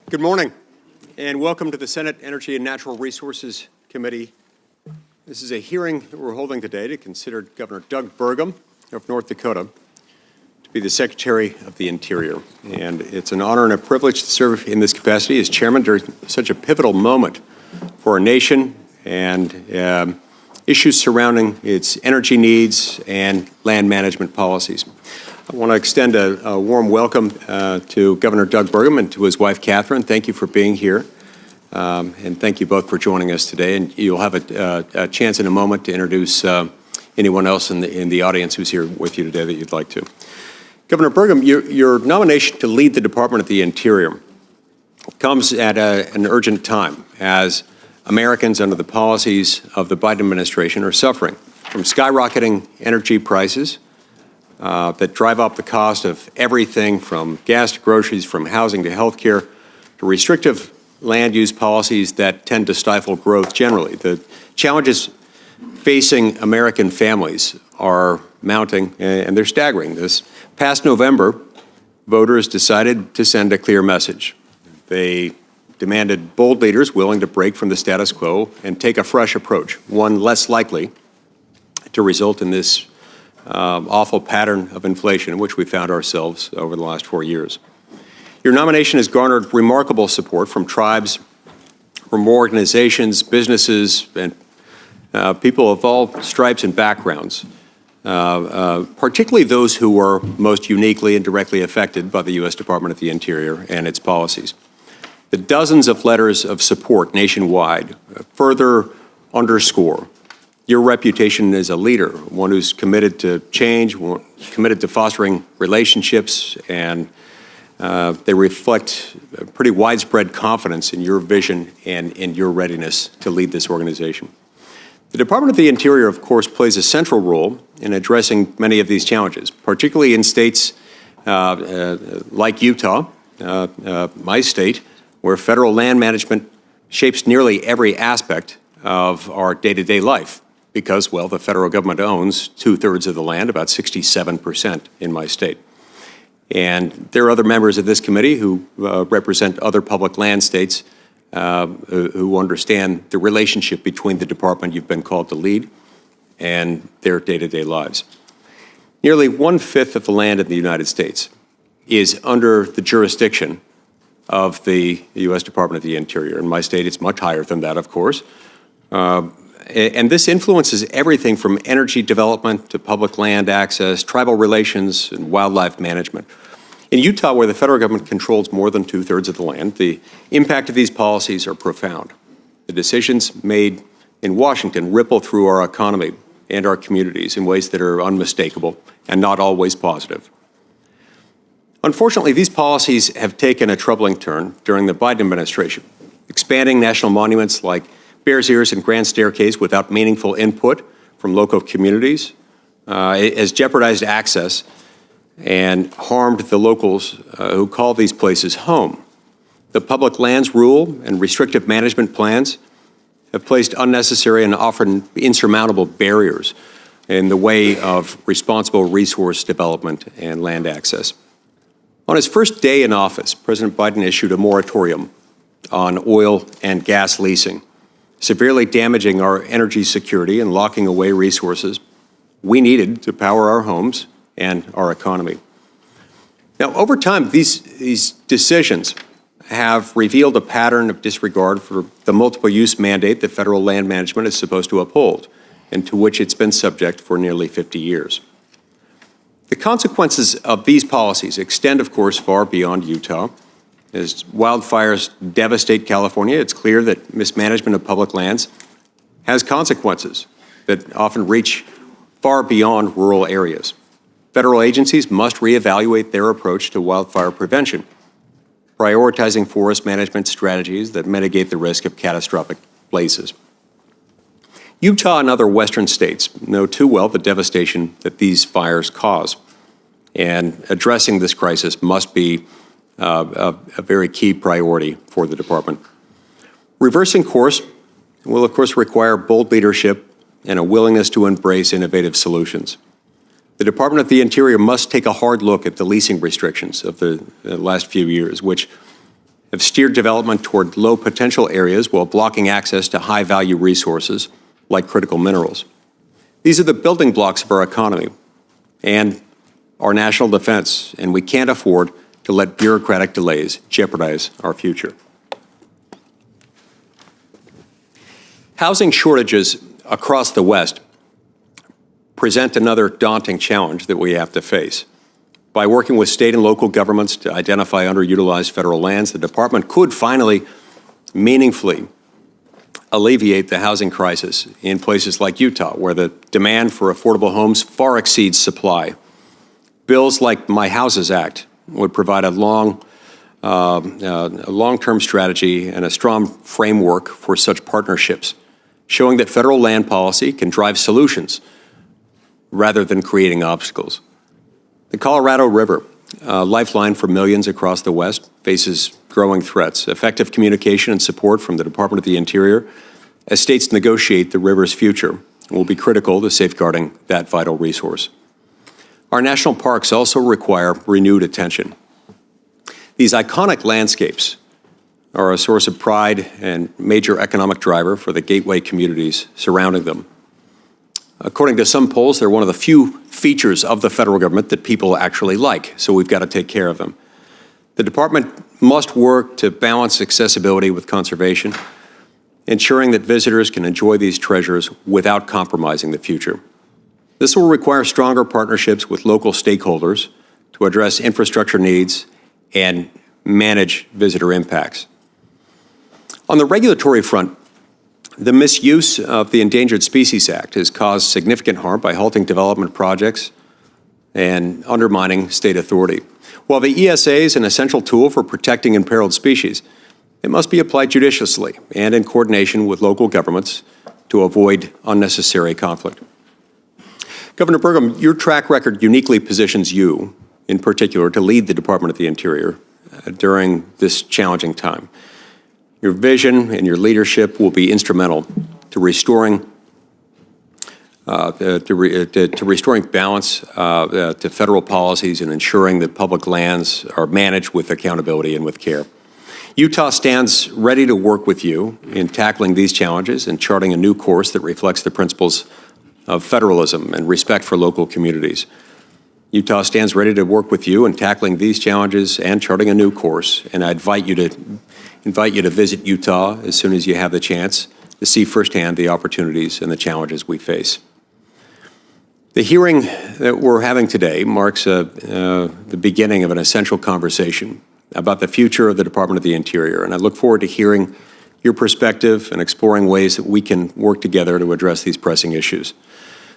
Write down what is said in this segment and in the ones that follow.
Good morning, and welcome to the Senate Energy and Natural Resources Committee. This is a hearing that we're holding today to consider Governor Doug Burgum of North Dakota to be the Secretary of the Interior. And it's an honor and a privilege to serve in this capacity as chairman during such a pivotal moment for our nation and issues surrounding its energy needs and land management policies. I want to extend a warm welcome to Governor Doug Burgum and to his wife, Catherine. Thank you for being here, and thank you both for joining us today. And you'll have a chance in a moment to introduce anyone else in the audience who's here with you today that you'd like to. Governor Burgum, your nomination to lead the Department of the Interior comes at an urgent time as Americans under the policies of the Biden administration are suffering from skyrocketing energy prices that drive up the cost of everything from gas to groceries, from housing to health care, to restrictive land use policies that tend to stifle growth generally. The challenges facing American families are mounting, and they're staggering. This past November, voters decided to send a clear message. They demanded bold leaders willing to break from the status quo and take a fresh approach, one less likely to result in this awful pattern of inflation in which we found ourselves over the last 4 years. Your nomination has garnered remarkable support from tribes, from organizations, businesses, and people of all stripes and backgrounds, particularly those who are most uniquely and directly affected by the U.S. Department of the Interior and its policies. The dozens of letters of support nationwide further underscore your reputation as a leader, one who's committed to change, committed to fostering relationships, and they reflect a pretty widespread confidence in your vision and in your readiness to lead this organization. The Department of the Interior, of course, plays a central role in addressing many of these challenges, particularly in states like Utah, my state, where federal land management shapes nearly every aspect of our day-to-day life. Because, well, the federal government owns 2/3 of the land, about 67% in my state. And there are other members of this committee who represent other public land states who understand the relationship between the department you've been called to lead and their day-to-day lives. Nearly 1/5 of the land in the United States is under the jurisdiction of the U.S. Department of the Interior. In my state, it's much higher than that, of course. And this influences everything from energy development to public land access, tribal relations, and wildlife management. In Utah, where the federal government controls more than 2/3 of the land, the impact of these policies are profound. The decisions made in Washington ripple through our economy and our communities in ways that are unmistakable and not always positive. Unfortunately, these policies have taken a troubling turn during the Biden administration, expanding national monuments like Bears Ears and Grand Staircase without meaningful input from local communities has jeopardized access and harmed the locals who call these places home. The public lands rule and restrictive management plans have placed unnecessary and often insurmountable barriers in the way of responsible resource development and land access. On his first day in office, President Biden issued a moratorium on oil and gas leasing, severely damaging our energy security and locking away resources we needed to power our homes and our economy. Now, over time, these decisions have revealed a pattern of disregard for the multiple use mandate that federal land management is supposed to uphold and to which it's been subject for nearly 50 years. The consequences of these policies extend, of course, far beyond Utah. As wildfires devastate California, it's clear that mismanagement of public lands has consequences that often reach far beyond rural areas. Federal agencies must reevaluate their approach to wildfire prevention, prioritizing forest management strategies that mitigate the risk of catastrophic blazes. Utah and other western states know too well the devastation that these fires cause, and addressing this crisis must be a very key priority for the department. Reversing course will, of course, require bold leadership and a willingness to embrace innovative solutions. The Department of the Interior must take a hard look at the leasing restrictions of the last few years, which have steered development toward low potential areas while blocking access to high value resources like critical minerals. These are the building blocks of our economy and our national defense, and we can't afford to let bureaucratic delays jeopardize our future. Housing shortages across the West present another daunting challenge that we have to face. By working with state and local governments to identify underutilized federal lands, the department could finally meaningfully alleviate the housing crisis in places like Utah, where the demand for affordable homes far exceeds supply. Bills like My Houses Act would provide a long-term strategy and a strong framework for such partnerships, showing that federal land policy can drive solutions rather than creating obstacles. The Colorado River, a lifeline for millions across the West, faces growing threats. Effective communication and support from the Department of the Interior as states negotiate the river's future will be critical to safeguarding that vital resource. Our national parks also require renewed attention. These iconic landscapes are a source of pride and major economic driver for the gateway communities surrounding them. According to some polls, they're one of the few features of the federal government that people actually like, so we've got to take care of them. The department must work to balance accessibility with conservation, ensuring that visitors can enjoy these treasures without compromising the future. This will require stronger partnerships with local stakeholders to address infrastructure needs and manage visitor impacts. On the regulatory front, the misuse of the Endangered Species Act has caused significant harm by halting development projects and undermining state authority. While the ESA is an essential tool for protecting imperiled species, it must be applied judiciously and in coordination with local governments to avoid unnecessary conflict. Governor Burgum, your track record uniquely positions you, in particular, to lead the Department of the Interior during this challenging time. Your vision and your leadership will be instrumental to restoring restoring balance to federal policies and ensuring that public lands are managed with accountability and with care. Utah stands ready to work with you in tackling these challenges and charting a new course that reflects the principles of federalism and respect for local communities. Utah stands ready to work with you in tackling these challenges and charting a new course, and I invite you to visit Utah as soon as you have the chance to see firsthand the opportunities and the challenges we face. The hearing that we're having today marks the beginning of an essential conversation about the future of the Department of the Interior, and I look forward to hearing your perspective and exploring ways that we can work together to address these pressing issues.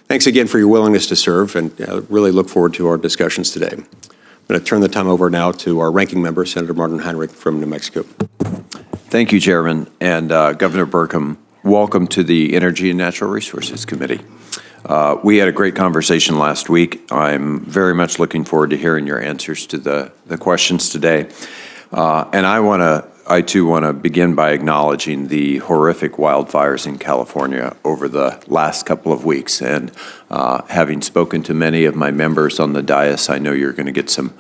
Thanks again for your willingness to serve, and really look forward to our discussions today. I'm going to turn the time over now to our ranking member, Senator Martin Heinrich from New Mexico. Thank you, Chairman. And Governor Burgum, welcome to the Energy and Natural Resources Committee. We had a great conversation last week. I'm very much looking forward to hearing your answers to the questions today. And I too want to begin by acknowledging the horrific wildfires in California over the last couple of weeks. And having spoken to many of my members on the dais, I know you're going to get some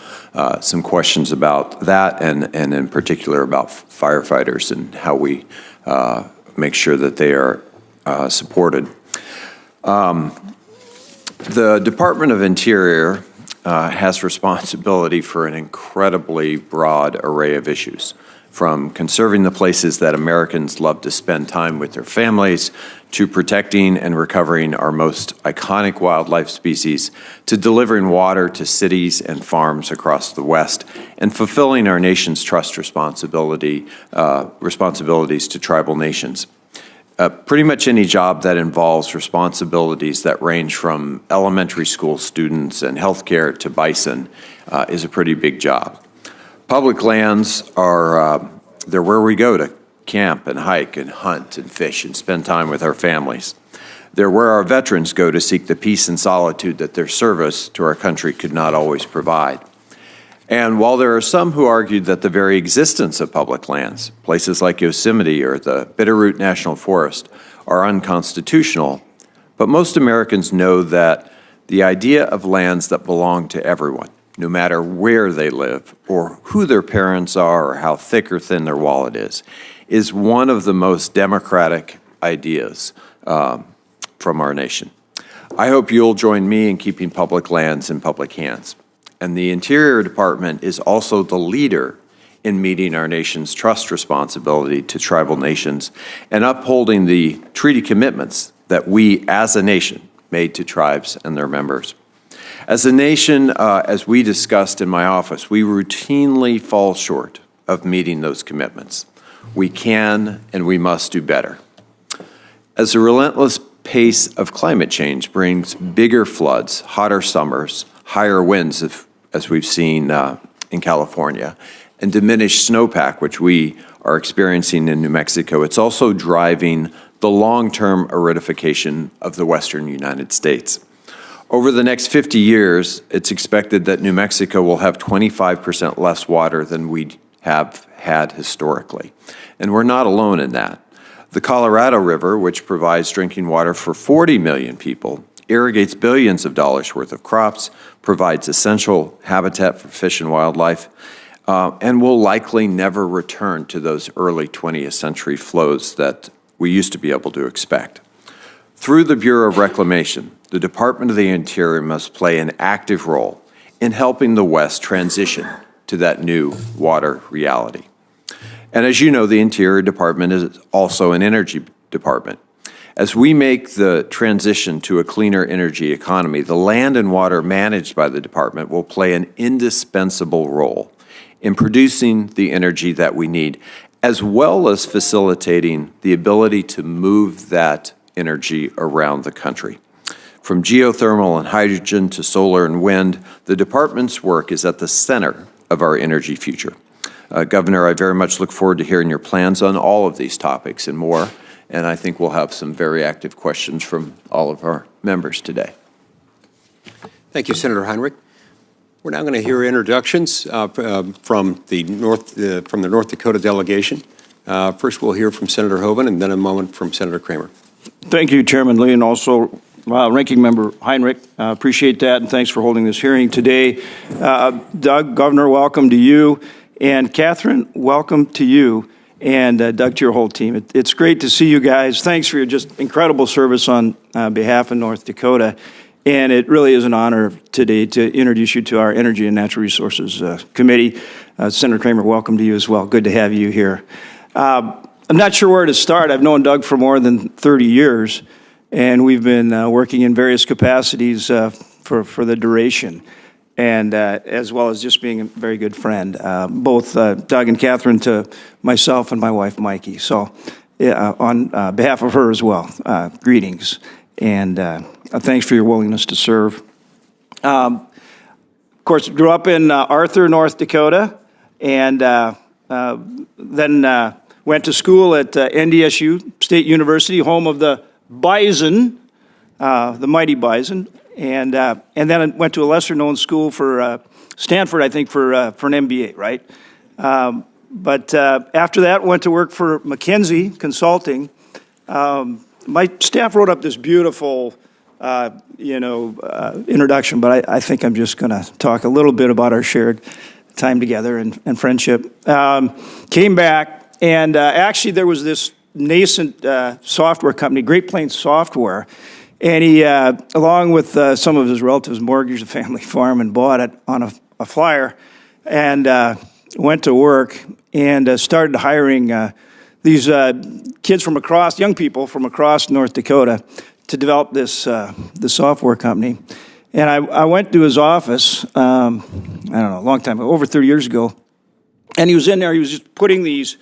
questions about that, and in particular about firefighters and how we make sure that they are supported. The Department of Interior has responsibility for an incredibly broad array of issues, from conserving the places that Americans love to spend time with their families, to protecting and recovering our most iconic wildlife species, to delivering water to cities and farms across the West, and fulfilling our nation's trust responsibilities to tribal nations. Pretty much any job that involves responsibilities that range from elementary school students and healthcare to bison is a pretty big job. Public lands are, they're where we go to camp and hike and hunt and fish and spend time with our families. They're where our veterans go to seek the peace and solitude that their service to our country could not always provide. And while there are some who argue that the very existence of public lands, places like Yosemite or the Bitterroot National Forest, are unconstitutional, but most Americans know that the idea of lands that belong to everyone, no matter where they live or who their parents are or how thick or thin their wallet is one of the most democratic ideas from our nation. I hope you'll join me in keeping public lands in public hands. And the Interior Department is also the leader in meeting our nation's trust responsibility to tribal nations and upholding the treaty commitments that we as a nation made to tribes and their members. As a nation, as we discussed in my office, we routinely fall short of meeting those commitments. We can and we must do better. As the relentless pace of climate change brings bigger floods, hotter summers, higher winds, as we've seen in California, and diminished snowpack, which we are experiencing in New Mexico, it's also driving the long-term aridification of the western United States. Over the next 50 years, it's expected that New Mexico will have 25% less water than we have had historically. And we're not alone in that. The Colorado River, which provides drinking water for 40 million people, irrigates billions of dollars worth of crops, provides essential habitat for fish and wildlife, and will likely never return to those early 20th century flows that we used to be able to expect. Through the Bureau of Reclamation, the Department of the Interior must play an active role in helping the West transition to that new water reality. And as you know, the Interior Department is also an energy department. As we make the transition to a cleaner energy economy, the land and water managed by the department will play an indispensable role in producing the energy that we need, as well as facilitating the ability to move that energy around the country. From geothermal and hydrogen to solar and wind, the department's work is at the center of our energy future. Governor, I very much look forward to hearing your plans on all of these topics and more, and I think we'll have some very active questions from all of our members today. Thank you, Senator Heinrich. We're now going to hear introductions from the North Dakota delegation. First, we'll hear from Senator Hoeven, and then a moment from Senator Cramer. Thank you, Chairman Lee, and also Ranking Member Heinrich. Appreciate that, and thanks for holding this hearing today. Doug, Governor, welcome to you, and Catherine, welcome to you, and Doug, to your whole team. It's great to see you guys. Thanks for your just incredible service on behalf of North Dakota. And it really is an honor today to introduce you to our Energy and Natural Resources Committee. Senator Cramer, welcome to you as well. Good to have you here. I'm not sure where to start. I've known Doug for more than 30 years, and we've been working in various capacities for the duration, and as well as just being a very good friend. Both Doug and Catherine to myself and my wife, Mikey. So on behalf of her as well, greetings. And thanks for your willingness to serve. Of course, grew up in Arthur, North Dakota, and then went to school at NDSU State University, home of the Bison, the mighty Bison, and then I went to a lesser-known school for Stanford, I think, for an MBA, right? But after that, went to work for McKinsey Consulting. My staff wrote up this beautiful, introduction, but I think I'm just going to talk a little bit about our shared time together and friendship. Came back, and actually there was this nascent software company, Great Plains Software, and he, along with some of his relatives, mortgaged a family farm and bought it on a flyer, and went to work and started hiring these kids from across, young people from across North Dakota, to develop this software company. And I went to his office, I don't know, a long time ago, over 30 years ago, and he was in there, he was just putting these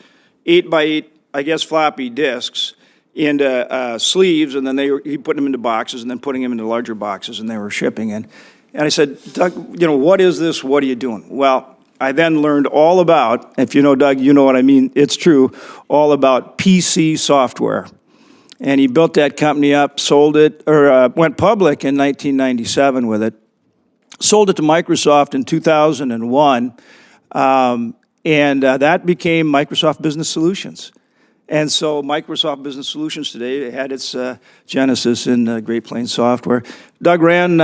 8x8, I guess, floppy disks into sleeves, and then he put them into boxes, and then putting them into larger boxes, and they were shipping. And I said, Doug, what is this? What are you doing? Well, I then learned all about, if you know Doug, you know what I mean, it's true, all about PC software. And he built that company up, sold it, or went public in 1997 with it, sold it to Microsoft in 2001, and that became Microsoft Business Solutions. And so Microsoft Business Solutions today had its genesis in Great Plains Software. Doug ran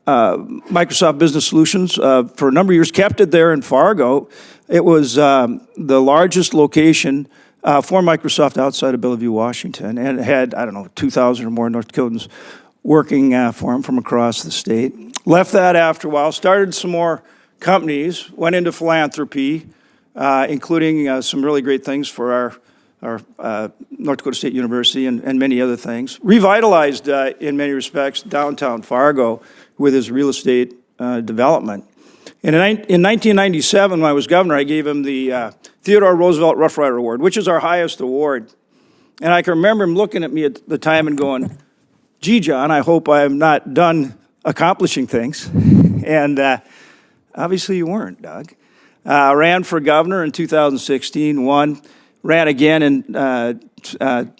Microsoft Business Solutions for a number of years, kept it there in Fargo. It was the largest location for Microsoft outside of Bellevue, Washington, and it had, I don't know, 2,000 or more North Dakotans working for him from across the state. Left that after a while, started some more companies, went into philanthropy, including some really great things for our North Dakota State University and many other things. Revitalized, in many respects, downtown Fargo with his real estate development. And in 1997, when I was governor, I gave him the Theodore Roosevelt Rough Rider Award, which is our highest award. And I can remember him looking at me at the time and going, gee, John, I hope I am not done accomplishing things. And obviously you weren't, Doug. Ran for governor in 2016, won. Ran again in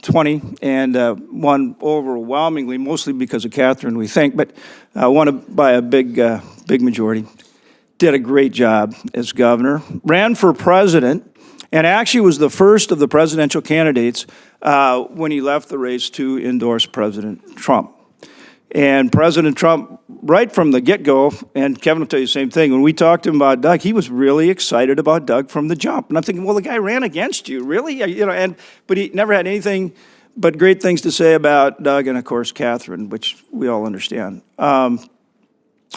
20 and won overwhelmingly, mostly because of Catherine, we think, but won by a big majority. Did a great job as governor. Ran for president and actually was the first of the presidential candidates when he left the race to endorse President Trump. And President Trump, right from the get-go, and Kevin will tell you the same thing, when we talked to him about Doug, he was really excited about Doug from the jump. And I'm thinking, well, the guy ran against you, really? But he never had anything but great things to say about Doug and, of course, Catherine, which we all understand.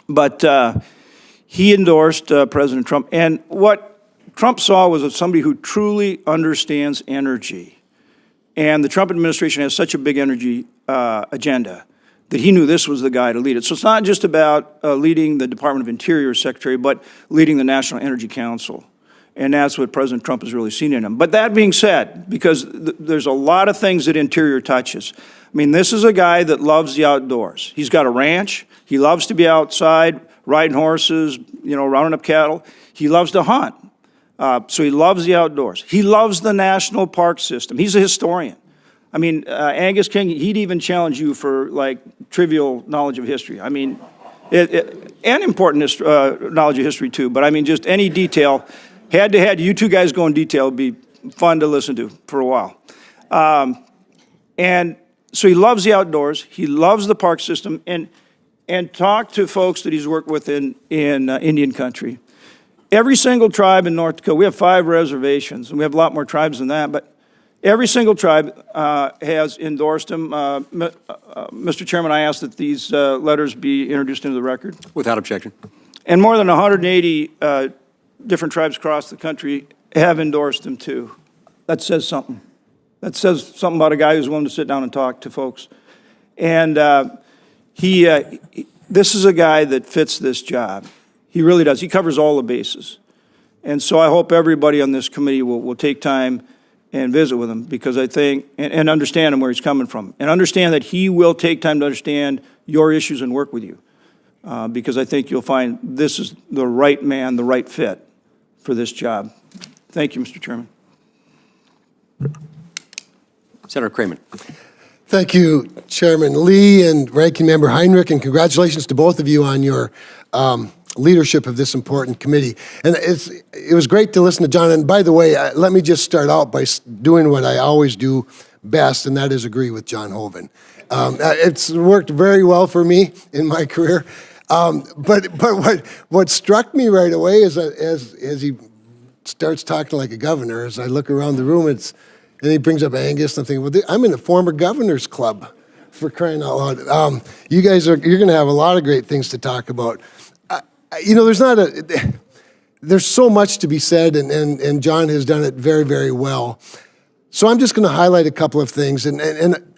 But he endorsed President Trump. And what Trump saw was somebody who truly understands energy. And the Trump administration has such a big energy agenda that he knew this was the guy to lead it. So it's not just about leading the Department of Interior Secretary, but leading the National Energy Council. And that's what President Trump has really seen in him. But that being said, because there's a lot of things that Interior touches. I mean, this is a guy that loves the outdoors. He's got a ranch. He loves to be outside, riding horses, rounding up cattle. He loves to hunt. So he loves the outdoors. He loves the national park system. He's a historian. I mean, Angus King, he'd even challenge you for, trivial knowledge of history. I mean, and important knowledge of history, too. But, I mean, just any detail. Head-to-head, you two guys go in detail would be fun to listen to for a while. And so he loves the outdoors. He loves the park system. And talk to folks that he's worked with in Indian country. Every single tribe in North Dakota, we have 5 reservations, and we have a lot more tribes than that, but every single tribe has endorsed him. Mr. Chairman, I ask that these letters be introduced into the record. Without objection. And more than 180 different tribes across the country have endorsed him too. That says something. That says something about a guy who's willing to sit down and talk to folks. And this is a guy that fits this job. He really does. He covers all the bases. And so I hope everybody on this committee will take time and visit with him, because I think, and understand him where he's coming from, and understand that he will take time to understand your issues and work with you, because I think you'll find this is the right man, the right fit for this job. Thank you, Mr. Chairman. Senator Cramer. Thank you, Chairman Lee and Ranking Member Heinrich, and congratulations to both of you on your leadership of this important committee. And it was great to listen to John. And by the way, let me just start out by doing what I always do best, and that is agree with John Hoeven. It's worked very well for me in my career. But what struck me right away is that as he starts talking like a governor, as I look around the room, and he brings up Angus, and I'm thinking, well, I'm in a former governor's club, for crying out loud. You're going to have a lot of great things to talk about. There's so much to be said, and John has done it very, very well. So I'm just going to highlight a couple of things. And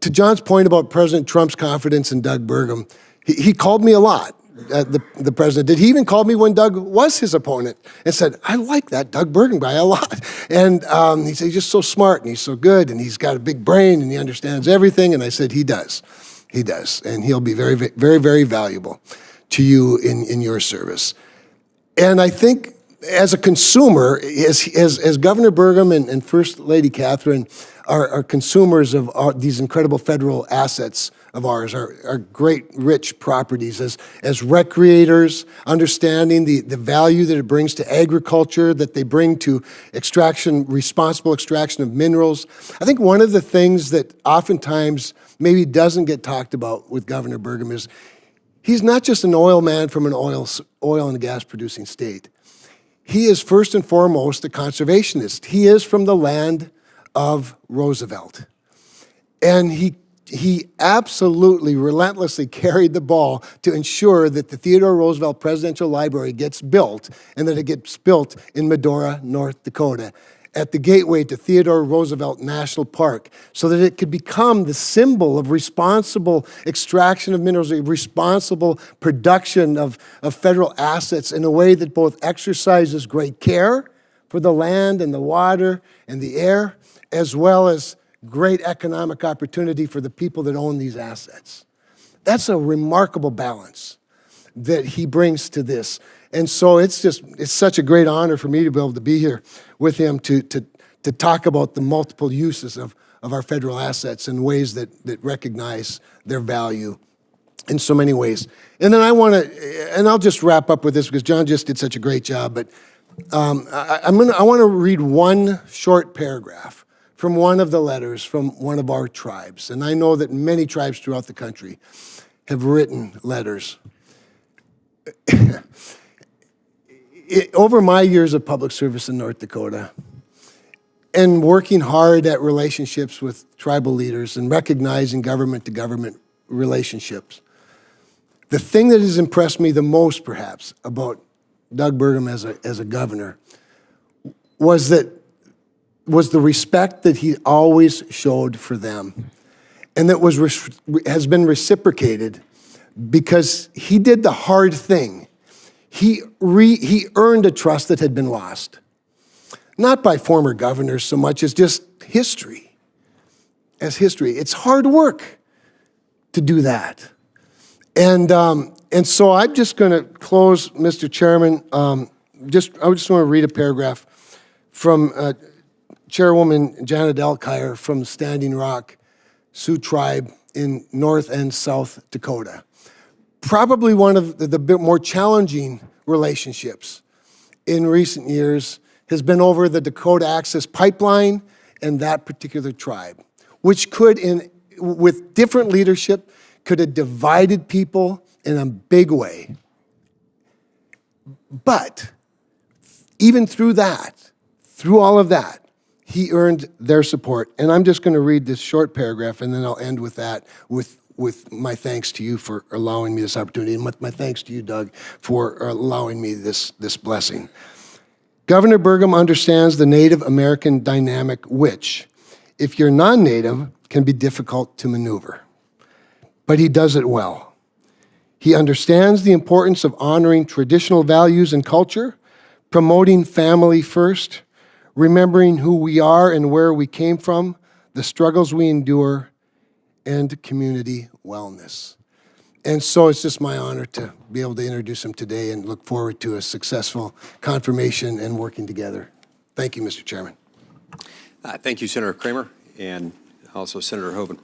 to John's point about President Trump's confidence in Doug Burgum, he called me a lot, the president did. He even called me when Doug was his opponent and said, I like that Doug Burgum guy a lot. And he said, he's just so smart, and he's so good, and he's got a big brain, and he understands everything. And I said, he does. He does. And he'll be very, very, very valuable to you in your service. And I think as a consumer, as Governor Burgum and First Lady Catherine are consumers of these incredible federal assets of ours, our great rich properties, as recreators, understanding the value that it brings to agriculture, that they bring to responsible extraction of minerals. I think one of the things that oftentimes maybe doesn't get talked about with Governor Burgum is He's not just an oil man from an oil and gas producing state. He is first and foremost a conservationist. He is from the land of Roosevelt. And he absolutely relentlessly carried the ball to ensure that the Theodore Roosevelt Presidential Library gets built, and that it gets built in Medora, North Dakota, at the gateway to Theodore Roosevelt National Park, so that it could become the symbol of responsible extraction of minerals, a responsible production of federal assets in a way that both exercises great care for the land and the water and the air, as well as great economic opportunity for the people that own these assets. That's a remarkable balance that he brings to this. And so it's such a great honor for me to be able to be here with him to talk about the multiple uses of our federal assets in ways that recognize their value in so many ways. And then I want to wrap up with this because John just did such a great job, but I want to read one short paragraph from one of the letters from one of our tribes. And I know that many tribes throughout the country have written letters. Over my years of public service in North Dakota and working hard at relationships with tribal leaders and recognizing government-to-government relationships, the thing that has impressed me the most, perhaps, about Doug Burgum as a governor was the respect that he always showed for them, and that has been reciprocated because he did the hard thing. He earned a trust that had been lost, not by former governors so much as just history. As history, it's hard work to do that, and so I'm just going to close, Mr. Chairman. I just want to read a paragraph from Chairwoman Janet Elkire from Standing Rock Sioux Tribe in North and South Dakota. Probably one of the bit more challenging relationships in recent years has been over the Dakota Access Pipeline and that particular tribe, which could, with different leadership, could have divided people in a big way. But even through all of that, he earned their support. And I'm just going to read this short paragraph, and then I'll end with that, with my thanks to you for allowing me this opportunity, and my thanks to you, Doug, for allowing me this blessing. Governor Burgum understands the Native American dynamic, which, if you're non-Native, can be difficult to maneuver. But he does it well. He understands the importance of honoring traditional values and culture, promoting family first, remembering who we are and where we came from, the struggles we endure, and community wellness. And so it's just my honor to be able to introduce him today and look forward to a successful confirmation and working together. Thank you, Mr. Chairman. Thank you, Senator Cramer, and also Senator Hoeven.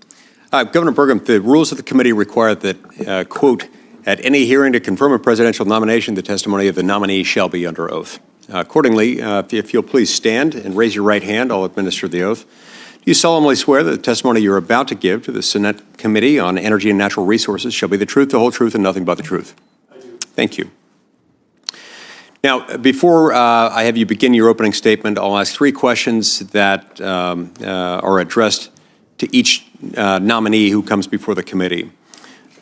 Governor Burgum, the rules of the committee require that, quote, at any hearing to confirm a presidential nomination, the testimony of the nominee shall be under oath. Accordingly, if you'll please stand and raise your right hand, I'll administer the oath. Do you solemnly swear that the testimony you're about to give to the Senate Committee on Energy and Natural Resources shall be the truth, the whole truth, and nothing but the truth? I do. Thank you. Now, before I have you begin your opening statement, I'll ask 3 questions that are addressed to each nominee who comes before the committee.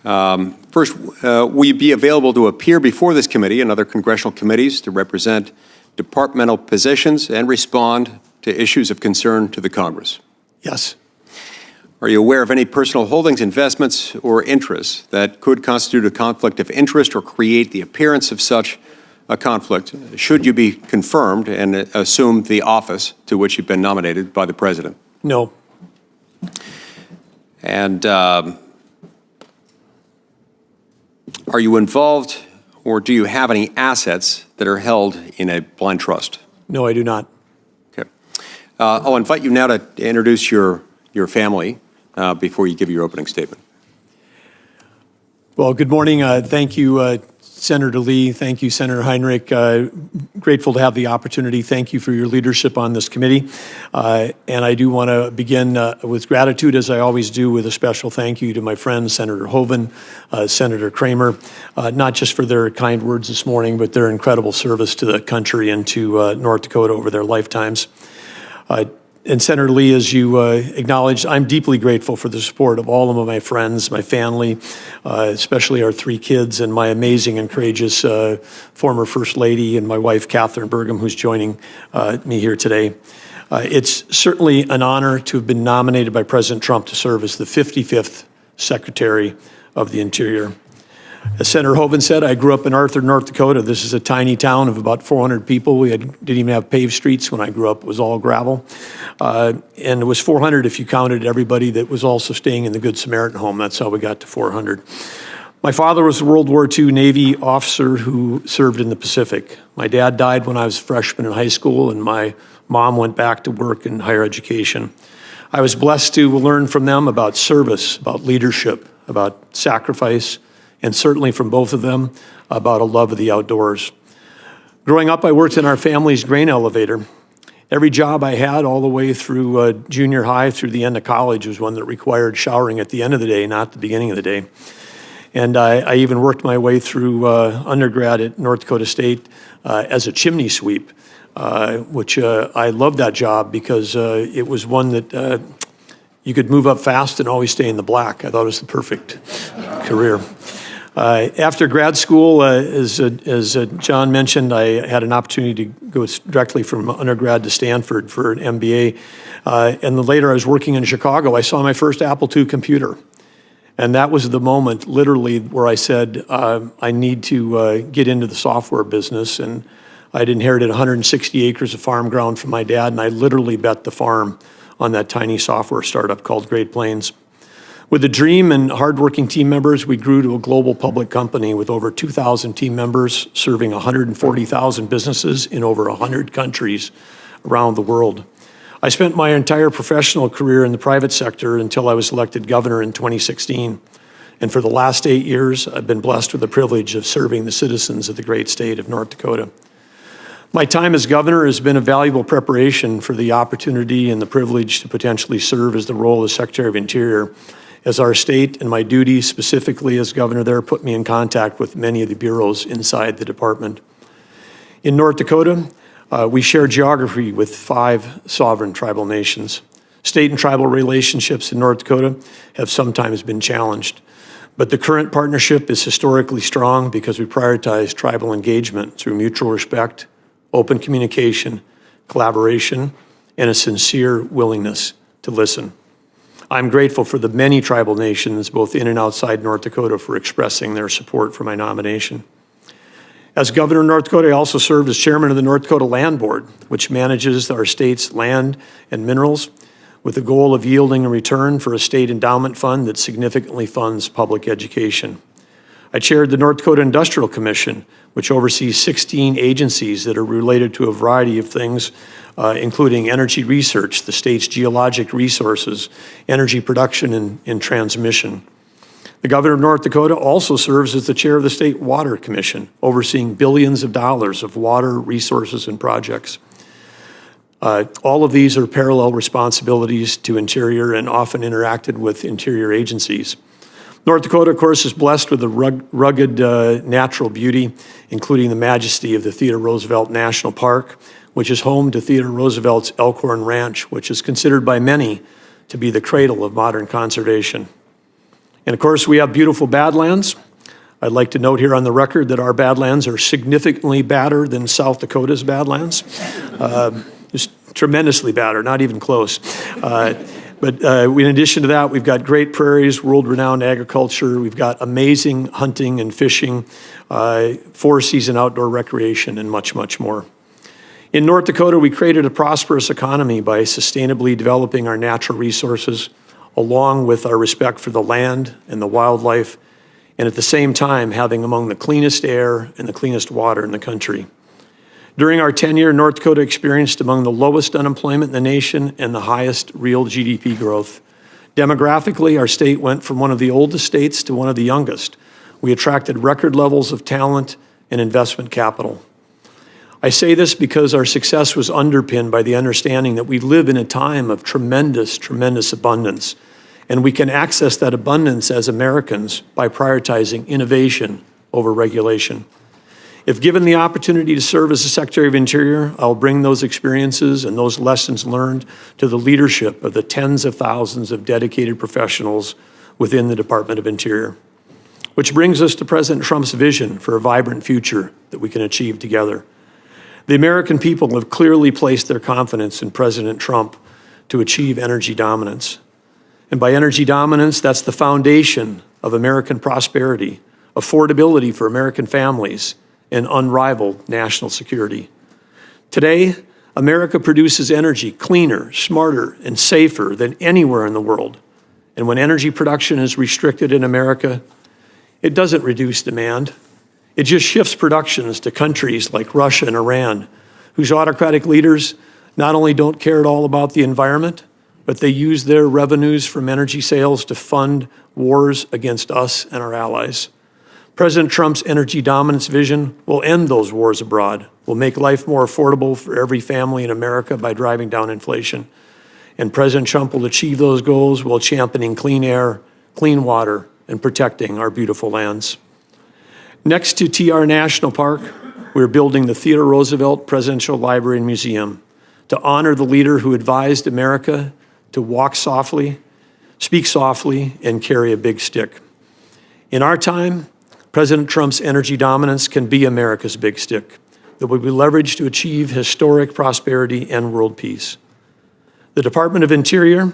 First, will you be available to appear before this committee and other congressional committees to represent departmental positions and respond to issues of concern to the Congress? Yes. Are you aware of any personal holdings, investments, or interests that could constitute a conflict of interest or create the appearance of such a conflict should you be confirmed and assume the office to which you've been nominated by the President? No. And are you involved or do you have any assets that are held in a blind trust? No, I do not. Okay. I'll invite you now to introduce your family before you give your opening statement. Well, good morning. Thank you, Senator Lee. Thank you, Senator Heinrich. Grateful to have the opportunity. Thank you for your leadership on this committee. And I do want to begin with gratitude, as I always do, with a special thank you to my friends, Senator Hoeven, Senator Cramer, not just for their kind words this morning, but their incredible service to the country and to North Dakota over their lifetimes. And Senator Lee, as you acknowledged, I'm deeply grateful for the support of all of my friends, my family, especially our 3 kids, and my amazing and courageous former First Lady and my wife, Catherine Burgum, who's joining me here today. It's certainly an honor to have been nominated by President Trump to serve as the 55th Secretary of the Interior. As Senator Hoeven said, I grew up in Arthur, North Dakota. This is a tiny town of about 400 people. We didn't even have paved streets when I grew up. It was all gravel. And it was 400 if you counted everybody that was also staying in the Good Samaritan home. That's how we got to 400. My father was a World War II Navy officer who served in the Pacific. My dad died when I was a freshman in high school, and my mom went back to work in higher education. I was blessed to learn from them about service, about leadership, about sacrifice, and certainly from both of them, about a love of the outdoors. Growing up, I worked in our family's grain elevator. Every job I had all the way through junior high through the end of college was one that required showering at the end of the day, not the beginning of the day. And I even worked my way through undergrad at North Dakota State as a chimney sweep, which I loved that job because it was one that you could move up fast and always stay in the black. I thought it was the perfect career. After grad school, as John mentioned, I had an opportunity to go directly from undergrad to Stanford for an MBA. And then later I was working in Chicago. I saw my first Apple II computer. And that was the moment, literally, where I said, I need to get into the software business. And I'd inherited 160 acres of farm ground from my dad, and I literally bet the farm on that tiny software startup called Great Plains. With a dream and hardworking team members, we grew to a global public company with over 2,000 team members, serving 140,000 businesses in over 100 countries around the world. I spent my entire professional career in the private sector until I was elected governor in 2016. And for the last 8 years, I've been blessed with the privilege of serving the citizens of the great state of North Dakota. My time as governor has been a valuable preparation for the opportunity and the privilege to potentially serve as the role of Secretary of Interior, as our state and my duties specifically as governor there put me in contact with many of the bureaus inside the department. In North Dakota, we share geography with 5 sovereign tribal nations. State and tribal relationships in North Dakota have sometimes been challenged, but the current partnership is historically strong because we prioritize tribal engagement through mutual respect, open communication, collaboration, and a sincere willingness to listen. I'm grateful for the many tribal nations, both in and outside North Dakota, for expressing their support for my nomination. As governor of North Dakota, I also served as chairman of the North Dakota Land Board, which manages our state's land and minerals with the goal of yielding a return for a state endowment fund that significantly funds public education. I chaired the North Dakota Industrial Commission, which oversees 16 agencies that are related to a variety of things, including energy research, the state's geologic resources, energy production, and transmission. The governor of North Dakota also serves as the chair of the State Water Commission, overseeing billions of dollars of water resources and projects. All of these are parallel responsibilities to Interior and often interacted with Interior agencies. North Dakota, of course, is blessed with a rugged natural beauty, including the majesty of the Theodore Roosevelt National Park, which is home to Theodore Roosevelt's Elkhorn Ranch, which is considered by many to be the cradle of modern conservation. And of course, we have beautiful badlands. I'd like to note here on the record that our badlands are significantly badder than South Dakota's badlands. Just tremendously badder, not even close. But in addition to that, we've got great prairies, world-renowned agriculture. We've got amazing hunting and fishing, four-season outdoor recreation, and much, much more. In North Dakota, we created a prosperous economy by sustainably developing our natural resources, along with our respect for the land and the wildlife, and at the same time having among the cleanest air and the cleanest water in the country. During our tenure, North Dakota experienced among the lowest unemployment in the nation and the highest real GDP growth. Demographically, our state went from one of the oldest states to one of the youngest, We attracted record levels of talent and investment capital. I say this because our success was underpinned by the understanding that we live in a time of tremendous, tremendous abundance, and we can access that abundance as Americans by prioritizing innovation over regulation. If given the opportunity to serve as the Secretary of Interior, I'll bring those experiences and those lessons learned to the leadership of the tens of thousands of dedicated professionals within the Department of Interior. Which brings us to President Trump's vision for a vibrant future that we can achieve together. The American people have clearly placed their confidence in President Trump to achieve energy dominance. And by energy dominance, that's the foundation of American prosperity, affordability for American families, and unrivaled national security. Today, America produces energy cleaner, smarter, and safer than anywhere in the world. And when energy production is restricted in America, it doesn't reduce demand. It just shifts productions to countries like Russia and Iran, whose autocratic leaders not only don't care at all about the environment, but they use their revenues from energy sales to fund wars against us and our allies. President Trump's energy dominance vision will end those wars abroad, will make life more affordable for every family in America by driving down inflation. And President Trump will achieve those goals while championing clean air, clean water, and protecting our beautiful lands. Next to TR National Park, we're building the Theodore Roosevelt Presidential Library and Museum to honor the leader who advised America to walk softly, speak softly, and carry a big stick. In our time, President Trump's energy dominance can be America's big stick that will be leveraged to achieve historic prosperity and world peace. The Department of Interior,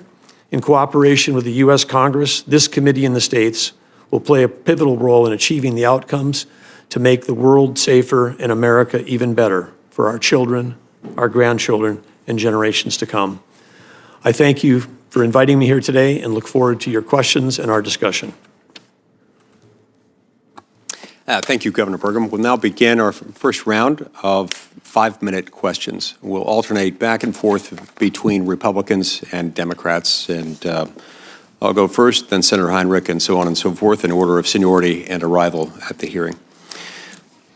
in cooperation with the U.S. Congress, this committee, and the states, will play a pivotal role in achieving the outcomes to make the world safer and America even better for our children, our grandchildren, and generations to come. I thank you for inviting me here today and look forward to your questions and our discussion. Thank you, Governor Burgum. We'll now begin our first round of 5-minute questions. We'll alternate back and forth between Republicans and Democrats, and I'll go first, then Senator Heinrich, and so on and so forth in order of seniority and arrival at the hearing.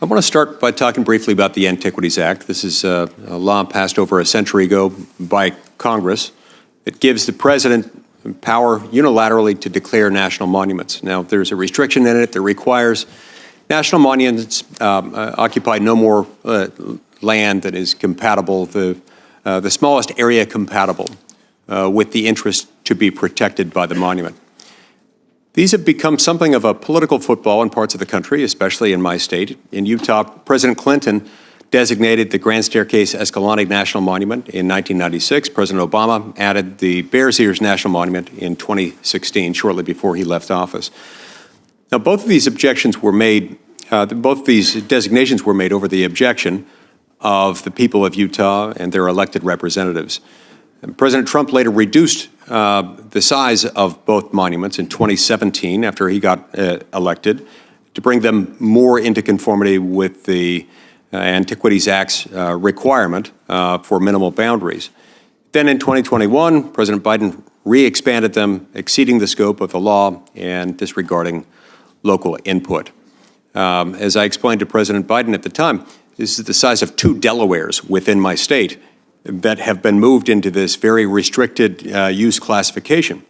I want to start by talking briefly about the Antiquities Act. This is a law passed over a century ago by Congress. It gives the president power unilaterally to declare national monuments. Now, there's a restriction in it that requires national monuments occupy no more land that is compatible, the smallest area compatible with the interest to be protected by the monument. These have become something of a political football in parts of the country, especially in my state. In Utah, President Clinton designated the Grand Staircase Escalante National Monument in 1996. President Obama added the Bears Ears National Monument in 2016, shortly before he left office. Now, both of these objections were made, both these designations were made over the objection of the people of Utah and their elected representatives. And President Trump later reduced the size of both monuments in 2017 after he got elected to bring them more into conformity with the Antiquities Act's requirement for minimal boundaries. Then in 2021, President Biden re-expanded them, exceeding the scope of the law and disregarding local input. As I explained to President Biden at the time, this is the size of 2 Delawares within my state that have been moved into this very restricted use classification.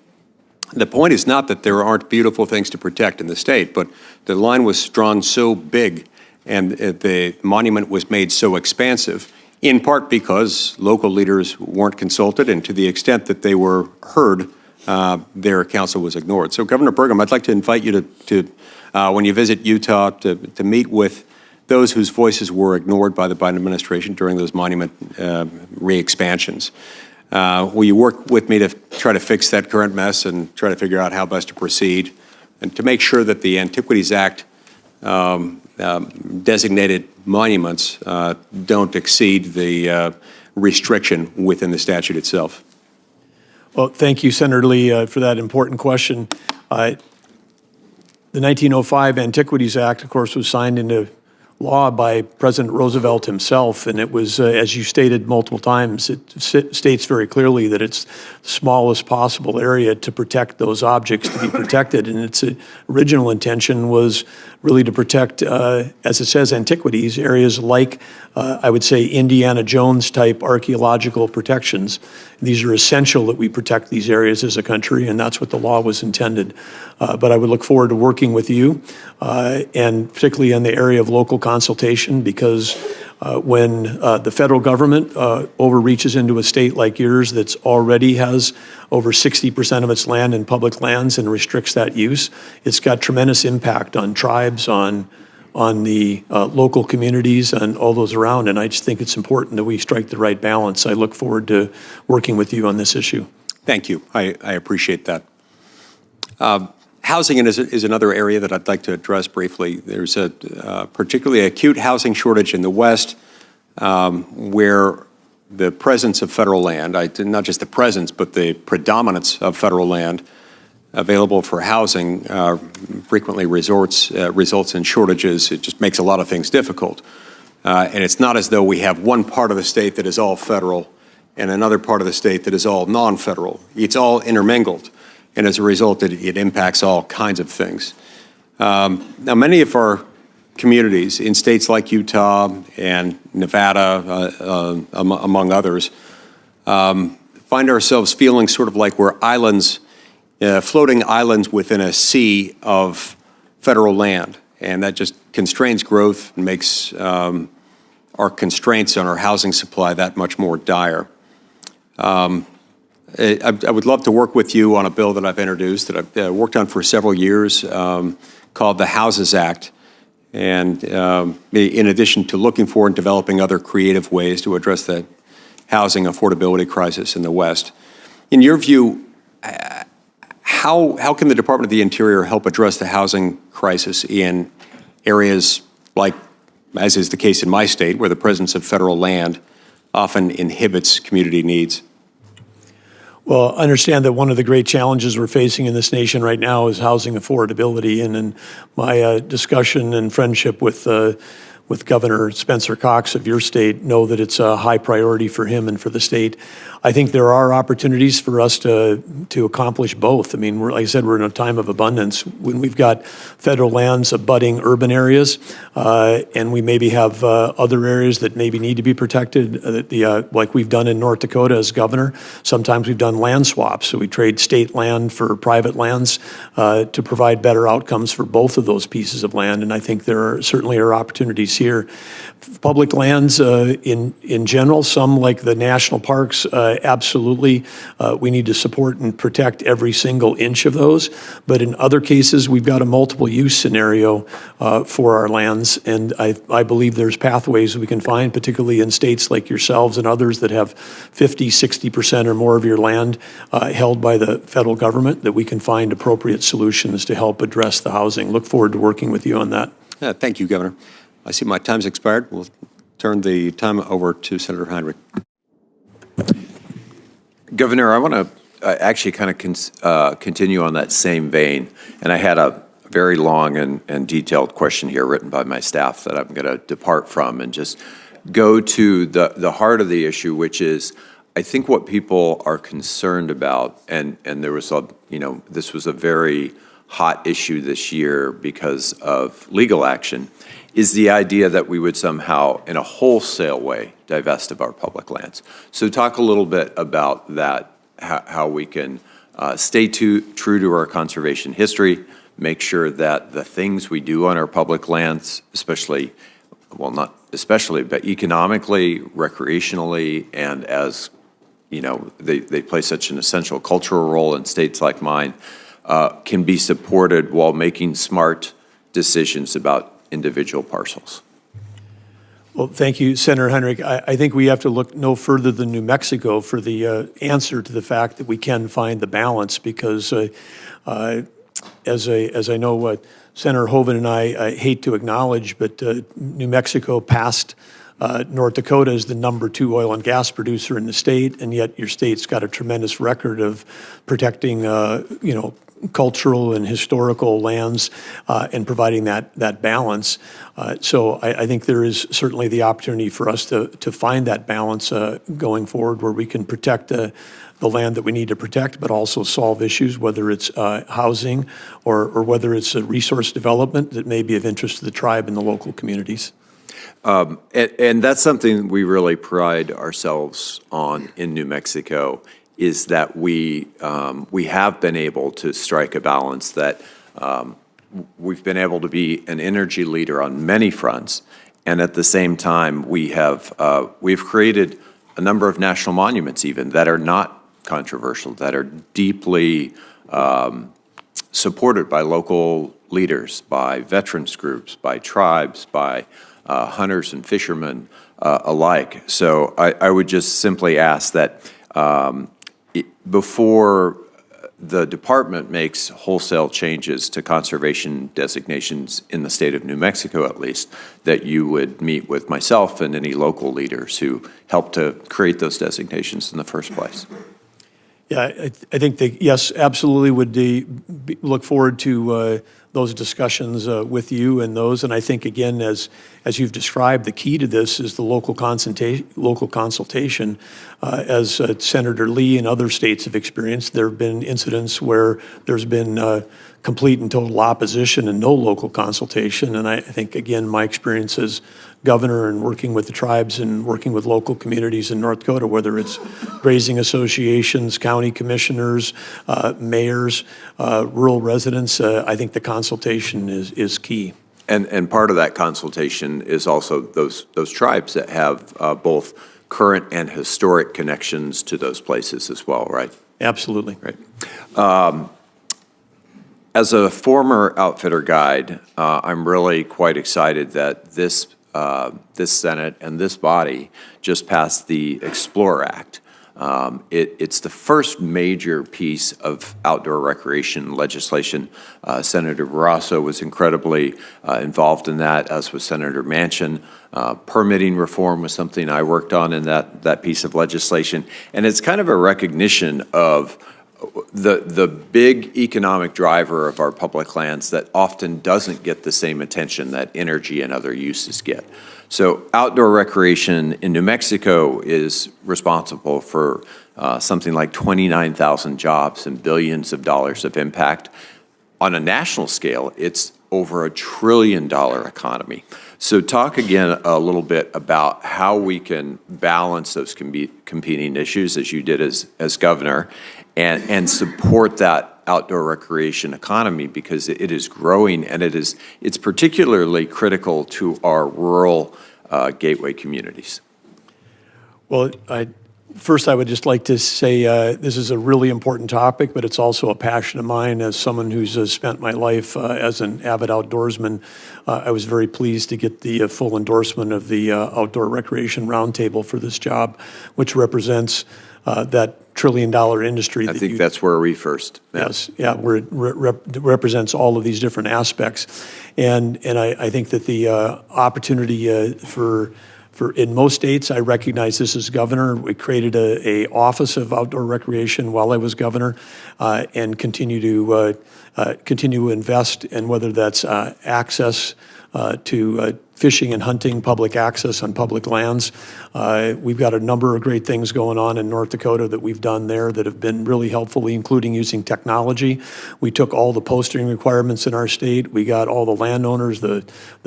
The point is not that there aren't beautiful things to protect in the state, but the line was drawn so big and the monument was made so expansive, in part because local leaders weren't consulted, and to the extent that they were heard, their counsel was ignored. So, Governor Burgum, I'd like to invite you to when you visit Utah, to meet with those whose voices were ignored by the Biden administration during those monument re-expansions. Will you work with me to try to fix that current mess and try to figure out how best to proceed and to make sure that the Antiquities Act designated monuments don't exceed the restriction within the statute itself? Well, thank you, Senator Lee, for that important question. The 1905 Antiquities Act, of course, was signed into law by President Roosevelt himself, and it was, as you stated multiple times, it states very clearly that it's the smallest possible area to protect those objects to be protected, and its original intention was really to protect, as it says, antiquities, areas like, I would say, Indiana Jones type archaeological protections. These are essential that we protect these areas as a country, and that's what the law was intended. But I would look forward to working with you, and particularly in the area of local consultation, because when the federal government overreaches into a state like yours that's already has over 60% of its land in public lands and restricts that use, it's got tremendous impact on tribes, on the local communities and all those around. And I just think it's important that we strike the right balance. I look forward to working with you on this issue. Thank you. I appreciate that. Housing is another area that I'd like to address briefly. There's a particularly acute housing shortage in the West, where the presence of federal land, not just the presence, but the predominance of federal land available for housing frequently results in shortages. It just makes a lot of things difficult. And it's not as though we have one part of the state that is all federal and another part of the state that is all non-federal. It's all intermingled. And as a result, it impacts all kinds of things. Now, many of our communities in states like Utah and Nevada, among others, find ourselves feeling sort of like we're islands, floating islands within a sea of federal land. And that just constrains growth and makes our constraints on our housing supply that much more dire. I would love to work with you on a bill that I've introduced that I've worked on for several years called the Houses Act. And in addition to looking for and developing other creative ways to address the housing affordability crisis in the West, in your view, how can the Department of the Interior help address the housing crisis in areas like, as is the case in my state, where the presence of federal land often inhibits community needs? Well, understand that one of the great challenges we're facing in this nation right now is housing affordability. And in my discussion and friendship with Governor Spencer Cox of your state, know that it's a high priority for him and for the state. I think there are opportunities for us to accomplish both. I mean, like I said, we're in a time of abundance. When we've got federal lands abutting urban areas, and we maybe have other areas that maybe need to be protected, like we've done in North Dakota as governor. Sometimes we've done land swaps, so we trade state land for private lands to provide better outcomes for both of those pieces of land. And I think there certainly are opportunities here. Public lands in general, some like the national parks, absolutely, we need to support and protect every single inch of those. But in other cases, we've got a multiple use scenario for our lands. And I believe there's pathways we can find, particularly in states like yourselves and others that have 50, 60% or more of your land held by the federal government, that we can find appropriate solutions to help address the housing. Look forward to working with you on that. Thank you, Governor. I see my time's expired. We'll turn the time over to Senator Heinrich. Governor, I want to actually kind of continue on that same vein. And I had a very long and detailed question here written by my staff that I'm going to depart from and just go to the heart of the issue, which is, I think what people are concerned about, and there was this was a very hot issue this year because of legal action, is the idea that we would somehow, in a wholesale way, divest of our public lands. So talk a little bit about that, how we can stay true to our conservation history, make sure that the things we do on our public lands, especially, well, not especially, but economically, recreationally, and as, they play such an essential cultural role in states like mine, can be supported while making smart decisions about individual parcels. Well, thank you, Senator Heinrich. I think we have to look no further than New Mexico for the answer to the fact that we can find the balance, because as I know Senator Hoeven and I hate to acknowledge, but New Mexico passed North Dakota as the #2 oil and gas producer in the state, and yet your state's got a tremendous record of protecting, cultural and historical lands and providing that balance. So I think there is certainly the opportunity for us to find that balance going forward where we can protect the land that we need to protect, but also solve issues, whether it's housing or whether it's a resource development that may be of interest to the tribe and the local communities. And that's something we really pride ourselves on in New Mexico, is that we have been able to strike a balance that we've been able to be an energy leader on many fronts, and at the same time we've created a number of national monuments even that are not controversial, that are deeply supported by local leaders, by veterans groups, by tribes, by hunters and fishermen alike. So I would just simply ask that before the department makes wholesale changes to conservation designations in the state of New Mexico, at least, that you would meet with myself and any local leaders who helped to create those designations in the first place. Yeah, I think that, yes, absolutely would look forward to those discussions with you and those. And I think, again, as you've described, the key to this is the local consultation. As Senator Lee and other states have experienced, there have been incidents where there's been complete and total opposition and no local consultation. And I think, again, my experience as governor and working with the tribes and working with local communities in North Dakota, whether it's grazing associations, county commissioners, mayors, rural residents, I think the consultation is key. And part of that consultation is also those tribes that have both current and historic connections to those places as well, right? Absolutely. Right. As a former outfitter guide, I'm really quite excited that this Senate and this body just passed the Explore Act. It's the first major piece of outdoor recreation legislation. Senator Barrasso was incredibly involved in that, as was Senator Manchin. Permitting reform was something I worked on in that piece of legislation. And it's kind of a recognition of the big economic driver of our public lands that often doesn't get the same attention that energy and other uses get. So outdoor recreation in New Mexico is responsible for something like 29,000 jobs and billions of dollars of impact. On a national scale, it's over $1 trillion economy. So talk again a little bit about how we can balance those competing issues, as you did as governor, and support that outdoor recreation economy, because it is growing, and it's particularly critical to our rural gateway communities. Well, first I would just like to say this is a really important topic, but it's also a passion of mine. As someone who's spent my life as an avid outdoorsman, I was very pleased to get the full endorsement of the Outdoor Recreation Roundtable for this job, which represents that $1 trillion industry. I think that's where we first met. Yes, yeah, where it represents all of these different aspects. And I think that the opportunity for in most states, I recognize this as governor. We created a office of outdoor recreation while I was governor, and continue to invest in whether that's access to fishing and hunting, public access on public lands. We've got a number of great things going on in North Dakota that we've done there that have been really helpful, including using technology. We took all the posting requirements in our state. We got all the landowners, the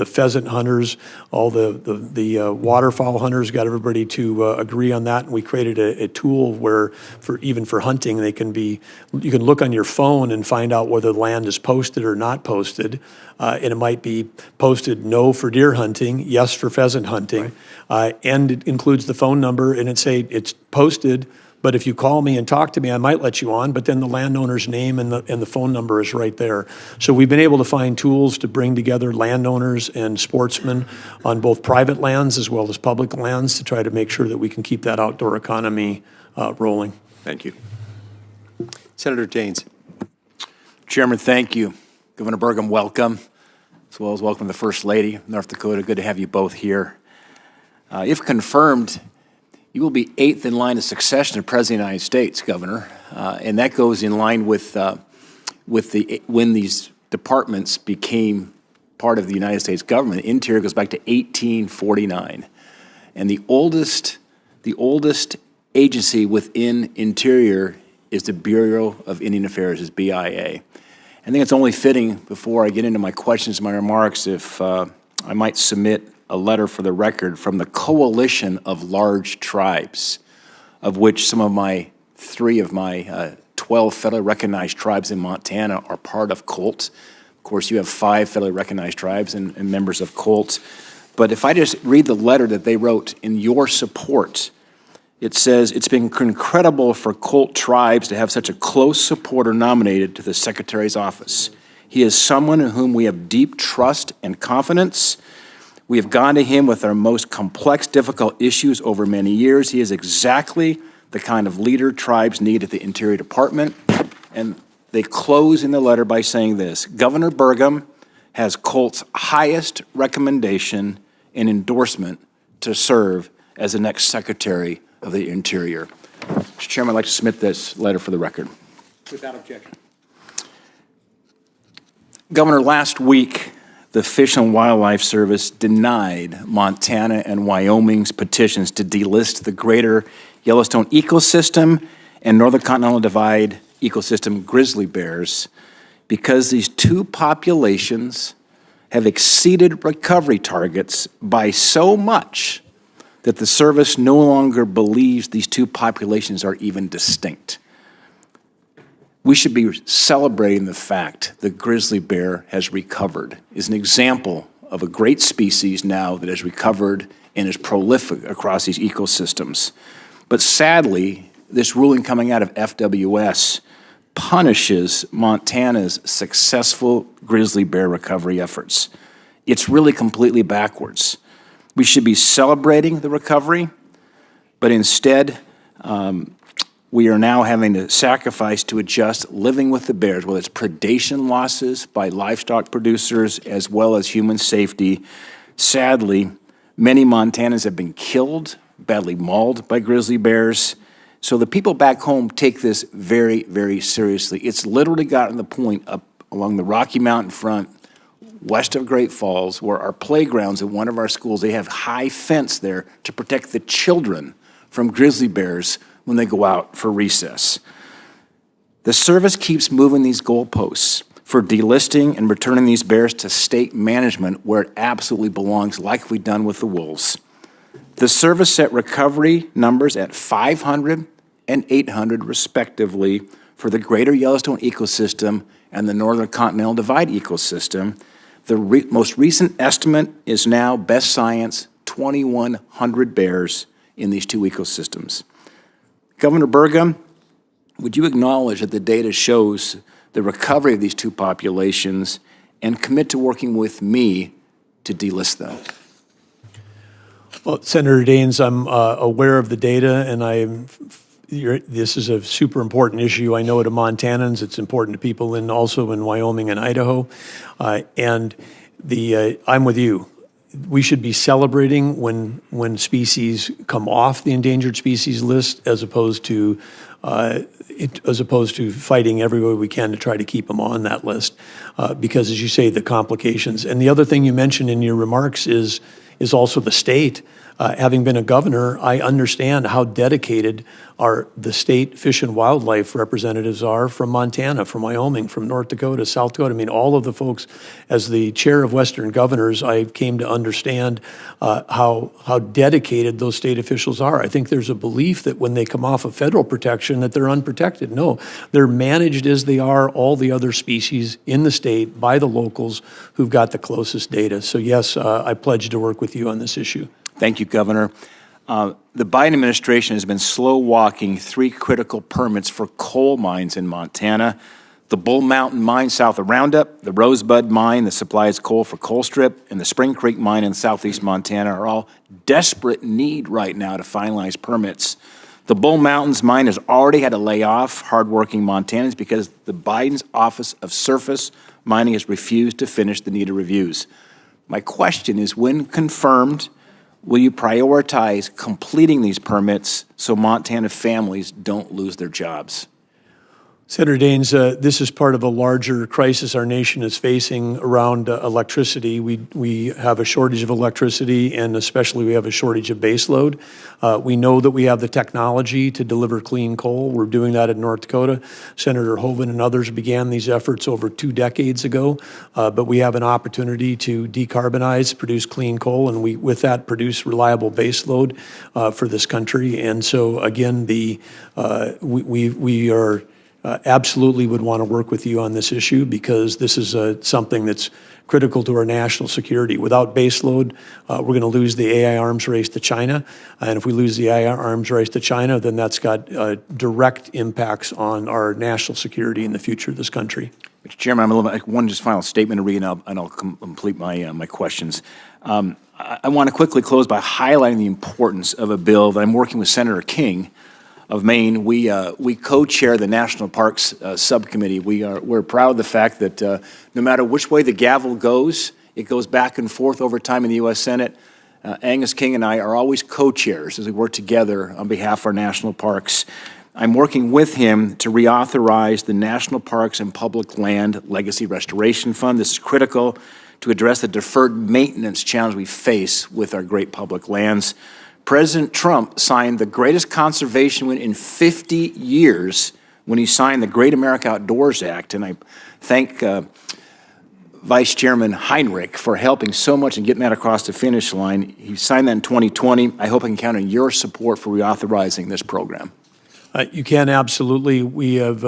pheasant hunters, all the waterfowl hunters, got everybody to agree on that. And we created a tool where, even for hunting, you can look on your phone and find out whether the land is posted or not posted. And it might be posted no for deer hunting, yes for pheasant hunting, and it includes the phone number, and it's posted, but if you call me and talk to me, I might let you on, but then the landowner's name and the phone number is right there. So we've been able to find tools to bring together landowners and sportsmen on both private lands as well as public lands to try to make sure that we can keep that outdoor economy rolling. Thank you. Senator Daines. Chairman, thank you. Governor Burgum, welcome, as well as welcome the First Lady of North Dakota. Good to have you both here. If confirmed, you will be 8th in line of succession to President of the United States, Governor, and that goes in line with when these departments became part of the United States government. Interior goes back to 1849. And the oldest agency within Interior is the Bureau of Indian Affairs, is BIA. I think it's only fitting, before I get into my questions and my remarks, if I might submit a letter for the record from the Coalition of Large Tribes, of which three of my 12 federally recognized tribes in Montana are part of COLT. Of course, you have 5 federally recognized tribes and members of COLT. But if I just read the letter that they wrote in your support, it says, it's been incredible for COLT tribes to have such a close supporter nominated to the Secretary's office. He is someone in whom we have deep trust and confidence. We have gone to him with our most complex, difficult issues over many years. He is exactly the kind of leader tribes need at the Interior Department. And they close in the letter by saying this: Governor Burgum has COLT's highest recommendation and endorsement to serve as the next Secretary of the Interior. Mr. Chairman, I'd like to submit this letter for the record. Without objection. Governor, last week, the Fish and Wildlife Service denied Montana and Wyoming's petitions to delist the greater Yellowstone ecosystem and Northern Continental Divide ecosystem grizzly bears because these two populations have exceeded recovery targets by so much that the service no longer believes these two populations are even distinct. We should be celebrating the fact that grizzly bear has recovered, is an example of a great species now that has recovered and is prolific across these ecosystems. But sadly, this ruling coming out of FWS punishes Montana's successful grizzly bear recovery efforts. It's really completely backwards. We should be celebrating the recovery, but instead, we are now having to sacrifice to adjust living with the bears, whether it's predation losses by livestock producers as well as human safety. Sadly, many Montanans have been killed, badly mauled by grizzly bears. So the people back home take this very, very seriously. It's literally gotten to the point up along the Rocky Mountain front, west of Great Falls, where our playgrounds at one of our schools, they have high fence there to protect the children from grizzly bears when they go out for recess. The service keeps moving these goalposts for delisting and returning these bears to state management where it absolutely belongs, like we've done with the wolves. The service set recovery numbers at 500 and 800 respectively for the greater Yellowstone ecosystem and the Northern Continental Divide ecosystem. The most recent estimate is now, best science, 2,100 bears in these two ecosystems. Governor Burgum, would you acknowledge that the data shows the recovery of these two populations and commit to working with me to delist them? Well, Senator Daines, I'm aware of the data, and this is a super important issue. I know it to Montanans. It's important to people also in Wyoming and Idaho. I'm with you. We should be celebrating when species come off the endangered species list, as opposed to fighting every way we can to try to keep them on that list, because, as you say, the complications. And the other thing you mentioned in your remarks is also the state. Having been a governor, I understand how dedicated the state fish and wildlife representatives are from Montana, from Wyoming, from North Dakota, South Dakota. I mean, all of the folks, as the chair of Western governors, I came to understand how dedicated those state officials are. I think there's a belief that when they come off of federal protection that they're unprotected. No, they're managed as they are all the other species in the state by the locals who've got the closest data. So yes, I pledge to work with you on this issue. Thank you, Governor. The Biden administration has been slow-walking 3 critical permits for coal mines in Montana. The Bull Mountain mine south of Roundup, the Rosebud mine that supplies coal for Colstrip, and the Spring Creek mine in southeast Montana are all desperate need right now to finalize permits. The Bull Mountains mine has already had to lay off hardworking Montanans because the Biden's Office of Surface Mining has refused to finish the needed reviews. My question is, when confirmed, will you prioritize completing these permits so Montana families don't lose their jobs? Senator Daines, this is part of a larger crisis our nation is facing around electricity. We have a shortage of electricity, and especially we have a shortage of baseload. We know that we have the technology to deliver clean coal. We're doing that in North Dakota. Senator Hoeven and others began these efforts over 2 decades ago, but we have an opportunity to decarbonize, produce clean coal, and with that produce reliable baseload for this country. And so again, we are absolutely would want to work with you on this issue, because this is something that's critical to our national security. Without baseload, we're going to lose the AI arms race to China. And if we lose the AI arms race to China, then that's got direct impacts on our national security in the future of this country. Mr. Chairman, I'm a little bit, one just final statement to read, and I'll complete my questions. I want to quickly close by highlighting the importance of a bill that I'm working with Senator King of Maine. We co-chair the National Parks Subcommittee. We're proud of the fact that no matter which way the gavel goes, it goes back and forth over time in the U.S. Senate. Angus King and I are always co-chairs as we work together on behalf of our national parks. I'm working with him to reauthorize the National Parks and Public Land Legacy Restoration Fund. This is critical to address the deferred maintenance challenge we face with our great public lands. President Trump signed the greatest conservation win in 50 years when he signed the Great America Outdoors Act, and I thank Vice Chairman Heinrich for helping so much and getting that across the finish line. He signed that in 2020. I hope I can count on your support for reauthorizing this program. You can, absolutely. We have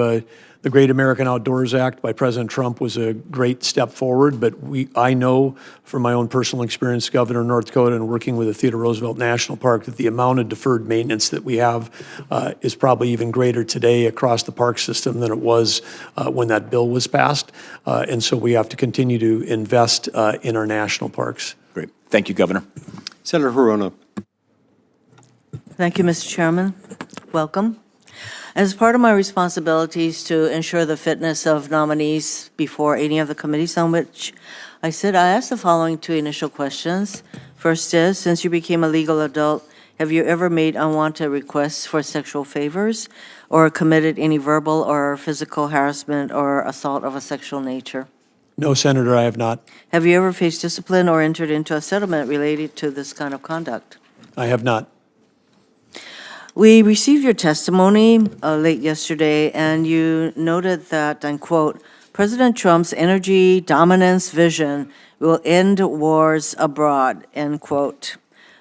the Great American Outdoors Act by President Trump was a great step forward, but I know from my own personal experience, Governor of North Dakota, and working with the Theodore Roosevelt National Park, that the amount of deferred maintenance that we have is probably even greater today across the park system than it was when that bill was passed. And so we have to continue to invest in our national parks. Great. Thank you, Governor. Senator Hirono. Thank you, Mr. Chairman. Welcome. As part of my responsibilities to ensure the fitness of nominees before any of the committees on which I sit, I asked the following 2 initial questions. First is, since you became a legal adult, have you ever made unwanted requests for sexual favors or committed any verbal or physical harassment or assault of a sexual nature? No, Senator, I have not. Have you ever faced discipline or entered into a settlement related to this kind of conduct? I have not. We received your testimony late yesterday, and you noted that, and quote, President Trump's energy dominance vision will end wars abroad, end quote.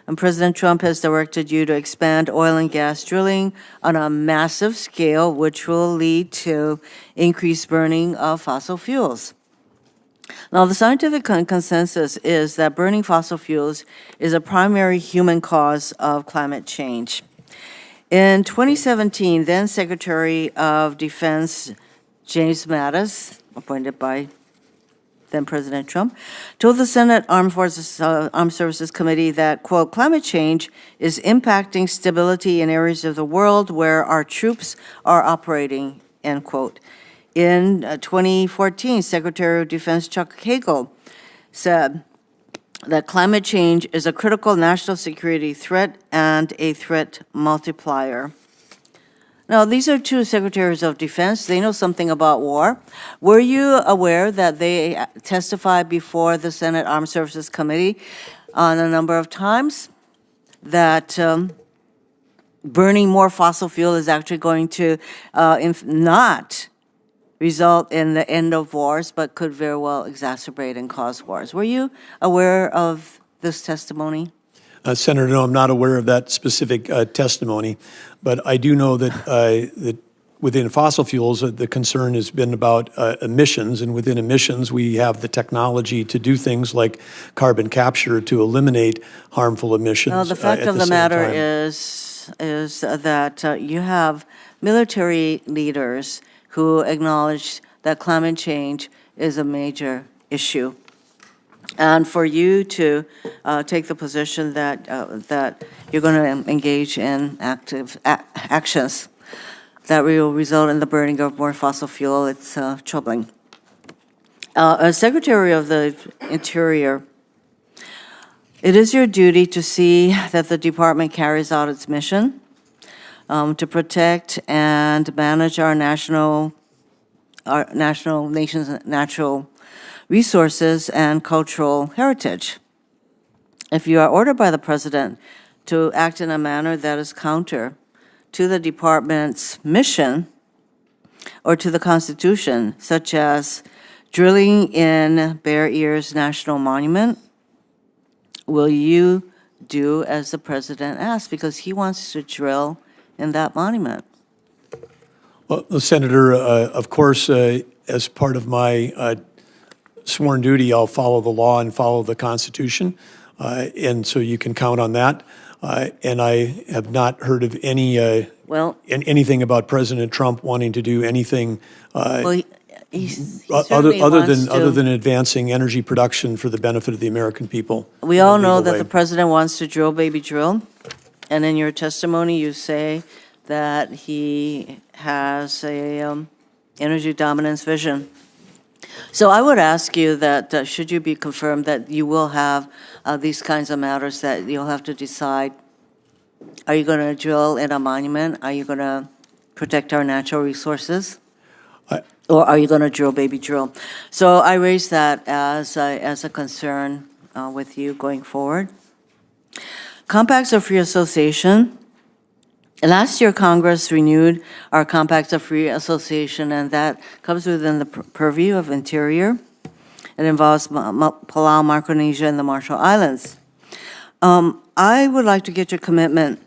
And President Trump has directed you to expand oil and gas drilling on a massive scale, which will lead to increased burning of fossil fuels. Now, the scientific consensus is that burning fossil fuels is a primary human cause of climate change. In 2017, then Secretary of Defense James Mattis, appointed by then President Trump, told the Senate Armed Services Committee that, quote, climate change is impacting stability in areas of the world where our troops are operating, end quote. In 2014, Secretary of Defense Chuck Hagel said that climate change is a critical national security threat and a threat multiplier. Now, these are 2 secretaries of defense. They know something about war. Were you aware that they testified before the Senate Armed Services Committee on a number of times that burning more fossil fuel is actually going to not result in the end of wars, but could very well exacerbate and cause wars? Were you aware of this testimony? Senator, no, I'm not aware of that specific testimony, but I do know that within fossil fuels, the concern has been about emissions, and within emissions, we have the technology to do things like carbon capture to eliminate harmful emissions. Well, the fact of the matter is that you have military leaders who acknowledge that climate change is a major issue. And for you to take the position that that you're going to engage in active actions that will result in the burning of more fossil fuel, it's troubling. As Secretary of the Interior, it is your duty to see that the department carries out its mission to protect and manage our national our nation's natural resources and cultural heritage. If you are ordered by the president to act in a manner that is counter to the department's mission or to the Constitution, such as drilling in Bear Ears National Monument, will you do as the president asks? Because he wants to drill in that monument. Well, Senator, of course, as part of my sworn duty, I'll follow the law and follow the Constitution, and so you can count on that. And I have not heard of anything about President Trump wanting to do anything Well, he certainly wants to. other than advancing energy production for the benefit of the American people. We all know legal that way. the president wants to drill, baby, drill. And in your testimony, you say that he has a energy dominance vision. So I would ask you that should you be confirmed that you will have these kinds of matters that you'll have to decide, are you going to drill in a monument? Are you going to protect our natural resources? Or are you going to drill, baby, drill? So I raise that as a concern with you going forward. Compacts of free association. Last year, Congress renewed our compacts of free association, and that comes within the purview of Interior. It involves Palau, Micronesia, and the Marshall Islands. I would like to get your commitment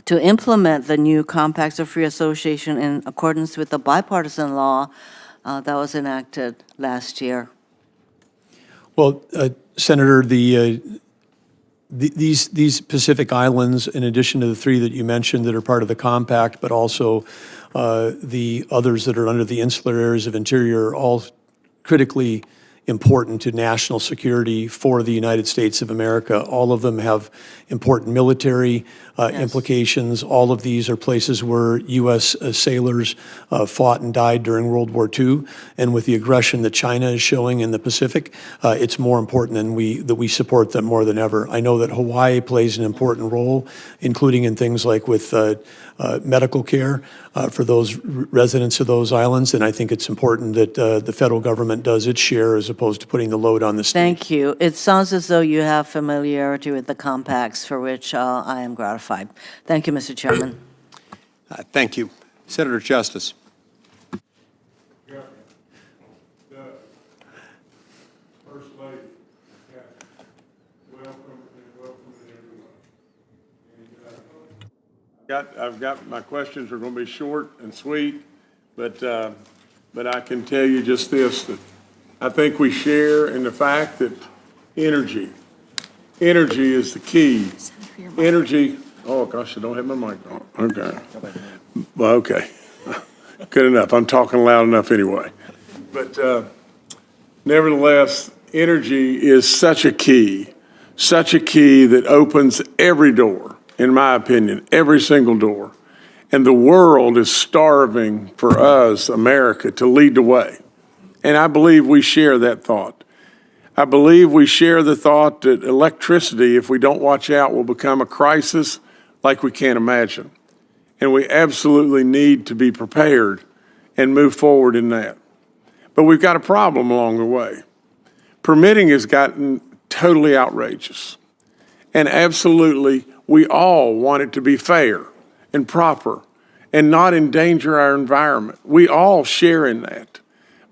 to implement the new compacts of free association in accordance with the bipartisan law that was enacted last year. Well, Senator, these Pacific Islands, in addition to the three that you mentioned that are part of the compact, but also the others that are under the insular areas of Interior, are all critically important to national security for the United States of America. All of them have important military implications. All of these are places where U.S. sailors fought and died during World War II. And with the aggression that China is showing in the Pacific, it's more important that we support them more than ever. I know that Hawaii plays an important role, including in things like with medical care for those residents of those islands, and I think it's important that the federal government does its share as opposed to putting the load on the state. Thank you. It sounds as though you have familiarity with the compacts, for which I am gratified. Thank you, Mr. Chairman. Thank you. Senator Justice. First Lady, welcome to everyone. I've got my questions are going to be short and sweet, but I can tell you just this, that I think we share in the fact that energy is the key. Energy, oh gosh, I don't have my mic on. Okay. Well, okay. Good enough. I'm talking loud enough anyway. But nevertheless, energy is such a key that opens every door, in my opinion, every single door. And the world is starving for us, America, to lead the way. And I believe we share that thought. I believe we share the thought that electricity, if we don't watch out, will become a crisis like we can't imagine. And we absolutely need to be prepared and move forward in that. But we've got a problem along the way. Permitting has gotten totally outrageous. And absolutely, we all want it to be fair and proper and not endanger our environment. We all share in that.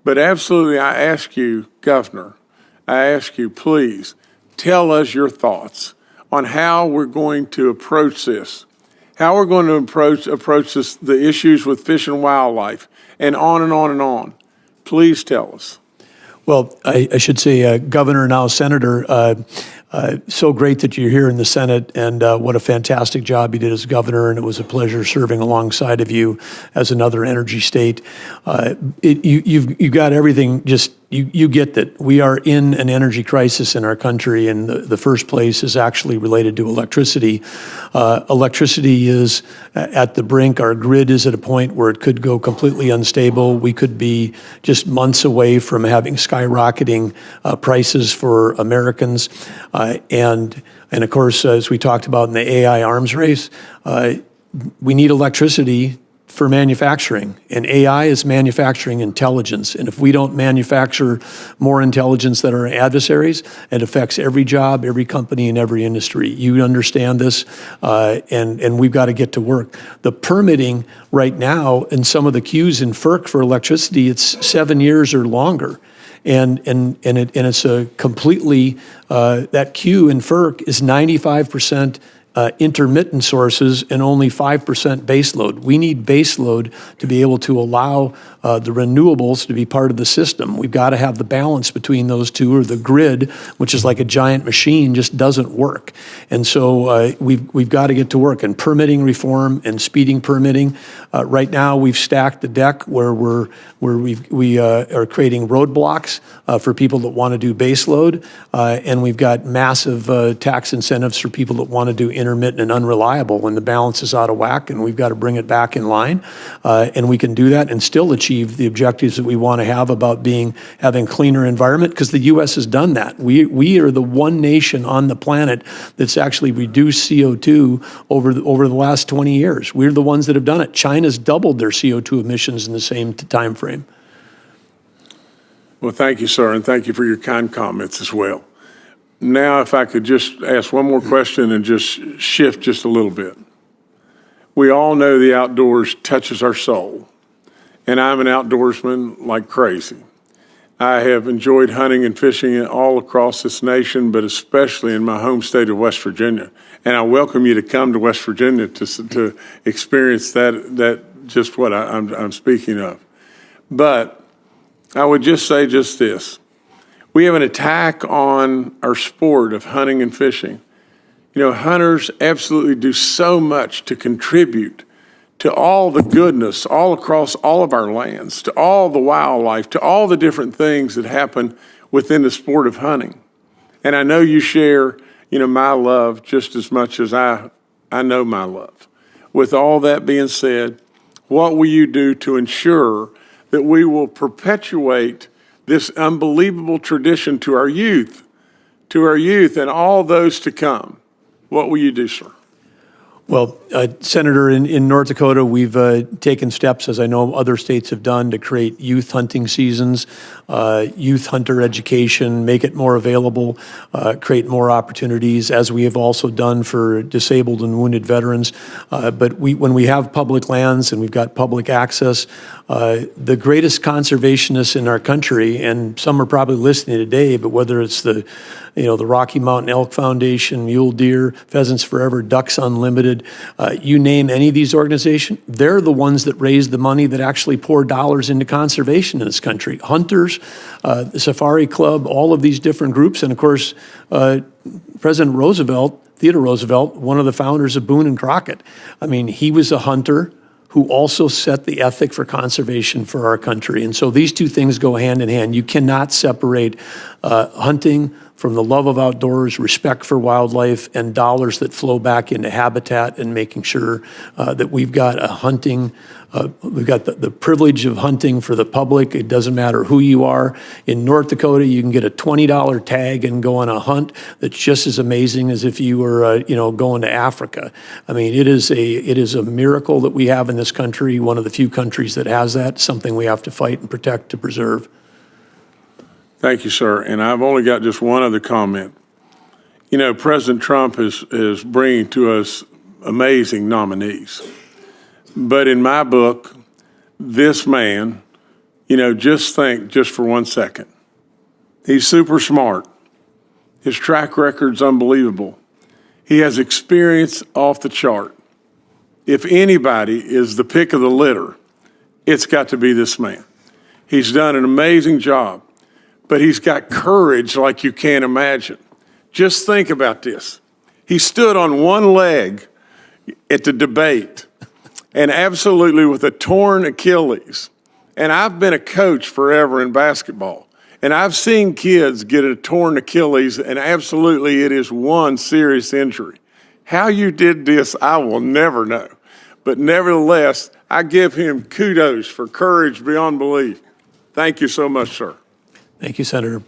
But absolutely, I ask you, Governor, I ask you, please, tell us your thoughts on how we're going to approach this, how we're going to approach this, the issues with fish and wildlife, and on and on and on. Please tell us. Well, I should say, Governor, now Senator, so great that you're here in the Senate, and what a fantastic job you did as governor, and it was a pleasure serving alongside of you as another energy state. You've got everything, just you get that we are in an energy crisis in our country, and the first place is actually related to electricity. Electricity is at the brink. Our grid is at a point where it could go completely unstable. We could be just months away from having skyrocketing prices for Americans. And of course, as we talked about in the AI arms race, we need electricity for manufacturing, and AI is manufacturing intelligence. And if we don't manufacture more intelligence than our adversaries, it affects every job, every company, and every industry. You understand this, and we've got to get to work. The permitting right now in some of the queues in FERC for electricity, it's 7 years or longer. And it's a completely, that queue in FERC is 95% intermittent sources and only 5% baseload. We need baseload to be able to allow the renewables to be part of the system. We've got to have the balance between those two, or the grid, which is like a giant machine, just doesn't work. And so we've got to get to work. And permitting reform and speeding permitting. Right now, we've stacked the deck where we are creating roadblocks for people that want to do baseload, and we've got massive tax incentives for people that want to do intermittent and unreliable when the balance is out of whack, and we've got to bring it back in line. And we can do that and still achieve the objectives that we want to have about having cleaner environment, because the U.S. has done that. We are the one nation on the planet that's actually reduced CO2 over the last 20 years. We're the ones that have done it. China's doubled their CO2 emissions in the same time frame. Well, thank you, sir, and thank you for your kind comments as well. Now, if I could just ask one more question and just shift just a little bit. We all know the outdoors touches our soul, and I'm an outdoorsman like crazy. I have enjoyed hunting and fishing all across this nation, but especially in my home state of West Virginia. And I welcome you to come to West Virginia to experience that just what I'm speaking of. But I would just say just this. We have an attack on our sport of hunting and fishing. You know, hunters absolutely do so much to contribute to all the goodness all across all of our lands, to all the wildlife, to all the different things that happen within the sport of hunting. And I know you share, my love just as much as I know my love. With all that being said, what will you do to ensure that we will perpetuate this unbelievable tradition to our youth and all those to come? What will you do, sir? Well, Senator, in North Dakota, we've taken steps, as I know other states have done, to create youth hunting seasons, youth hunter education, make it more available, create more opportunities, as we have also done for disabled and wounded veterans. But when we have public lands and we've got public access, the greatest conservationists in our country, and some are probably listening today, but whether it's the Rocky Mountain Elk Foundation, Mule Deer, Pheasants Forever, Ducks Unlimited, you name any of these organizations, they're the ones that raise the money that actually pour dollars into conservation in this country. Hunters, the Safari Club, all of these different groups, and of course, President Roosevelt, Theodore Roosevelt, one of the founders of Boone and Crockett. I mean, he was a hunter who also set the ethic for conservation for our country. And so these two things go hand in hand. You cannot separate hunting from the love of outdoors, respect for wildlife, and dollars that flow back into habitat and making sure that we've got we've got the privilege of hunting for the public. It doesn't matter who you are. In North Dakota, you can get a $20 tag and go on a hunt that's just as amazing as if you were, going to Africa. I mean, it is a miracle that we have in this country, one of the few countries that has that, something we have to fight and protect to preserve. Thank you, sir. And I've only got just one other comment. President Trump is bringing to us amazing nominees. But in my book, this man, just think just for 1 second. He's super smart. His track record's unbelievable. He has experience off the chart. If anybody is the pick of the litter, it's got to be this man. He's done an amazing job. But he's got courage like you can't imagine. Just think about this. He stood on one leg at the debate, and absolutely with a torn Achilles. And I've been a coach forever in basketball, and I've seen kids get a torn Achilles, and absolutely it is one serious injury. How you did this, I will never know. But nevertheless, I give him kudos for courage beyond belief. Thank you so much, sir. Thank you, Senator.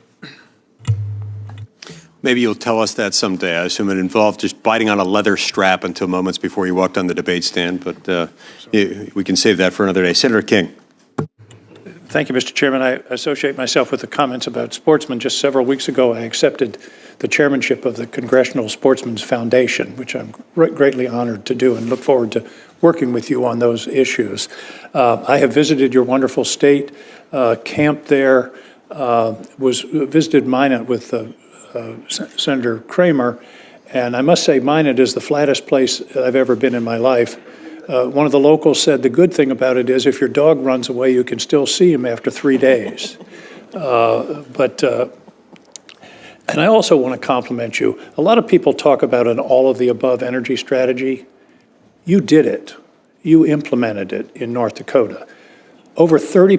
Maybe you'll tell us that someday. I assume it involved just biting on a leather strap until moments before you walked on the debate stand, but we can save that for another day. Senator King. Thank you, Mr. Chairman. I associate myself with the comments about sportsmen. Just several weeks ago, I accepted the chairmanship of the Congressional Sportsmen's Foundation, which I'm greatly honored to do and look forward to working with you on those issues. I have visited your wonderful state, camped there, visited Minot with Senator Cramer, and I must say Minot is the flattest place I've ever been in my life. One of the locals said the good thing about it is if your dog runs away, you can still see him after 3 days. And I also want to compliment you. A lot of people talk about an all-of-the-above energy strategy. You did it. You implemented it in North Dakota. Over 30%,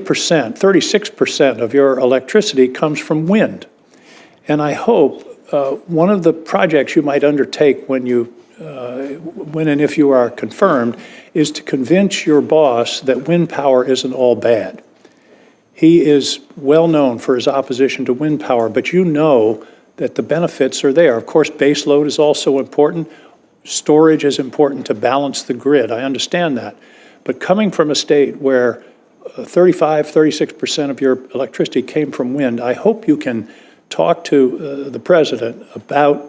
36% of your electricity comes from wind. And I hope one of the projects you might undertake when and if you are confirmed is to convince your boss that wind power isn't all bad. He is well known for his opposition to wind power, but you know that the benefits are there. Of course, base load is also important. Storage is important to balance the grid. I understand that. But coming from a state where 36% of your electricity came from wind, I hope you can talk to the president about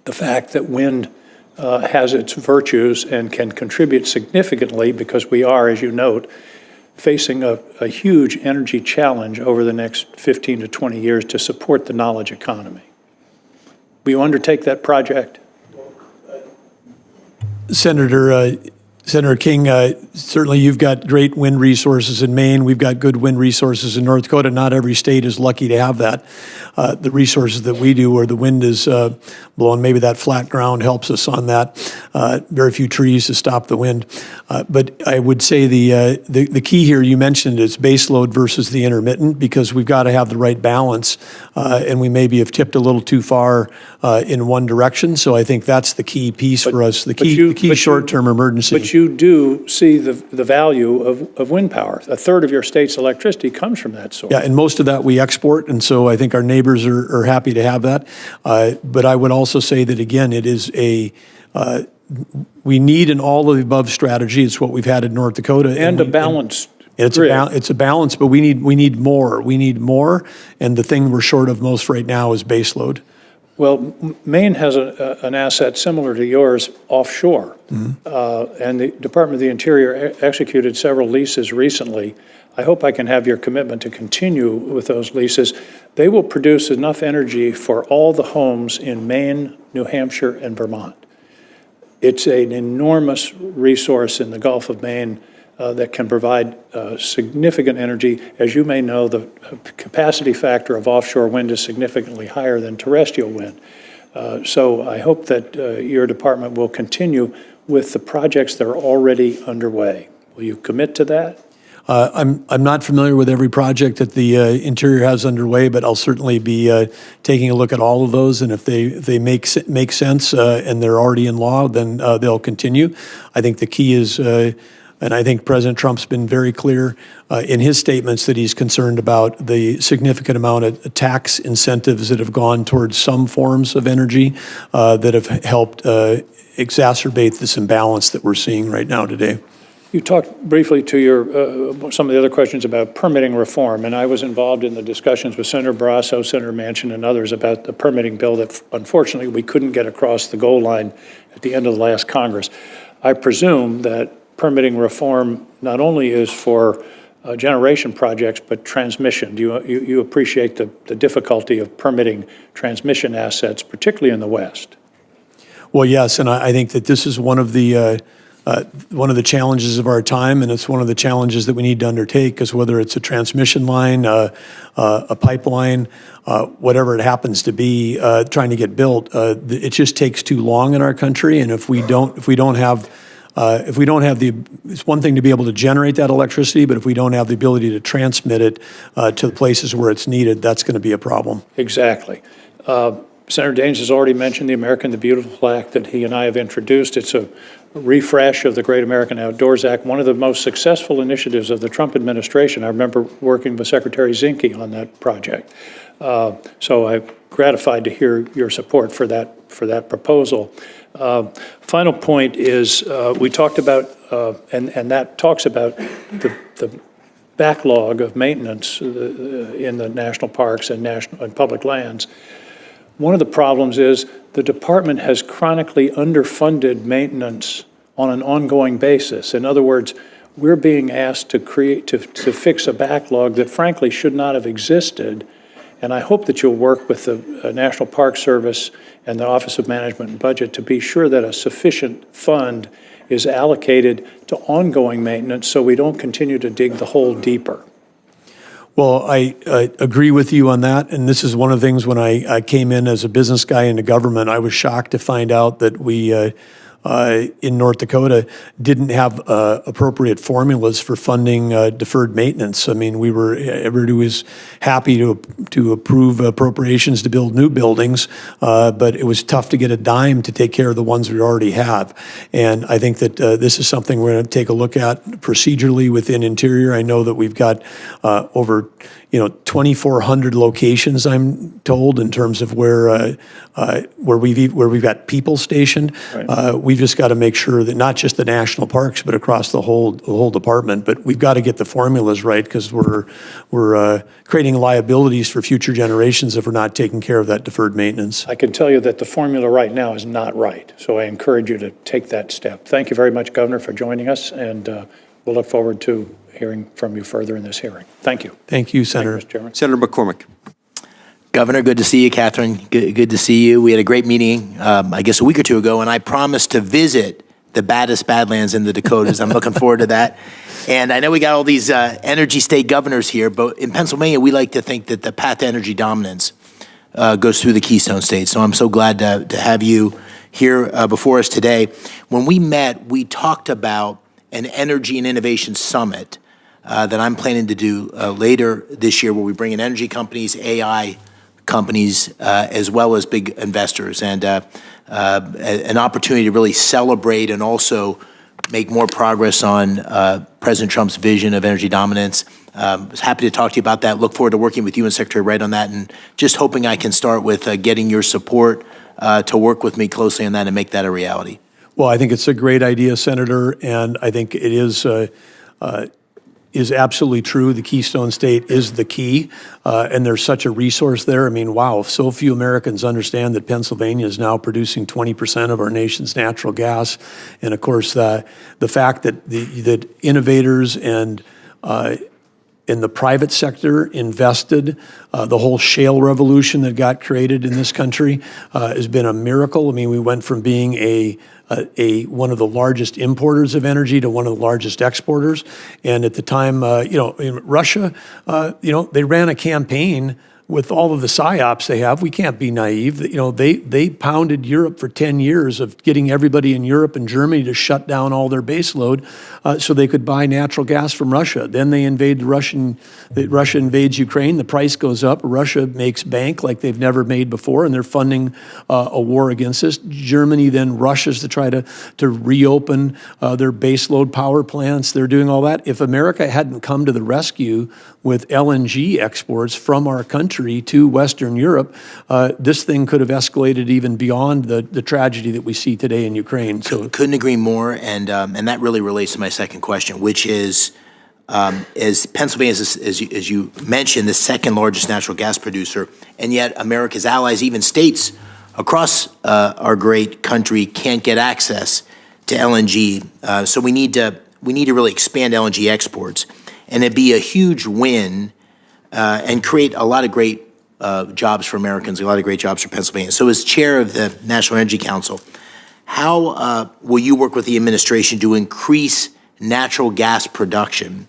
the fact that wind has its virtues and can contribute significantly, because we are, as you note, facing a huge energy challenge over the next 15 to 20 years to support the knowledge economy. Will you undertake that project? Senator King, certainly you've got great wind resources in Maine. We've got good wind resources in North Dakota. Not every state is lucky to have that. The resources that we do, where the wind is blowing, maybe that flat ground helps us on that. Very few trees to stop the wind. But I would say the key here, you mentioned, is base load versus the intermittent, because we've got to have the right balance, and we maybe have tipped a little too far in one direction. So I think that's the key piece for us, the key short-term emergency. But you do see the value of wind power. A third of your state's electricity comes from that source. Yeah, and most of that we export, and so I think our neighbors are happy to have that. But I would also say that, again, it is we need an all-of-the-above strategy. It's what we've had in North Dakota. And a balanced grid. It's a balance, but we need more. We need more, and the thing we're short of most right now is baseload. Well, Maine has an asset similar to yours offshore, and the Department of the Interior executed several leases recently. I hope I can have your commitment to continue with those leases. They will produce enough energy for all the homes in Maine, New Hampshire, and Vermont. It's an enormous resource in the Gulf of Maine that can provide significant energy. As you may know, the capacity factor of offshore wind is significantly higher than terrestrial wind. So I hope that your department will continue with the projects that are already underway. Will you commit to that? I'm not familiar with every project that the Interior has underway, but I'll certainly be taking a look at all of those. And if they make sense and they're already in law, then they'll continue. I think the key is, and I think President Trump's been very clear in his statements that he's concerned about the significant amount of tax incentives that have gone towards some forms of energy that have helped exacerbate this imbalance that we're seeing right now today. You talked briefly to your some of the other questions about permitting reform, and I was involved in the discussions with Senator Barrasso, Senator Manchin, and others about the permitting bill that unfortunately we couldn't get across the goal line at the end of the last Congress. I presume that permitting reform not only is for generation projects, but transmission. Do you appreciate the difficulty of permitting transmission assets, particularly in the West? Well, yes, and I think that this is one of the challenges of our time, and it's one of the challenges that we need to undertake, because whether it's a transmission line, a pipeline, whatever it happens to be, trying to get built, it just takes too long in our country. And if we don't have it's one thing to be able to generate that electricity, but if we don't have the ability to transmit it to the places where it's needed, that's going to be a problem. Exactly. Senator Daines has already mentioned the American the Beautiful Act that he and I have introduced. It's a refresh of the Great American Outdoors Act, one of the most successful initiatives of the Trump administration. I remember working with Secretary Zinke on that project. So I'm gratified to hear your support for that proposal. Final point is we talked about, and that talks about the backlog of maintenance in the national parks and public lands. One of the problems is the department has chronically underfunded maintenance on an ongoing basis. In other words, we're being asked to fix a backlog that frankly should not have existed. And I hope that you'll work with the National Park Service and the Office of Management and Budget to be sure that a sufficient fund is allocated to ongoing maintenance so we don't continue to dig the hole deeper. Well, I agree with you on that, and this is one of the things when I came in as a business guy into government, I was shocked to find out that we, in North Dakota, didn't have appropriate formulas for funding deferred maintenance. I mean, everybody was happy to approve appropriations to build new buildings, but it was tough to get a dime to take care of the ones we already have. And I think that this is something we're going to take a look at procedurally within Interior. I know that we've got over 2,400 locations, I'm told, in terms of where we've got people stationed. Right. We've just got to make sure that not just the national parks, but across the whole department. But we've got to get the formulas right because we're creating liabilities for future generations if we're not taking care of that deferred maintenance. I can tell you that the formula right now is not right, so I encourage you to take that step. Thank you very much, Governor, for joining us, and we'll look forward to hearing from you further in this hearing. Thank you. Thank you, Senator. Thank you, Mr. Chairman. Senator McCormack. Governor, good to see you. Catherine, good to see you. We had a great meeting, I guess a week or two ago, and I promised to visit the baddest Badlands in the Dakotas. I'm looking forward to that. And I know we got all these energy state governors here, but in Pennsylvania, we like to think that the path to energy dominance goes through the Keystone State. So I'm so glad to have you here before us today. When we met, we talked about an energy and innovation summit that I'm planning to do later this year, where we bring in energy companies, AI companies, as well as big investors, and an opportunity to really celebrate and also make more progress on President Trump's vision of energy dominance. I was happy to talk to you about that. Look forward to working with you and Secretary Wright on that, and just hoping I can start with getting your support to work with me closely on that and make that a reality. Well, I think it's a great idea, Senator, and I think it is absolutely true. The Keystone State is the key, and there's such a resource there. I mean, wow, so few Americans understand that Pennsylvania is now producing 20% of our nation's natural gas. And of course, the fact that that innovators and in the private sector invested, the whole shale revolution that got created in this country has been a miracle. I mean, we went from being one of the largest importers of energy to one of the largest exporters. And at the time, in Russia, they ran a campaign with all of the psyops they have. We can't be naive. They pounded Europe for 10 years of getting everybody in Europe and Germany to shut down all their baseload so they could buy natural gas from Russia. Then they invade Russia invades Ukraine. The price goes up. Russia makes bank like they've never made before, and they're funding a war against us. Germany then rushes to try to reopen their baseload power plants. They're doing all that. If America hadn't come to the rescue with LNG exports from our country to Western Europe, this thing could have escalated even beyond the tragedy that we see today in Ukraine. So couldn't agree more, and that really relates to my second question, which is Pennsylvania, as you mentioned, the second largest natural gas producer, and yet America's allies, even states across our great country, can't get access to LNG. So we need to really expand LNG exports, and it'd be a huge win and create a lot of great jobs for Americans, a lot of great jobs for Pennsylvania. So as chair of the National Energy Council, how will you work with the administration to increase natural gas production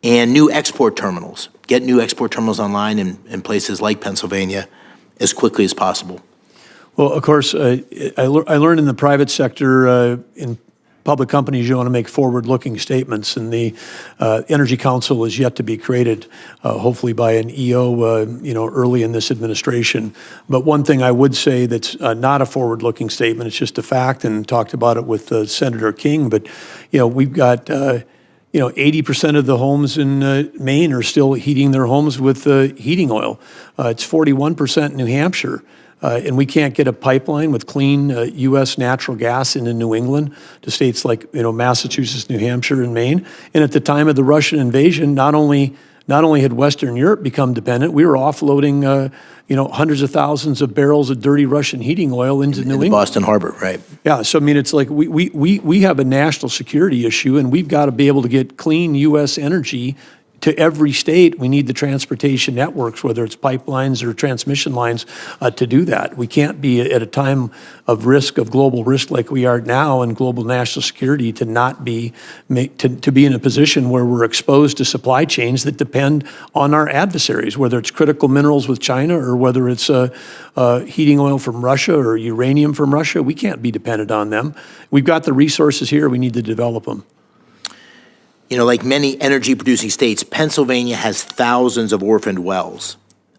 and new export terminals, get new export terminals online in places like Pennsylvania as quickly as possible? Well, of course, I learned in the private sector, in public companies, you want to make forward-looking statements, and the Energy Council is yet to be created, hopefully by an EO, early in this administration. But one thing I would say that's not a forward-looking statement, it's just a fact, and talked about it with Senator King. But we've got 80% of the homes in Maine are still heating their homes with heating oil. It's 41% in New Hampshire. And we can't get a pipeline with clean U.S. natural gas into New England to states like Massachusetts, New Hampshire, and Maine. And at the time of the Russian invasion, not only had Western Europe become dependent, we were offloading hundreds of thousands of barrels of dirty Russian heating oil into New England. Boston Harbor, right? Yeah, so I mean, it's like we have a national security issue, and we've got to be able to get clean U.S. energy to every state. We need the transportation networks, whether it's pipelines or transmission lines, to do that. We can't be at a time of risk, of global risk like we are now in global national security, to not be, to be in a position where we're exposed to supply chains that depend on our adversaries, whether it's critical minerals with China or whether it's heating oil from Russia or uranium from Russia. We can't be dependent on them. We've got the resources here. We need to develop them. Like many energy-producing states, Pennsylvania has thousands of orphaned wells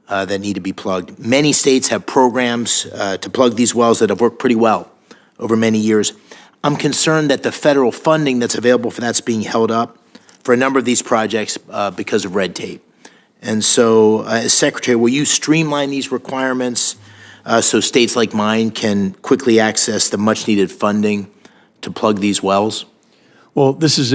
that need to be plugged. Many states have programs to plug these wells that have worked pretty well over many years. I'm concerned that the federal funding that's available for that's being held up for a number of these projects because of red tape. And so, as Secretary, will you streamline these requirements so states like mine can quickly access the much-needed funding to plug these wells? Well, this is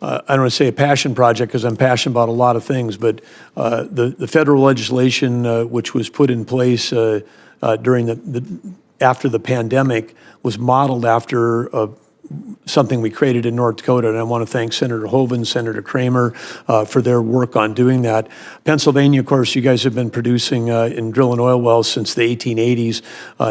I don't want to say a passion project because I'm passionate about a lot of things, but the federal legislation which was put in place during after the pandemic was modeled after something we created in North Dakota, and I want to thank Senator Hoeven, Senator Cramer for their work on doing that. Pennsylvania, of course, you guys have been producing and drilling oil wells since the 1880s.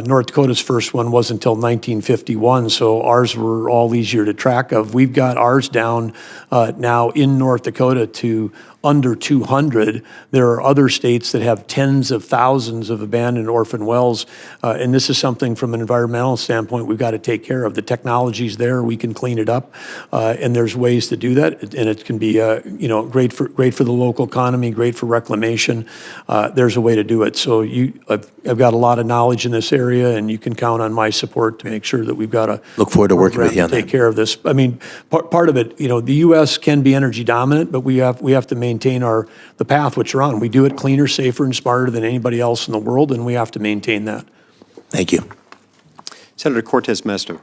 North Dakota's first one wasn't until 1951, so ours were all easier to track of. We've got ours down now in North Dakota to under 200. There are other states that have tens of thousands of abandoned orphan wells, and this is something from an environmental standpoint we've got to take care of. The technology's there, we can clean it up, and there's ways to do that, and it can be great for the local economy, great for reclamation. There's a way to do it. So I've got a lot of knowledge in this area, and you can count on my support to make sure that we've got a look forward to working with you on that. Take care of this. I mean, part of it, the U.S. can be energy dominant, but we have to maintain the path which we're on. We do it cleaner, safer, and smarter than anybody else in the world, and we have to maintain that. Thank you. Senator Cortez Masto.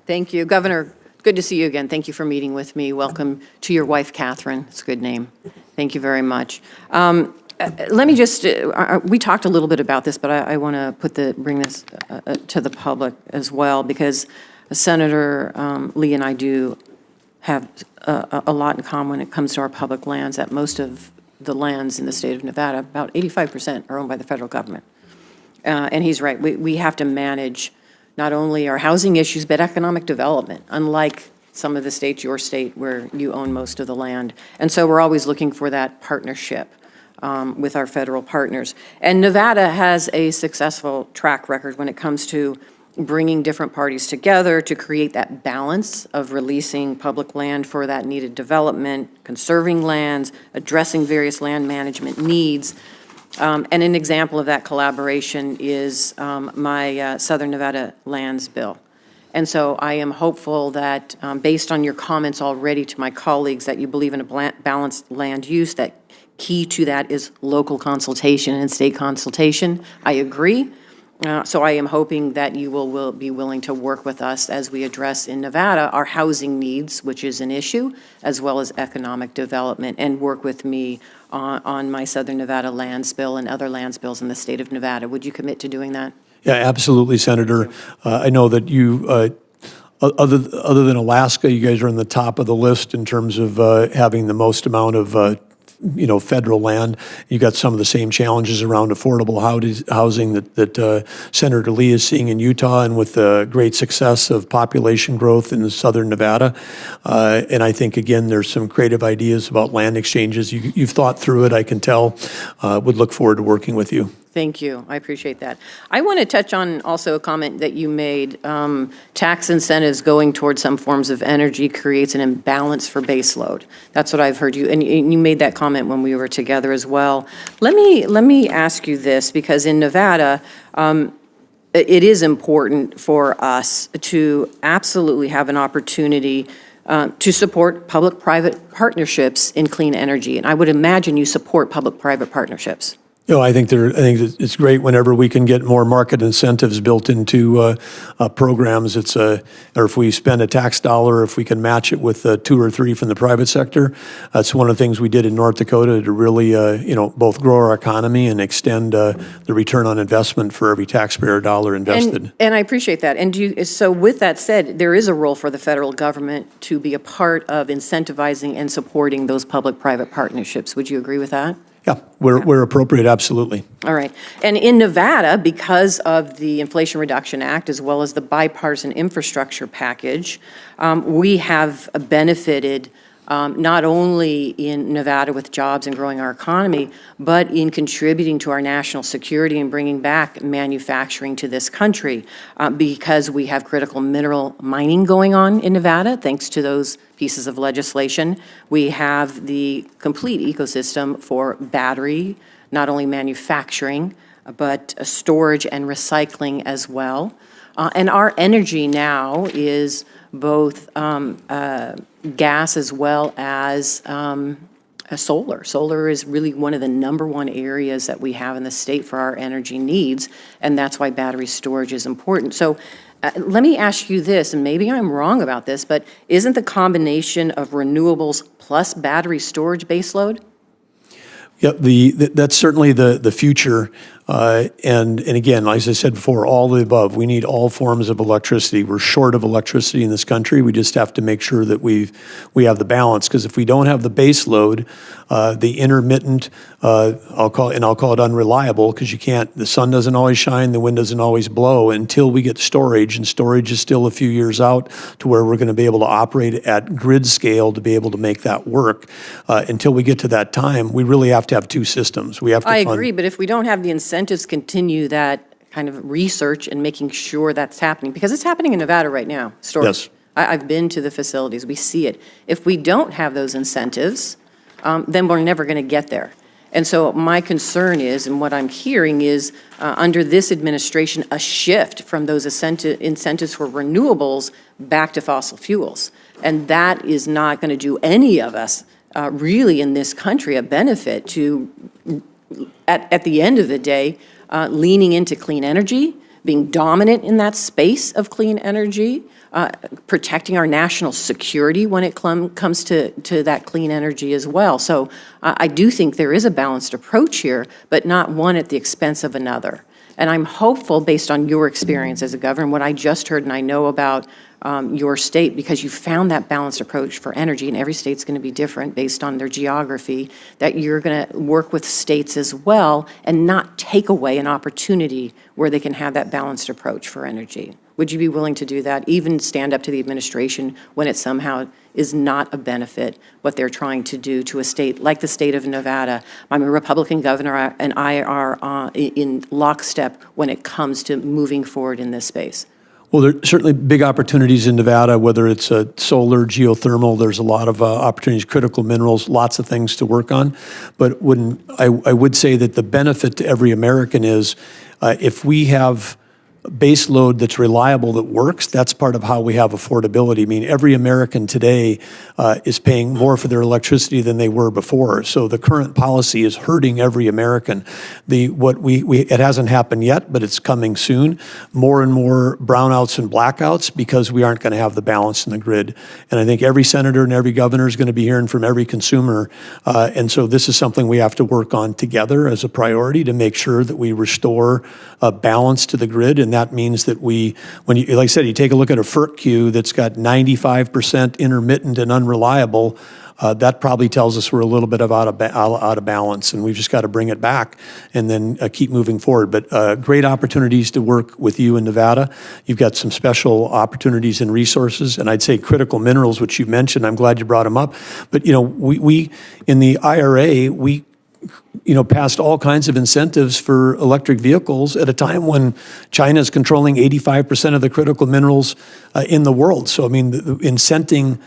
Thank you. Governor, good to see you again. Thank you for meeting with me. Welcome to your wife, Catherine. It's a good name. Thank you very much. Let me just, we talked a little bit about this, but I want to bring this to the public as well, because Senator Lee and I do have a lot in common when it comes to our public lands. That most of the lands in the state of Nevada, about 85%, are owned by the federal government. And he's right. We have to manage not only our housing issues, but economic development, unlike some of the states, your state, where you own most of the land. And so we're always looking for that partnership with our federal partners. And Nevada has a successful track record when it comes to bringing different parties together to create that balance of releasing public land for that needed development, conserving lands, addressing various land management needs. And an example of that collaboration is my Southern Nevada lands bill. And so I am hopeful that based on your comments already to my colleagues that you believe in a balanced land use, that key to that is local consultation and state consultation. I agree. So I am hoping that you will be willing to work with us as we address in Nevada our housing needs, which is an issue, as well as economic development, and work with me on my Southern Nevada lands bill and other lands bills in the state of Nevada. Would you commit to doing that? Yeah, absolutely, Senator. I know that you, other than Alaska, you guys are on the top of the list in terms of having the most amount of federal land. You got some of the same challenges around affordable housing that Senator Lee is seeing in Utah, and with the great success of population growth in Southern Nevada. And I think, again, there's some creative ideas about land exchanges. You've thought through it, I can tell. Would look forward to working with you. Thank you. I appreciate that. I want to touch on also a comment that you made. Tax incentives going towards some forms of energy creates an imbalance for baseload. That's what I've heard you, and you made that comment when we were together as well. Let me ask you this, because in Nevada, it is important for us to absolutely have an opportunity to support public-private partnerships in clean energy. And I would imagine you support public-private partnerships. I think it's great whenever we can get more market incentives built into programs. Or if we spend a tax dollar, if we can match it with 2 or 3 from the private sector. That's one of the things we did in North Dakota to really, both grow our economy and extend the return on investment for every taxpayer dollar invested. And I appreciate that. And so with that said, there is a role for the federal government to be a part of incentivizing and supporting those public-private partnerships. Would you agree with that? Yeah, we're appropriate, absolutely. All right. And in Nevada, because of the Inflation Reduction Act, as well as the bipartisan infrastructure package, we have benefited not only in Nevada with jobs and growing our economy, but in contributing to our national security and bringing back manufacturing to this country because we have critical mineral mining going on in Nevada, thanks to those pieces of legislation. We have the complete ecosystem for battery, not only manufacturing, but storage and recycling as well. And our energy now is both gas as well as solar. Solar is really one of the #1 areas that we have in the state for our energy needs, and that's why battery storage is important. So let me ask you this, and maybe I'm wrong about this, but isn't the combination of renewables plus battery storage baseload? Yeah, that's certainly the future. And again, as I said before, all the above. We need all forms of electricity. We're short of electricity in this country. We just have to make sure that we have the balance. Because if we don't have the base load, the intermittent, I'll call it unreliable, because the sun doesn't always shine, the wind doesn't always blow until we get storage. And storage is still a few years out to where we're going to be able to operate at grid scale to be able to make that work. Until we get to that time, we really have to have 2 systems. We have to I agree, but if we don't have the incentives continue that kind of research and making sure that's happening, because it's happening in Nevada right now, storage. Yes. I've been to the facilities, we see it. If we don't have those incentives, then we're never going to get there. And so my concern is, and what I'm hearing is, under this administration, a shift from those incentives for renewables back to fossil fuels. And that is not going to do any of us really in this country a benefit to, at the end of the day, leaning into clean energy, being dominant in that space of clean energy, protecting our national security when it comes to that clean energy as well. So I do think there is a balanced approach here, but not one at the expense of another. And I'm hopeful, based on your experience as a governor, what I just heard and I know about your state, because you found that balanced approach for energy, and every state's going to be different based on their geography, that you're going to work with states as well and not take away an opportunity where they can have that balanced approach for energy. Would you be willing to do that, even stand up to the administration when it somehow is not a benefit, what they're trying to do to a state like the state of Nevada? I'm a Republican governor, and I are in lockstep when it comes to moving forward in this space. Well, there are certainly big opportunities in Nevada, whether it's solar, geothermal. There's a lot of opportunities, critical minerals, lots of things to work on. But I would say that the benefit to every American is if we have base load that's reliable, that works, that's part of how we have affordability. I mean, every American today is paying more for their electricity than they were before. So the current policy is hurting every American. It hasn't happened yet, but it's coming soon. More and more brownouts and blackouts because we aren't going to have the balance in the grid. And I think every senator and every governor is going to be hearing from every consumer. And so this is something we have to work on together as a priority to make sure that we restore a balance to the grid. And that means that like I said, you take a look at a FERC queue that's got 95% intermittent and unreliable, that probably tells us we're a little bit out of balance, and we've just got to bring it back and then keep moving forward. But great opportunities to work with you in Nevada. You've got some special opportunities and resources, and I'd say critical minerals, which you mentioned. I'm glad you brought them up. But we in the IRA, we passed all kinds of incentives for electric vehicles at a time when China is controlling 85% of the critical minerals in the world. So, I mean, incenting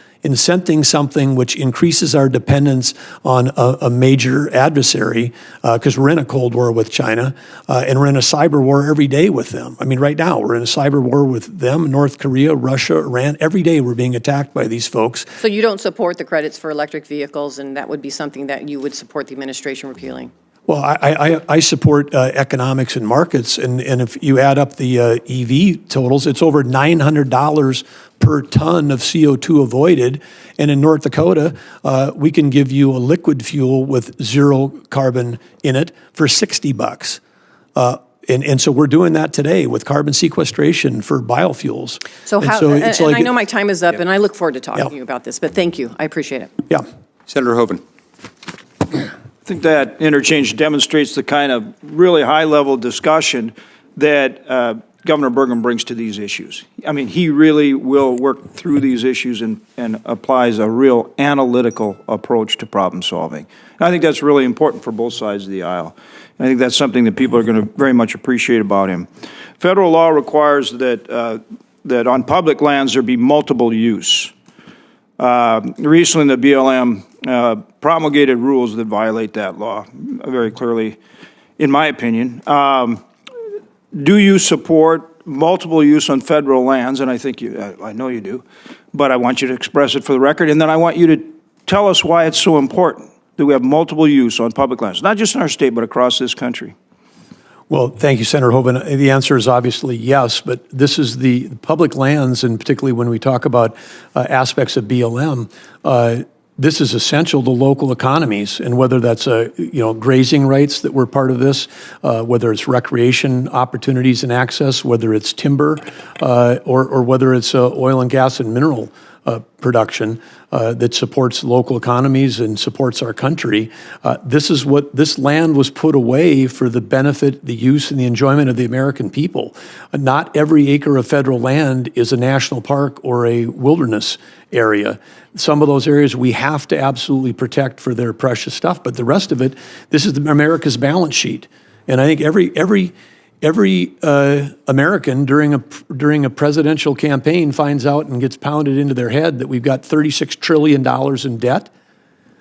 something which increases our dependence on a major adversary, because we're in a Cold War with China, and we're in a cyber war every day with them. I mean, right now, we're in a cyber war with them, North Korea, Russia, Iran. Every day we're being attacked by these folks. So you don't support the credits for electric vehicles, and that would be something that you would support the administration repealing? Well, I support economics and markets, and if you add up the EV totals, it's over $900 per ton of CO2 avoided. And in North Dakota, we can give you a liquid fuel with zero carbon in it for $60. And so we're doing that today with carbon sequestration for biofuels. So how, and I know my time is up, Yeah. and I look forward to talking Yeah. to you about this, but thank you. I appreciate it. Yeah. Senator Hoeven. I think that interchange demonstrates the kind of really high-level discussion that Governor Burgum brings to these issues. I mean, he really will work through these issues and applies a real analytical approach to problem solving. And I think that's really important for both sides of the aisle. And I think that's something that people are going to very much appreciate about him. Federal law requires that, that on public lands there be multiple use. Recently, the BLM promulgated rules that violate that law very clearly, in my opinion. Do you support multiple use on federal lands? And I think I know you do, but I want you to express it for the record. And then I want you to tell us why it's so important that we have multiple use on public lands, not just in our state, but across this country. Well, thank you, Senator Hoeven. The answer is obviously yes, but this is the public lands, and particularly when we talk about aspects of BLM, this is essential to local economies, and whether that's grazing rights that were part of this, whether it's recreation opportunities and access, whether it's timber, or whether it's oil and gas and mineral production that supports local economies and supports our country. This land was put away for the benefit, the use, and the enjoyment of the American people. Not every acre of federal land is a national park or a wilderness area. Some of those areas we have to absolutely protect for their precious stuff, but the rest of it, this is America's balance sheet. And I think every American during a presidential campaign finds out and gets pounded into their head that we've got $36 trillion in debt.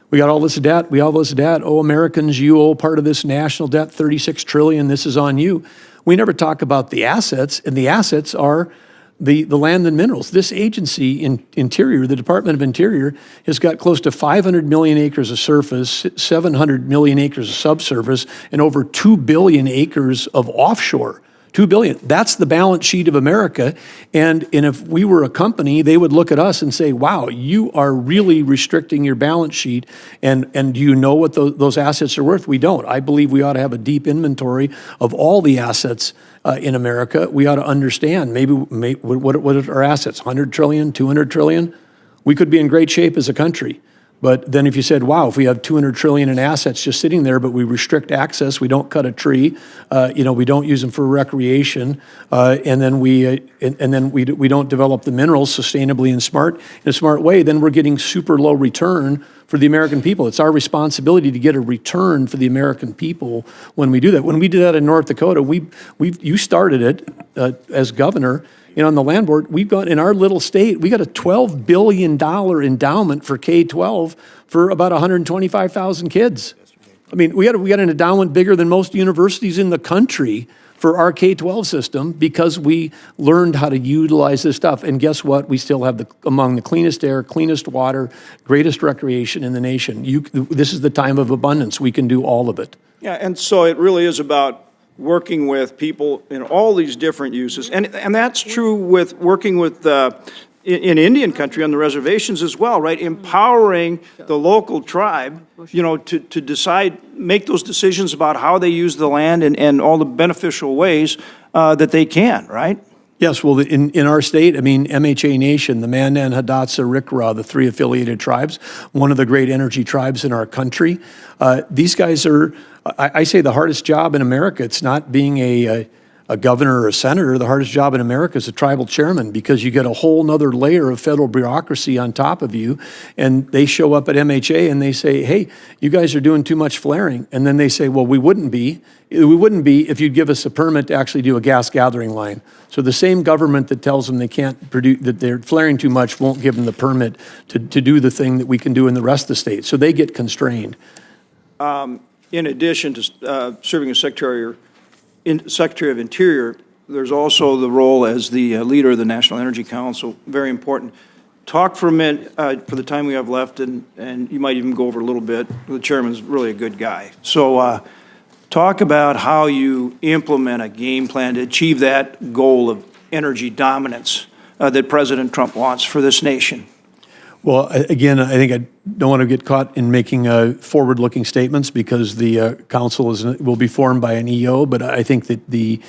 We got all this debt. We all this debt. Oh, Americans, you owe part of this national debt, $36 trillion. This is on you. We never talk about the assets, and the assets are the land and minerals. This agency in Interior, the Department of Interior, has got close to 500 million acres of surface, 700 million acres of subsurface, and over 2 billion acres of offshore. 2 billion. That's the balance sheet of America. And if we were a company, they would look at us and say, wow, you are really restricting your balance sheet. And do you know what those assets are worth? We don't. I believe we ought to have a deep inventory of all the assets in America. We ought to understand what are our assets, 100 trillion, 200 trillion? We could be in great shape as a country. But then if you said, wow, if we have 200 trillion in assets just sitting there, but we restrict access, we don't cut a tree, we don't use them for recreation, and then we don't develop the minerals sustainably in a smart way, then we're getting super low return for the American people. It's our responsibility to get a return for the American people when we do that. When we did that in North Dakota, you started it as governor. And on the land board, we've got, in our little state, we got a $12 billion endowment for K-12 for about 125,000 kids. I mean, we got an endowment bigger than most universities in the country for our K-12 system because we learned how to utilize this stuff. And guess what? We still have among the cleanest air, cleanest water, greatest recreation in the nation. This is the time of abundance. We can do all of it. Yeah, and so it really is about working with people in all these different uses. And that's true with working with in Indian country on the reservations as well, right? Empowering the local tribe, to decide, make those decisions about how they use the land and all the beneficial ways that they can, right? Yes, well, in our state, I mean, MHA Nation, the Mandan, Hidatsa, Rikra, the three affiliated tribes, one of the great energy tribes in our country. These guys are, I say, the hardest job in America. It's not being a a governor or a senator, the hardest job in America is a tribal chairman, because you get a whole nother layer of federal bureaucracy on top of you. And they show up at MHA and they say, hey, you guys are doing too much flaring. And then they say, well, we wouldn't be. We wouldn't be if you'd give us a permit to actually do a gas gathering line. So the same government that tells them they can't produce, that they're flaring too much, won't give them the permit to do the thing that we can do in the rest of the state. So they get constrained. In addition to serving as Secretary of Interior, there's also the role as the leader of the National Energy Council, very important. Talk for a minute, for the time we have left, and you might even go over a little bit. The chairman's really a good guy. So talk about how you implement a game plan to achieve that goal of energy dominance that President Trump wants for this nation. Well, again, I think I don't want to get caught in making forward-looking statements, because the council will be formed by an EO. But I think that the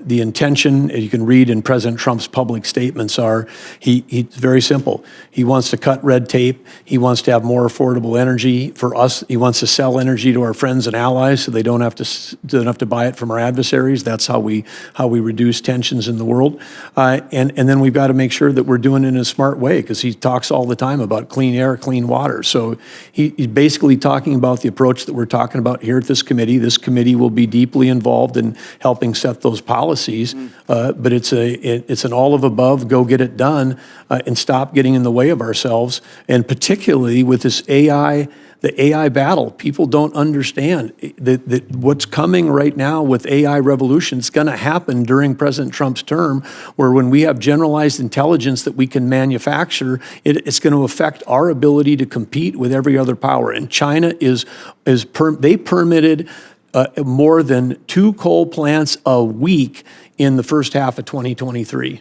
intention, as you can read in President Trump's public statements, are it's very simple. He wants to cut red tape. He wants to have more affordable energy for us. He wants to sell energy to our friends and allies, so they don't have to buy it from our adversaries. That's how we reduce tensions in the world. And then we've got to make sure that we're doing it in a smart way, because he talks all the time about clean air, clean water. So he's basically talking about the approach that we're talking about here at this committee. This committee will be deeply involved in helping set those policies, but it's an all of above, go get it done, and stop getting in the way of ourselves. And particularly with this the AI battle, people don't understand that what's coming right now with AI revolution is going to happen during President Trump's term, where when we have generalized intelligence that we can manufacture, it's going to affect our ability to compete with every other power. And China they permitted more than 2 coal plants a week in the first half of 2023.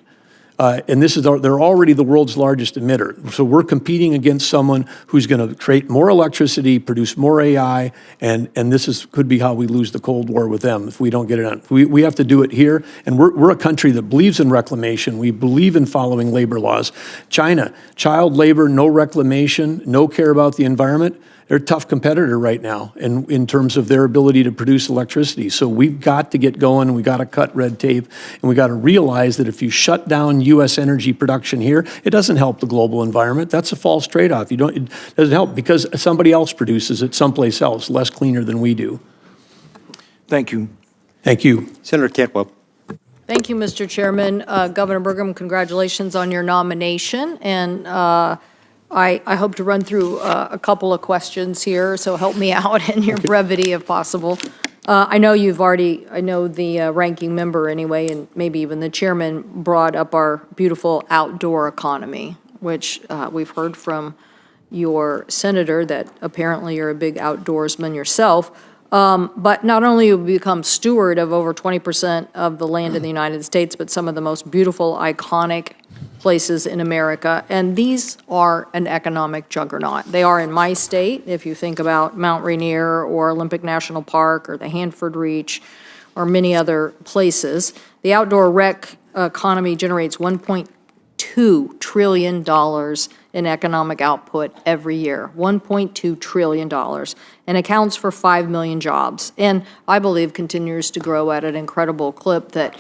And they're already the world's largest emitter. So we're competing against someone who's going to create more electricity, produce more AI, and this could be how we lose the Cold War with them if we don't get it on. We have to do it here, and we're a country that believes in reclamation. We believe in following labor laws. China, child labor, no reclamation, no care about the environment. They're a tough competitor right now in terms of their ability to produce electricity. So we've got to get going, we got to cut red tape, and we got to realize that if you shut down U.S. energy production here, it doesn't help the global environment. That's a false trade-off. It doesn't help, because somebody else produces it someplace else, less cleaner than we do. Thank you. Thank you. Senator Cantwell. Thank you, Mr. Chairman. Governor Burgum, congratulations on your nomination. And I hope to run through a couple of questions here, so help me out in your brevity if possible. I know the ranking member anyway, and maybe even the chairman brought up our beautiful outdoor economy, which we've heard from your senator that apparently you're a big outdoorsman yourself. But not only have we become steward of over 20% of the land in the United States, but some of the most beautiful, iconic places in America, and these are an economic juggernaut. They are in my state, if you think about Mount Rainier or Olympic National Park or the Hanford Reach or many other places. The outdoor rec economy generates $1.2 trillion in economic output every year, $1.2 trillion, and accounts for 5 million jobs, and I believe continues to grow at an incredible clip. That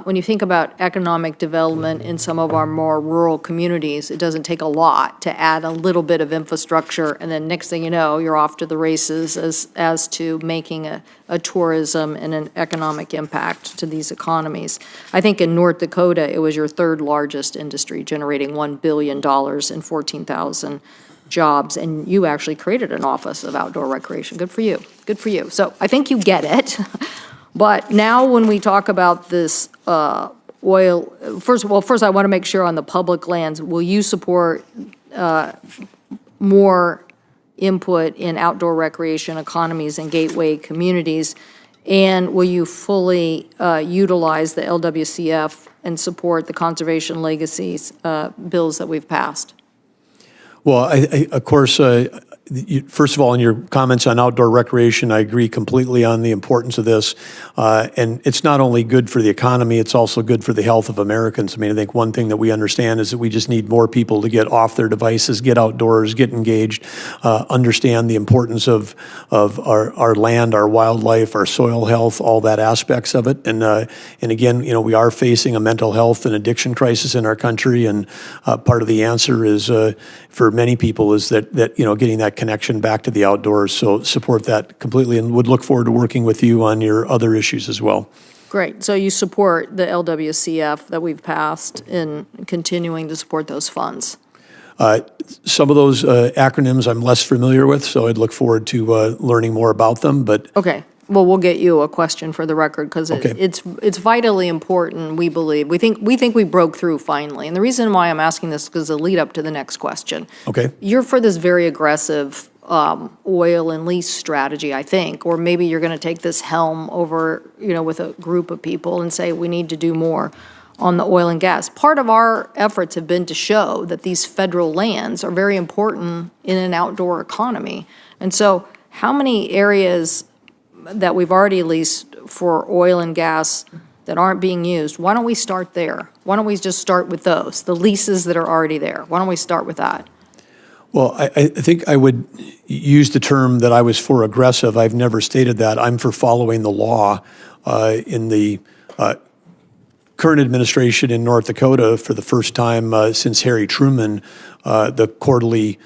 when you think about economic development in some of our more rural communities, it doesn't take a lot to add a little bit of infrastructure, and then next thing you know, you're off to the races as to making a tourism and an economic impact to these economies. I think in North Dakota, it was your 3rd largest industry, generating $1 billion and 14,000 jobs, and you actually created an office of outdoor recreation. Good for you. Good for you. So I think you get it. But now when we talk about this oil, first I want to make sure on the public lands, will you support more input in outdoor recreation economies and gateway communities? And will you fully utilize the LWCF and support the conservation legacies bills that we've passed? Well, of course, first of all, in your comments on outdoor recreation, I agree completely on the importance of this. And it's not only good for the economy, it's also good for the health of Americans. I mean, I think one thing that we understand is that we just need more people to get off their devices, get outdoors, get engaged, understand the importance of our land, our wildlife, our soil health, all that aspects of it. And again, we are facing a mental health and addiction crisis in our country, and part of the answer is for many people is that getting that connection back to the outdoors. So support that completely, and would look forward to working with you on your other issues as well. Great. So you support the LWCF that we've passed in continuing to support those funds? Some of those acronyms I'm less familiar with, so I'd look forward to learning more about them. But okay. Well, we'll get you a question for the record because Okay. it's vitally important, we believe. We think we broke through finally. And the reason why I'm asking this is because the lead up to the next question. Okay. You're for this very aggressive oil and lease strategy, I think, or maybe you're going to take this helm over, with a group of people and say we need to do more on the oil and gas. Part of our efforts have been to show that these federal lands are very important in an outdoor economy. And so how many areas that we've already leased for oil and gas that aren't being used, why don't we start there? Why don't we just start with those, the leases that are already there? Why don't we start with that? Well, I think I would use the term that I was for aggressive. I've never stated that. I'm for following the law. In the current administration in North Dakota, for the first time since Harry Truman, the quarterly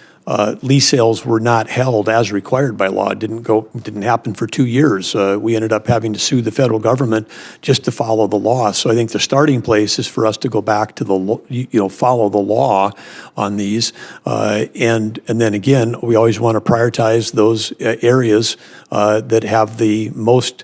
lease sales were not held as required by law. It didn't happen for 2 years. We ended up having to sue the federal government just to follow the law. So I think the starting place is for us to go back to follow the law on these, and then again, we always want to prioritize those areas that have the most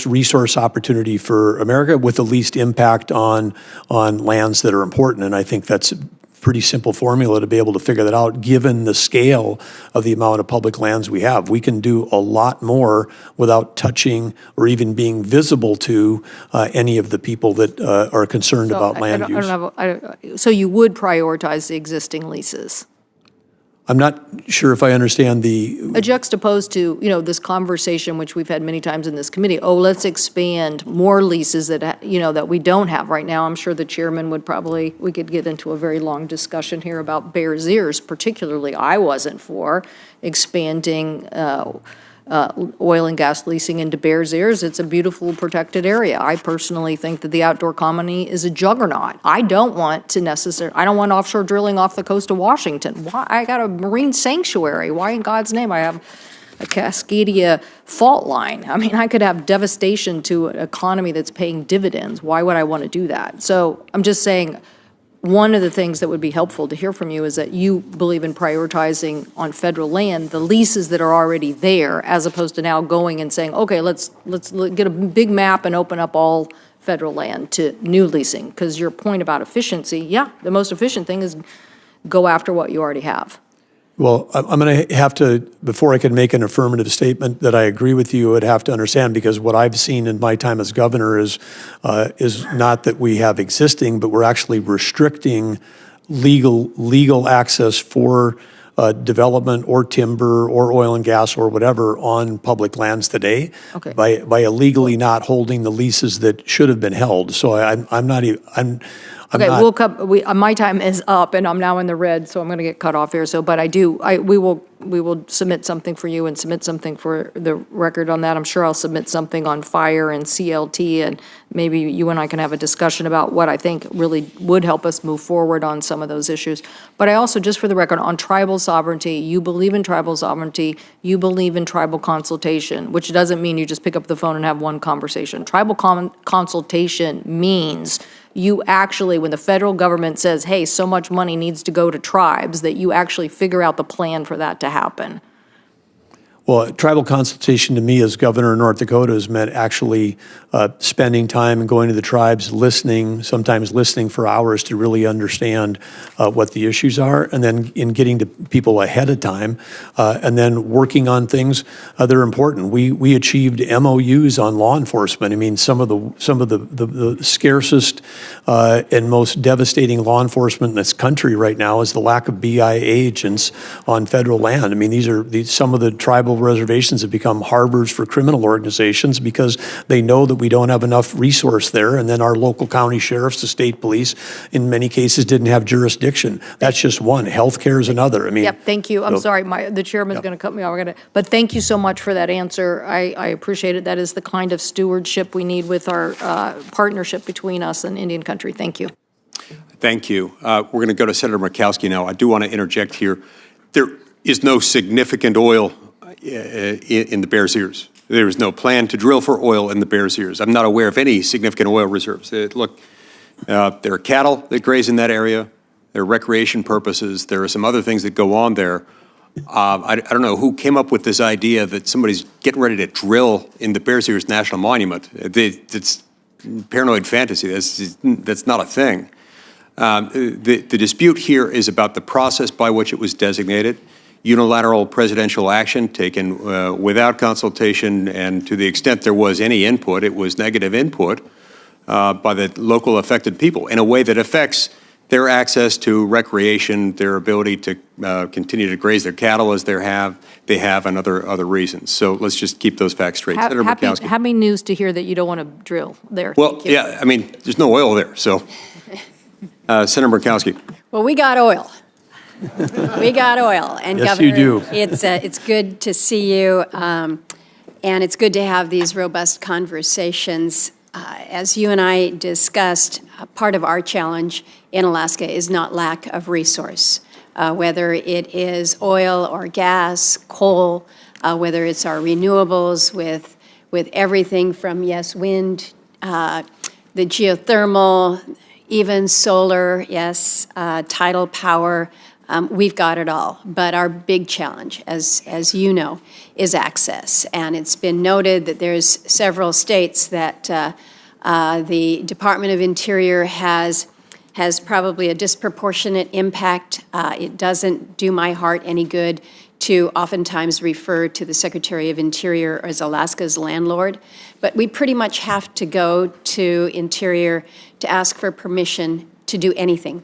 resource opportunity for America with the least impact on lands that are important. And I think that's pretty simple formula to be able to figure that out, given the scale of the amount of public lands we have. We can do a lot more without touching or even being visible to any of the people that are concerned about land use. So you would prioritize the existing leases? I'm not sure if I understand juxtaposed to, this conversation, which we've had many times in this committee, let's expand more leases that, that we don't have right now. I'm sure the chairman we could get into a very long discussion here about Bears Ears, particularly I wasn't for expanding oil and gas leasing into Bears Ears. It's a beautiful protected area. I personally think that the outdoor economy is a juggernaut. I don't want offshore drilling off the coast of Washington. Why? I got a marine sanctuary. Why in God's name? I have a Cascadia fault line. I mean, I could have devastation to an economy that's paying dividends. Why would I want to do that? So I'm just saying, one of the things that would be helpful to hear from you is that you believe in prioritizing on federal land the leases that are already there, as opposed to now going and saying, okay, let's get a big map and open up all federal land to new leasing. Because your point about efficiency, the most efficient thing is go after what you already have. Well, I'm going to have to, before I can make an affirmative statement that I agree with you, I'd have to understand, because what I've seen in my time as governor is not that we have existing, but we're actually restricting legal access for development or timber or oil and gas or whatever on public lands today, okay, by illegally not holding the leases that should have been held. So I'm not even. My time is up, and I'm now in the red, so I'm going to get cut off here. So, but we will submit something for you and submit something for the record on that. I'm sure I'll submit something on fire and CLT, and maybe you and I can have a discussion about what I think really would help us move forward on some of those issues. But I also, just for the record, on tribal sovereignty, you believe in tribal sovereignty, you believe in tribal consultation, which doesn't mean you just pick up the phone and have one conversation. Tribal consultation means you actually, when the federal government says, hey, so much money needs to go to tribes, that you actually figure out the plan for that to happen. Well, tribal consultation to me as governor of North Dakota has meant actually spending time and going to the tribes, listening, sometimes listening for hours to really understand what the issues are, and then in getting to people ahead of time, and then working on things that are important. We achieved MOUs on law enforcement. I mean, some of the scarcest and most devastating law enforcement in this country right now is the lack of BIA agents on federal land. I mean, some of the tribal reservations have become harbors for criminal organizations because they know that we don't have enough resource there, and then our local county sheriffs, the state police, in many cases didn't have jurisdiction. That's just one. Healthcare is another. I mean, Yep, thank you. I'm sorry, the chairman's going to cut me off. But thank you so much for that answer. I appreciate it. That is the kind of stewardship we need with our partnership between us and Indian country. Thank you. Thank you. We're going to go to Senator Murkowski now. I do want to interject here. There is no significant oil in the Bears Ears. There is no plan to drill for oil in the Bears Ears. I'm not aware of any significant oil reserves. Look, there are cattle that graze in that area. There are recreation purposes. There are some other things that go on there. I don't know who came up with this idea that somebody's getting ready to drill in the Bears Ears National Monument. It's paranoid fantasy. That's not a thing. The dispute here is about the process by which it was designated. Unilateral presidential action taken without consultation, and to the extent there was any input, it was negative input by the local affected people in a way that affects their access to recreation, their ability to continue to graze their cattle as they have, and other reasons. So let's just keep those facts straight. Senator Murkowski. Happy news to hear that you don't want to drill there. Well, yeah, I mean, there's no oil there, so. Senator Murkowski. Well, we got oil. We got oil. And yes, Governor, you do. It's good to see you, and it's good to have these robust conversations. As you and I discussed, part of our challenge in Alaska is not lack of resource, whether it is oil or gas, coal, whether it's our renewables with everything from, yes, wind, the geothermal, even solar, yes, tidal power. We've got it all. But our big challenge, as you know, is access. And it's been noted that there's several states that the Department of Interior has probably a disproportionate impact. It doesn't do my heart any good to oftentimes refer to the Secretary of Interior as Alaska's landlord. But we pretty much have to go to Interior to ask for permission to do anything.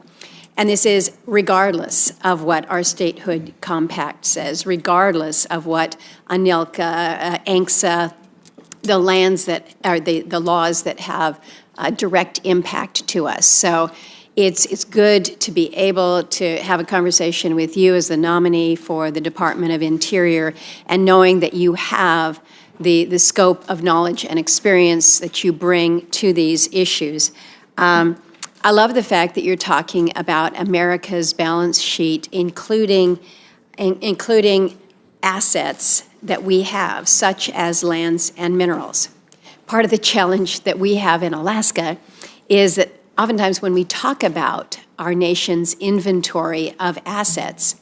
And this is regardless of what our statehood compact says, regardless of what ANILCA, ANCSA, the lands that are the laws that have direct impact to us. So it's good to be able to have a conversation with you as the nominee for the Department of Interior, and knowing that you have the scope of knowledge and experience that you bring to these issues. I love the fact that you're talking about America's balance sheet, including assets that we have, such as lands and minerals. Part of the challenge that we have in Alaska is that oftentimes when we talk about our nation's inventory of assets,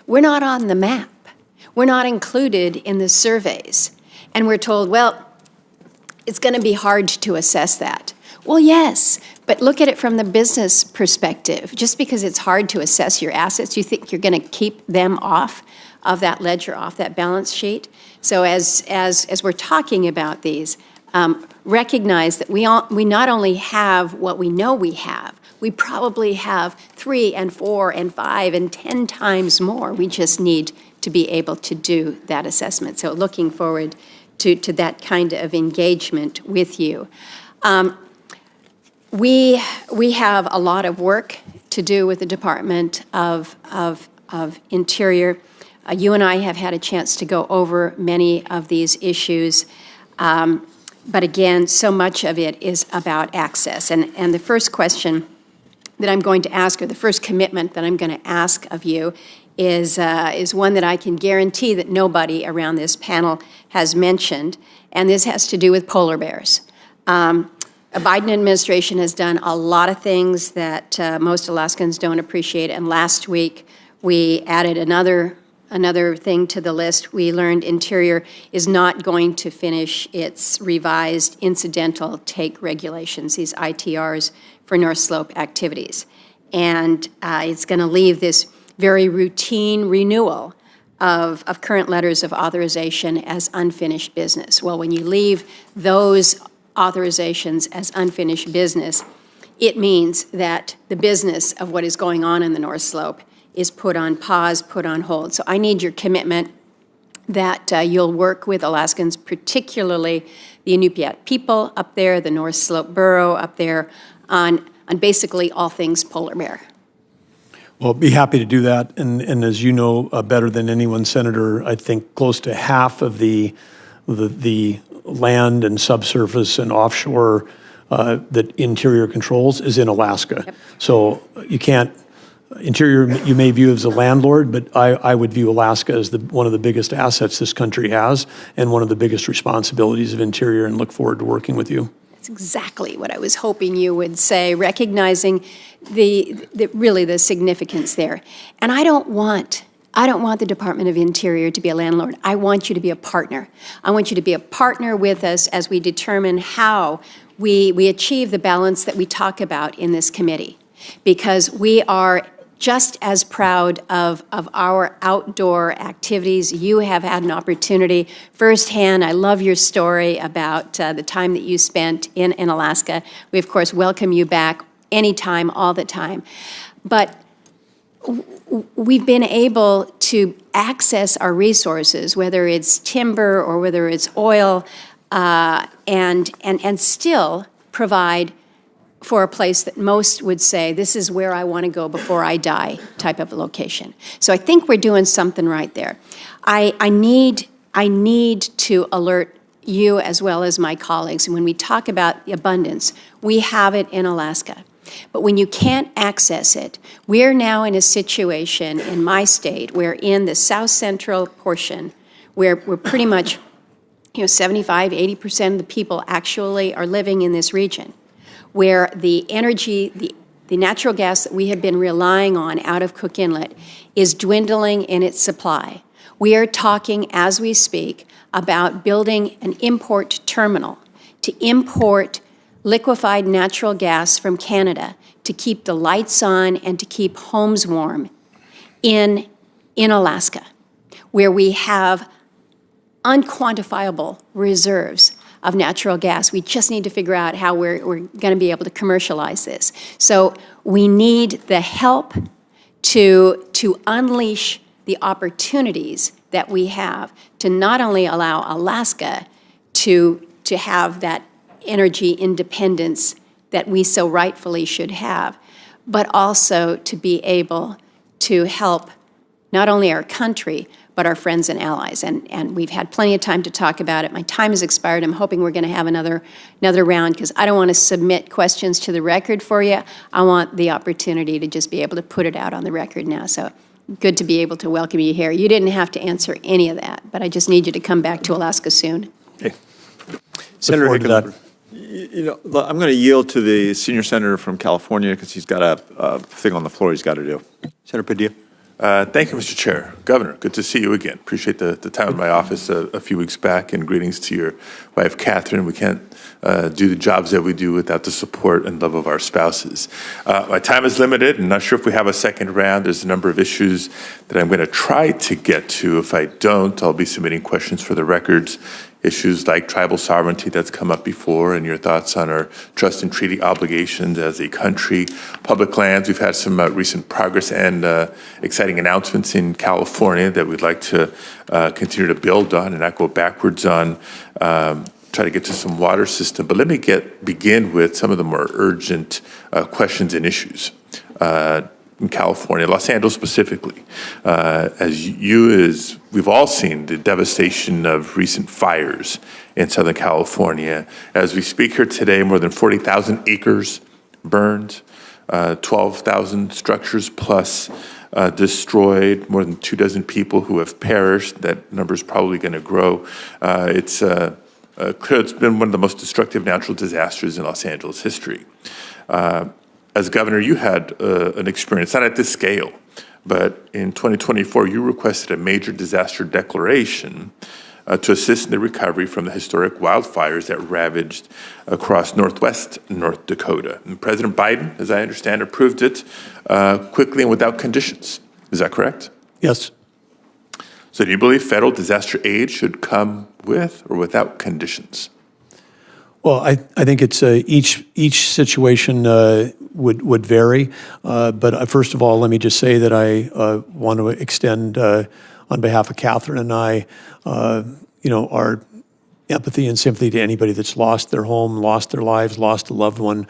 we're not on the map. We're not included in the surveys. And we're told, well, it's going to be hard to assess that. Well, yes, but look at it from the business perspective. Just because it's hard to assess your assets, you think you're going to keep them off of that ledger, off that balance sheet? So as we're talking about these, recognize that we not only have what we know we have, we probably have 3 and 4 and 5 and 10 times more. We just need to be able to do that assessment. So looking forward to that kind of engagement with you. We have a lot of work to do with the Department of Interior. You and I have had a chance to go over many of these issues. But again, so much of it is about access. And the first question that I'm going to ask, or the first commitment that I'm going to ask of you, is one that I can guarantee that nobody around this panel has mentioned, and this has to do with polar bears. The Biden administration has done a lot of things that most Alaskans don't appreciate, and last week we added another another thing to the list, we learned Interior is not going to finish its revised incidental take regulations, these ITRs for North Slope activities. And it's going to leave this very routine renewal of current letters of authorization as unfinished business. Well, when you leave those authorizations as unfinished business, it means that the business of what is going on in the North Slope is put on pause, put on hold. So I need your commitment that you'll work with Alaskans, particularly the Inupiat people up there, the North Slope Borough up there, on basically all things polar bear. Well, be happy to do that. And as you know better than anyone, Senator, I think close to half of the land and subsurface and offshore that Interior controls is in Alaska. Yep. So you can't, Interior you may view as a landlord, but I would view Alaska as one of the biggest assets this country has and one of the biggest responsibilities of Interior, and look forward to working with you. That's exactly what I was hoping you would say, recognizing really the significance there. And I don't want the Department of Interior to be a landlord. I want you to be a partner. I want you to be a partner with us as we determine how we achieve the balance that we talk about in this committee, because we are just as proud of our outdoor activities. You have had an opportunity firsthand. I love your story about the time that you spent in Alaska. We, of course, welcome you back anytime, all the time. But we've been able to access our resources, whether it's timber or whether it's oil, and still provide for a place that most would say, this is where I want to go before I die type of a location. So I think we're doing something right there. I need to alert you as well as my colleagues. And when we talk about the abundance, we have it in Alaska. But when you can't access it, we're now in a situation in my state where in the south central portion, where we're pretty much 75, 80% of the people actually are living in this region, where the energy, the natural gas that we have been relying on out of Cook Inlet is dwindling in its supply. We are talking, as we speak, about building an import terminal to import liquefied natural gas from Canada to keep the lights on and to keep homes warm in Alaska, where we have unquantifiable reserves of natural gas. We just need to figure out how we're going to be able to commercialize this. So we need the help to unleash the opportunities that we have to not only allow Alaska to have that energy independence that we so rightfully should have, but also to be able to help not only our country, but our friends and allies. And we've had plenty of time to talk about it. My time has expired. I'm hoping we're going to have another round, because I don't want to submit questions to the record for you. I want the opportunity to just be able to put it out on the record now. So good to be able to welcome you here. You didn't have to answer any of that, but I just need you to come back to Alaska soon. Okay. Senator Hickenlooper. I'm going to yield to the senior senator from California because he's got a thing on the floor he's got to do. Senator Padilla. Thank you, Mr. Chair. Governor, good to see you again. Appreciate the time in my office a few weeks back, and greetings to your wife, Catherine. We can't do the jobs that we do without the support and love of our spouses. My time is limited. I'm not sure if we have a second round. There's a number of issues that I'm going to try to get to. If I don't, I'll be submitting questions for the records. Issues like tribal sovereignty that's come up before, and your thoughts on our trust and treaty obligations as a country. Public lands, we've had some recent progress and exciting announcements in California that we'd like to continue to build on and not go backwards on. Try to get to some water system. But let me begin with some of the more urgent questions and issues. In California, Los Angeles specifically, as we've all seen the devastation of recent fires in Southern California. As we speak here today, more than 40,000 acres burned, 12,000 structures plus destroyed, more than 24 people who have perished. That number is probably going to grow. It's been one of the most destructive natural disasters in Los Angeles history. As governor, you had an experience, not at this scale, but in 2024, you requested a major disaster declaration to assist in the recovery from the historic wildfires that ravaged across northwest North Dakota. And President Biden, as I understand, approved it quickly and without conditions. Is that correct? Yes. So do you believe federal disaster aid should come with or without conditions? Well, I think it's each situation would vary. But first of all, let me just say that I want to extend on behalf of Catherine and I, our empathy and sympathy to anybody that's lost their home, lost their lives, lost a loved one.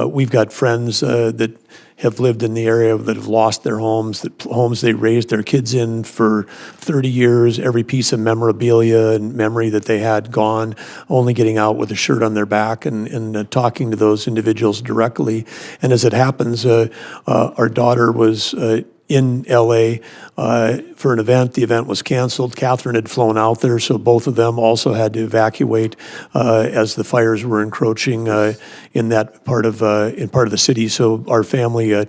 We've got friends that have lived in the area that have lost their homes, homes they raised their kids in for 30 years, every piece of memorabilia and memory that they had gone, only getting out with a shirt on their back and talking to those individuals directly. And as it happens, our daughter was in LA for an event. The event was canceled. Catherine had flown out there, so both of them also had to evacuate as the fires were encroaching in that part of the city. So our family,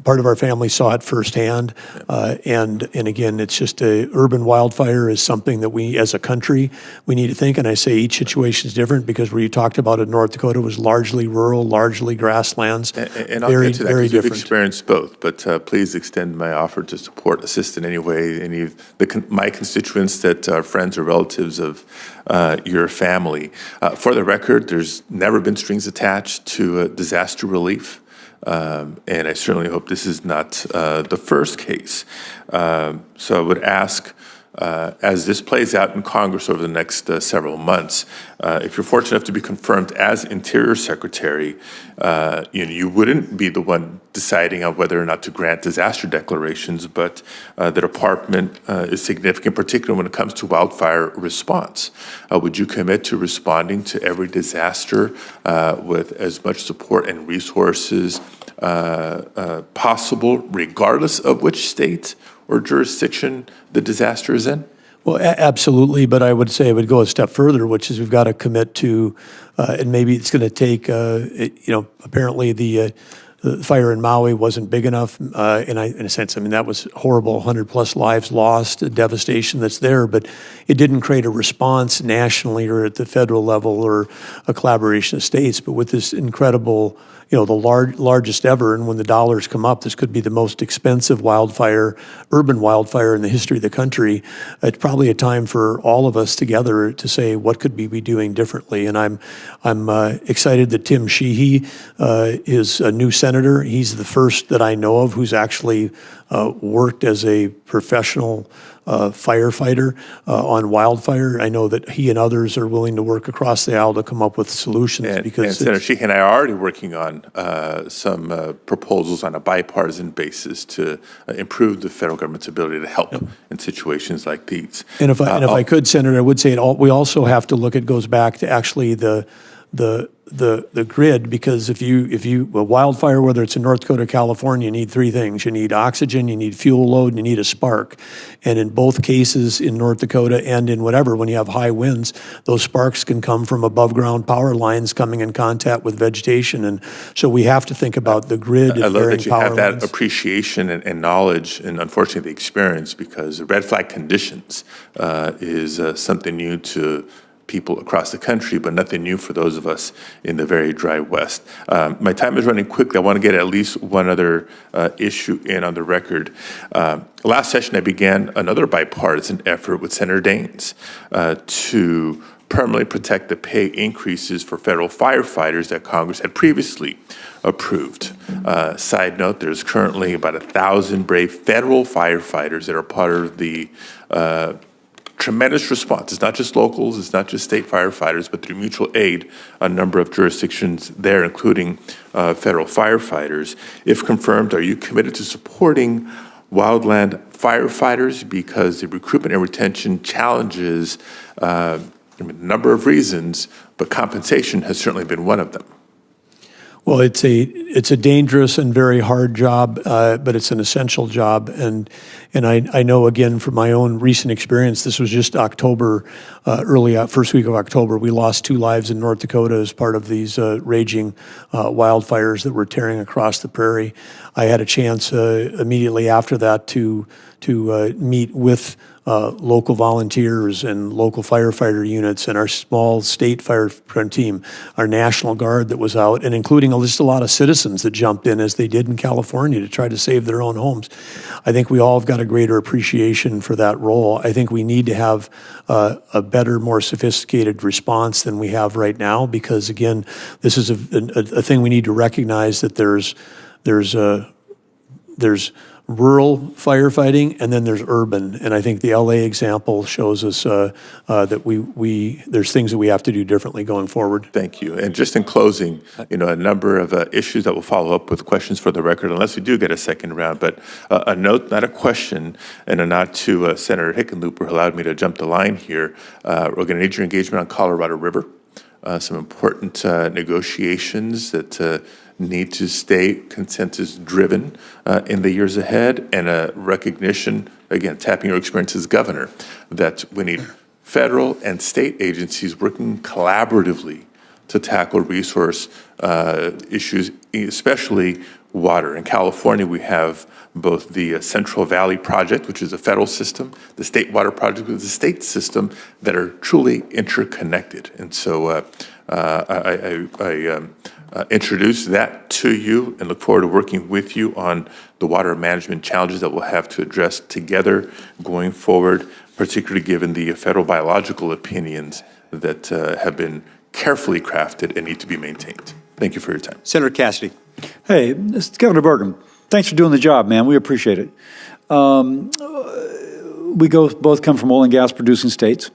part of our family saw it firsthand. And again, it's just urban wildfire is something that we, as a country, we need to think. And I say each situation is different because where you talked about in North Dakota was largely rural, largely grasslands. And I'll get to that because you've experienced both. But please extend my offer to support, assist in any way any of my constituents that are friends or relatives of your family. For the record, there's never been strings attached to disaster relief. And I certainly hope this is not the first case. So I would ask, as this plays out in Congress over the next several months, if you're fortunate enough to be confirmed as Interior Secretary, you wouldn't be the one deciding on whether or not to grant disaster declarations, but the department is significant, particularly when it comes to wildfire response. Would you commit to responding to every disaster with as much support and resources possible, regardless of which state or jurisdiction the disaster is in? Well, absolutely, but I would say I would go a step further, which is we've got to commit to, and maybe it's going to take, apparently the fire in Maui wasn't big enough, in a sense. I mean, that was horrible, 100+ lives lost, devastation that's there, but it didn't create a response nationally or at the federal level or a collaboration of states. But with this incredible, the largest ever, and when the dollars come up, this could be the most expensive urban wildfire in the history of the country. It's probably a time for all of us together to say, what could we be doing differently? And I'm excited that Tim Sheehy is a new senator. He's the first that I know of who's actually worked as a professional firefighter on wildfire. I know that he and others are willing to work across the aisle to come up with solutions. And Senator Sheehy and I are already working on some proposals on a bipartisan basis to improve the federal government's ability to help in situations like these. And if I could, Senator, I would say we also have to look. It goes back to actually the grid, because if you a wildfire, whether it's in North Dakota or California, you need three things. You need oxygen, you need fuel load, and you need a spark. And in both cases, in North Dakota and in whatever, when you have high winds, those sparks can come from above ground power lines coming in contact with vegetation. And so we have to think about the grid. I love that you have that appreciation and knowledge, and unfortunately the experience, because the red flag conditions is something new to people across the country, but nothing new for those of us in the very dry West. My time is running quickly. I want to get at least one other issue in on the record. Last session, I began another bipartisan effort with Senator Daines to permanently protect the pay increases for federal firefighters that Congress had previously approved. Side note, there's currently about 1,000 brave federal firefighters that are part of the tremendous response. It's not just locals, it's not just state firefighters, but through mutual aid, a number of jurisdictions there, including federal firefighters. If confirmed, are you committed to supporting wildland firefighters? Because the recruitment and retention challenges a number of reasons, but compensation has certainly been one of them. Well, it's a dangerous and very hard job, but it's an essential job. And I know, again, from my own recent experience, this was just October, first week of October, we lost 2 lives in North Dakota as part of these raging wildfires that were tearing across the prairie. I had a chance immediately after that to meet with local volunteers and local firefighter units and our small state fire team, our National Guard that was out, and including just a lot of citizens that jumped in as they did in California to try to save their own homes. I think we all have got a greater appreciation for that role. I think we need to have a better, more sophisticated response than we have right now because, again, this is a thing we need to recognize that there's rural firefighting, and then there's urban. And I think the LA example shows us that there's things that we have to do differently going forward. Thank you. And just in closing, a number of issues that will follow up with questions for the record, unless we do get a second round. But a note, not a question, and a nod to Senator Hickenlooper, who allowed me to jump the line here. We're going to need your engagement on Colorado River. Some important negotiations that need to stay consensus-driven in the years ahead, and a recognition, again, tapping your experience as governor, that we need federal and state agencies working collaboratively to tackle resource issues, especially water. In California, we have both the Central Valley Project, which is a federal system, the State Water Project, which is a state system, that are truly interconnected. And so I introduce that to you and look forward to working with you on the water management challenges that we'll have to address together going forward, particularly given the federal biological opinions that have been carefully crafted and need to be maintained. Thank you for your time. Senator Cassidy. Hey, this is Governor Burgum. Thanks for doing the job, man. We appreciate it. We both come from oil and gas producing states.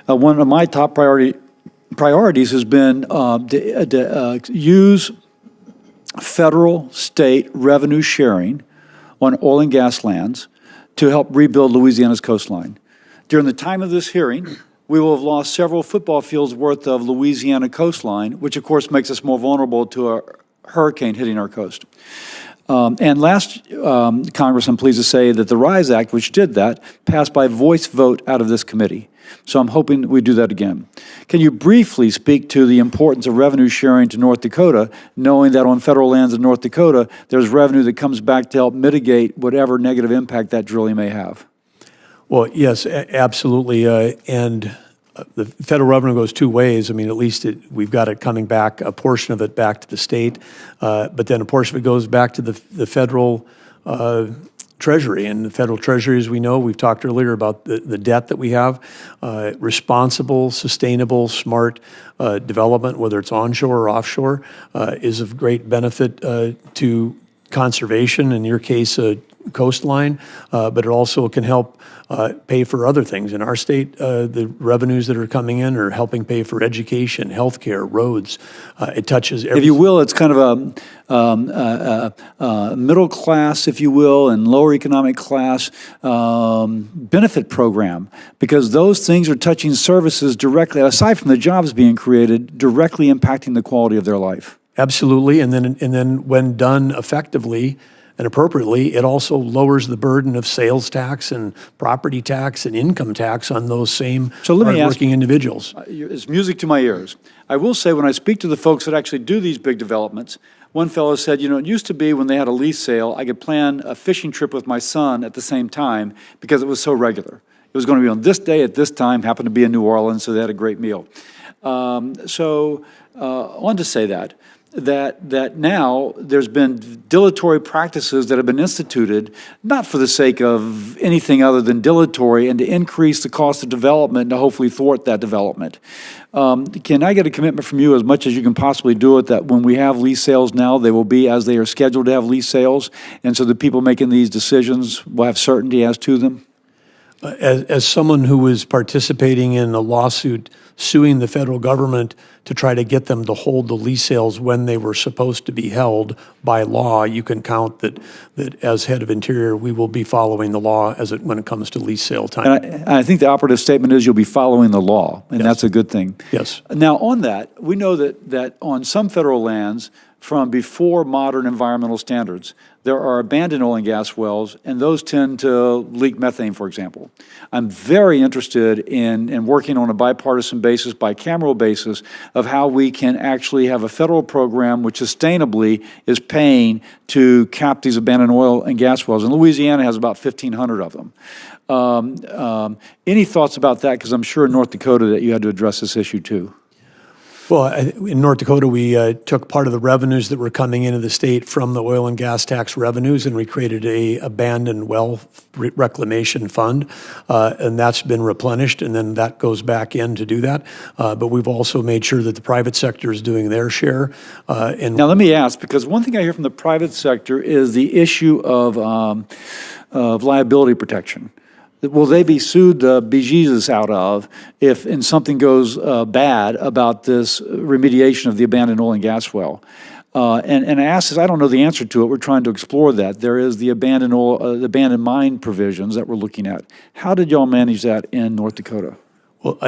One of my top priorities has been to use federal state revenue sharing on oil and gas lands to help rebuild Louisiana's coastline. During the time of this hearing, we will have lost several football fields worth of Louisiana coastline, which of course makes us more vulnerable to a hurricane hitting our coast. And last Congress, I'm pleased to say that the RISE Act, which did that, passed by voice vote out of this committee. So I'm hoping we do that again. Can you briefly speak to the importance of revenue sharing to North Dakota, knowing that on federal lands in North Dakota, there's revenue that comes back to help mitigate whatever negative impact that drilling may have? Well, yes, absolutely. And the federal revenue goes 2 ways. I mean, at least we've got it coming back, a portion of it back to the state, but then a portion of it goes back to the federal Treasury. And the federal Treasury, as we know, we've talked earlier about the debt that we have. Responsible, sustainable, smart development, whether it's onshore or offshore, is of great benefit to conservation, in your case, coastline, but it also can help pay for other things. In our state, the revenues that are coming in are helping pay for education, healthcare, roads. It touches every... If you will, it's kind of a middle class, if you will, and lower economic class benefit program, because those things are touching services directly, aside from the jobs being created, directly impacting the quality of their life. Absolutely, and then when done effectively and appropriately, it also lowers the burden of sales tax and property tax and income tax on those same hardworking individuals. It's music to my ears. I will say, when I speak to the folks that actually do these big developments, one fellow said, it used to be when they had a lease sale, I could plan a fishing trip with my son at the same time because it was so regular. It was going to be on this day at this time, happened to be in New Orleans, so they had a great meal. I wanted to say that now there's been dilatory practices that have been instituted, not for the sake of anything other than dilatory and to increase the cost of development and to hopefully thwart that development. Can I get a commitment from you, as much as you can possibly do it, that when we have lease sales now, they will be as they are scheduled to have lease sales, and so the people making these decisions will have certainty as to them? As someone who was participating in a lawsuit suing the federal government to try to get them to hold the lease sales when they were supposed to be held by law, you can count that as head of Interior, we will be following the law when it comes to lease sale time. And I think the operative statement is you'll be following the law, and that's a good thing. Yes. Now, on that, we know that on some federal lands, from before modern environmental standards. There are abandoned oil and gas wells, and those tend to leak methane, for example. I'm very interested in working on a bipartisan basis, bicameral basis, of how we can actually have a federal program which sustainably is paying to cap these abandoned oil and gas wells. And Louisiana has about 1,500 of them. Any thoughts about that? Because I'm sure in North Dakota that you had to address this issue too. Well, in North Dakota, we took part of the revenues that were coming into the state from the oil and gas tax revenues, and we created a abandoned well reclamation fund, and that's been replenished, and then that goes back in to do that. But we've also made sure that the private sector is doing their share. Now, let me ask, because one thing I hear from the private sector is the issue of liability protection. Will they be sued the bejesus out of if something goes bad about this remediation of the abandoned oil and gas well? And I ask this, I don't know the answer to it. We're trying to explore that. There is the abandoned abandoned mine provisions that we're looking at. How did y'all manage that in North Dakota? Well,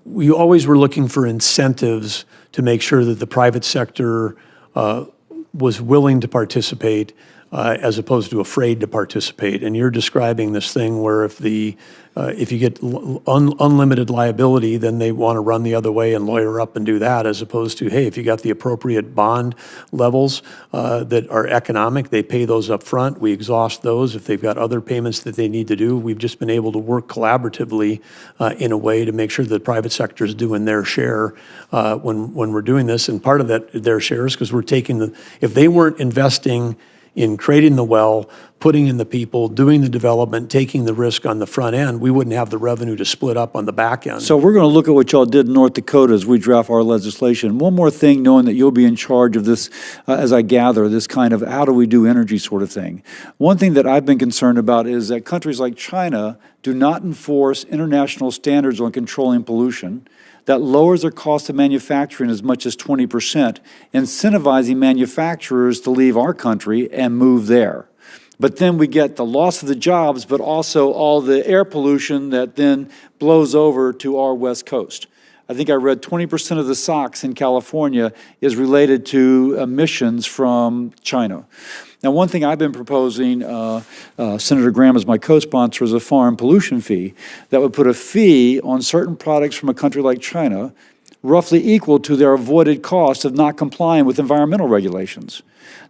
we always were looking for incentives to make sure that the private sector was willing to participate as opposed to afraid to participate. And you're describing this thing where if you get unlimited liability, then they want to run the other way and lawyer up and do that, as opposed to, hey, if you got the appropriate bond levels that are economic, they pay those up front. We exhaust those. If they've got other payments that they need to do, we've just been able to work collaboratively in a way to make sure that the private sector is doing their share when we're doing this. And part of that, their share, is because we're taking if they weren't investing in creating the well, putting in the people, doing the development, taking the risk on the front end, we wouldn't have the revenue to split up on the back end. So we're going to look at what y'all did in North Dakota as we draft our legislation. One more thing, knowing that you'll be in charge of this, as I gather, this kind of how do we do energy sort of thing. One thing that I've been concerned about is that countries like China do not enforce international standards on controlling pollution. That lowers their cost of manufacturing as much as 20%, incentivizing manufacturers to leave our country and move there. But then we get the loss of the jobs, but also all the air pollution that then blows over to our West Coast. I think I read 20% of the SOx in California is related to emissions from China. Now, one thing I've been proposing, Senator Graham is my co-sponsor, is a foreign pollution fee that would put a fee on certain products from a country like China roughly equal to their avoided cost of not complying with environmental regulations.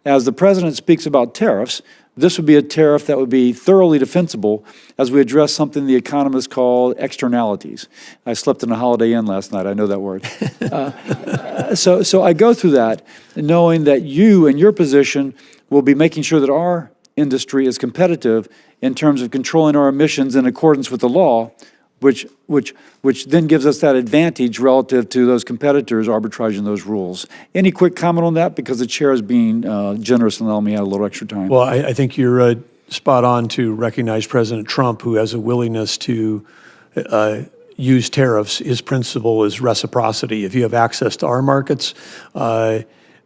As the president speaks about tariffs, this would be a tariff that would be thoroughly defensible as we address something the economists call externalities. I slept in a Holiday Inn last night, I know that word. So I go through that knowing that you and your position will be making sure that our industry is competitive in terms of controlling our emissions in accordance with the law, which then gives us that advantage relative to those competitors arbitraging those rules. Any quick comment on that? Because the chair is being generous and allowing me to add a little extra time. Well, I think you're spot on to recognize President Trump, who has a willingness to use tariffs. His principle is reciprocity. If you have access to our markets,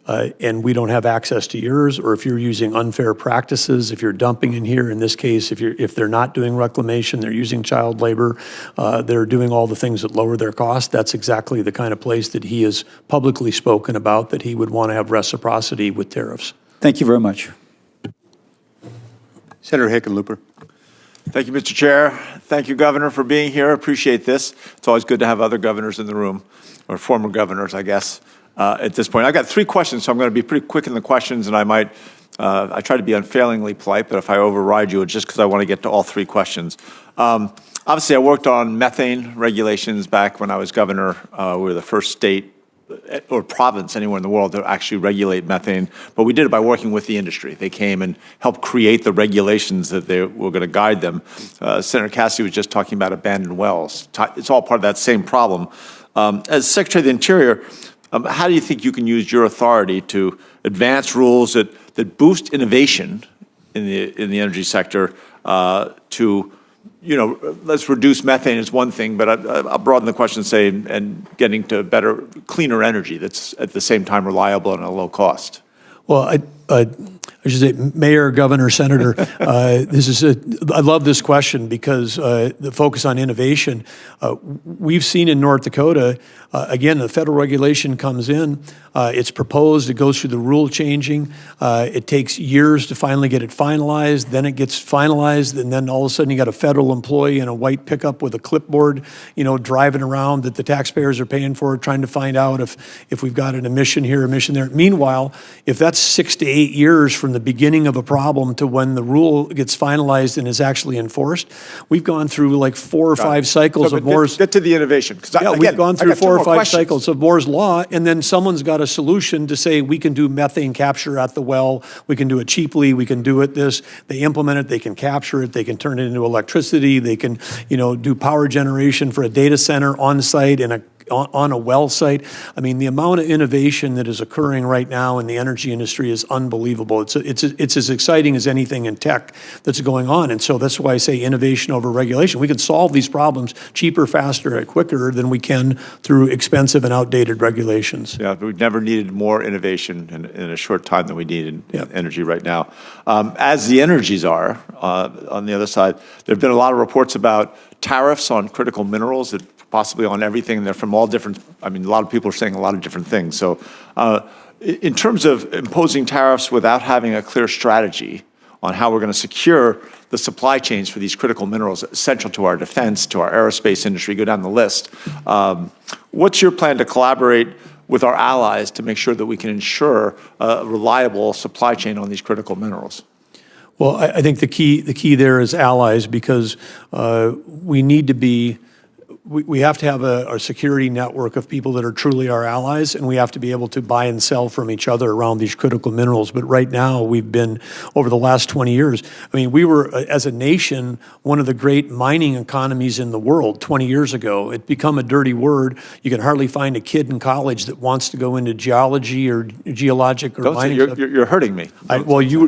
and we don't have access to yours, or if you're using unfair practices, if you're dumping in here, in this case, if they're not doing reclamation, they're using child labor, they're doing all the things that lower their cost, that's exactly the kind of place that he has publicly spoken about, that he would want to have reciprocity with tariffs. Thank you very much. Senator Hickenlooper. Thank you, Mr. Chair. Thank you, Governor, for being here. Appreciate this. It's always good to have other governors in the room, or former governors, I guess. At this point, I've got 3 questions, so I'm going to be pretty quick in the questions, and I try to be unfailingly polite, but if I override you, it's just because I want to get to all 3 questions. Obviously, I worked on methane regulations back when I was governor. We were the first state or province anywhere in the world to actually regulate methane, but we did it by working with the industry. They came and helped create the regulations that they were going to guide them. Senator Cassidy was just talking about abandoned wells. It's all part of that same problem. As Secretary of the Interior, how do you think you can use your authority to advance rules that boost innovation in the energy sector to, let's reduce methane is one thing, but I'll broaden the question and say, and getting to better, cleaner energy that's at the same time reliable and at a low cost? Well, I should say, Mayor, Governor, Senator, I love this question because the focus on innovation. We've seen in North Dakota, again, the federal regulation comes in, it's proposed, it goes through the rule changing, it takes years to finally get it finalized, then it gets finalized, and then all of a sudden you got a federal employee in a white pickup with a clipboard, driving around that the taxpayers are paying for, trying to find out if we've got an emission here, emission there. Meanwhile, if that's 6 to 8 years from the beginning of a problem to when the rule gets finalized and is actually enforced, we've gone through like 4 or 5 cycles of Moore's. Get to the innovation. We've gone through 4 or 5 cycles of Moore's law, and then someone's got a solution to say we can do methane capture at the well, we can do it cheaply, we can do it this. They implement it, they can capture it, they can turn it into electricity, they can do power generation for a data center on site and on a well site. I mean, the amount of innovation that is occurring right now in the energy industry is unbelievable. It's as exciting as anything in tech that's going on. And so that's why I say innovation over regulation. We can solve these problems cheaper, faster, and quicker than we can through expensive and outdated regulations. Yeah, we've never needed more innovation in a short time than we need in energy right now. As the energies are, on the other side, there have been a lot of reports about tariffs on critical minerals that possibly on everything. They're from all different, a lot of people are saying a lot of different things. So in terms of imposing tariffs without having a clear strategy on how we're going to secure the supply chains for these critical minerals essential to our defense, to our aerospace industry, go down the list, what's your plan to collaborate with our allies to make sure that we can ensure a reliable supply chain on these critical minerals? Well, I think the key there is allies, because we need to be we have to have a security network of people that are truly our allies, and we have to be able to buy and sell from each other around these critical minerals. But right now, we've been, over the last 20 years, we were, as a nation, one of the great mining economies in the world 20 years ago. It's become a dirty word. You can hardly find a kid in college that wants to go into geology or geologic or mining. You're hurting me. Well, you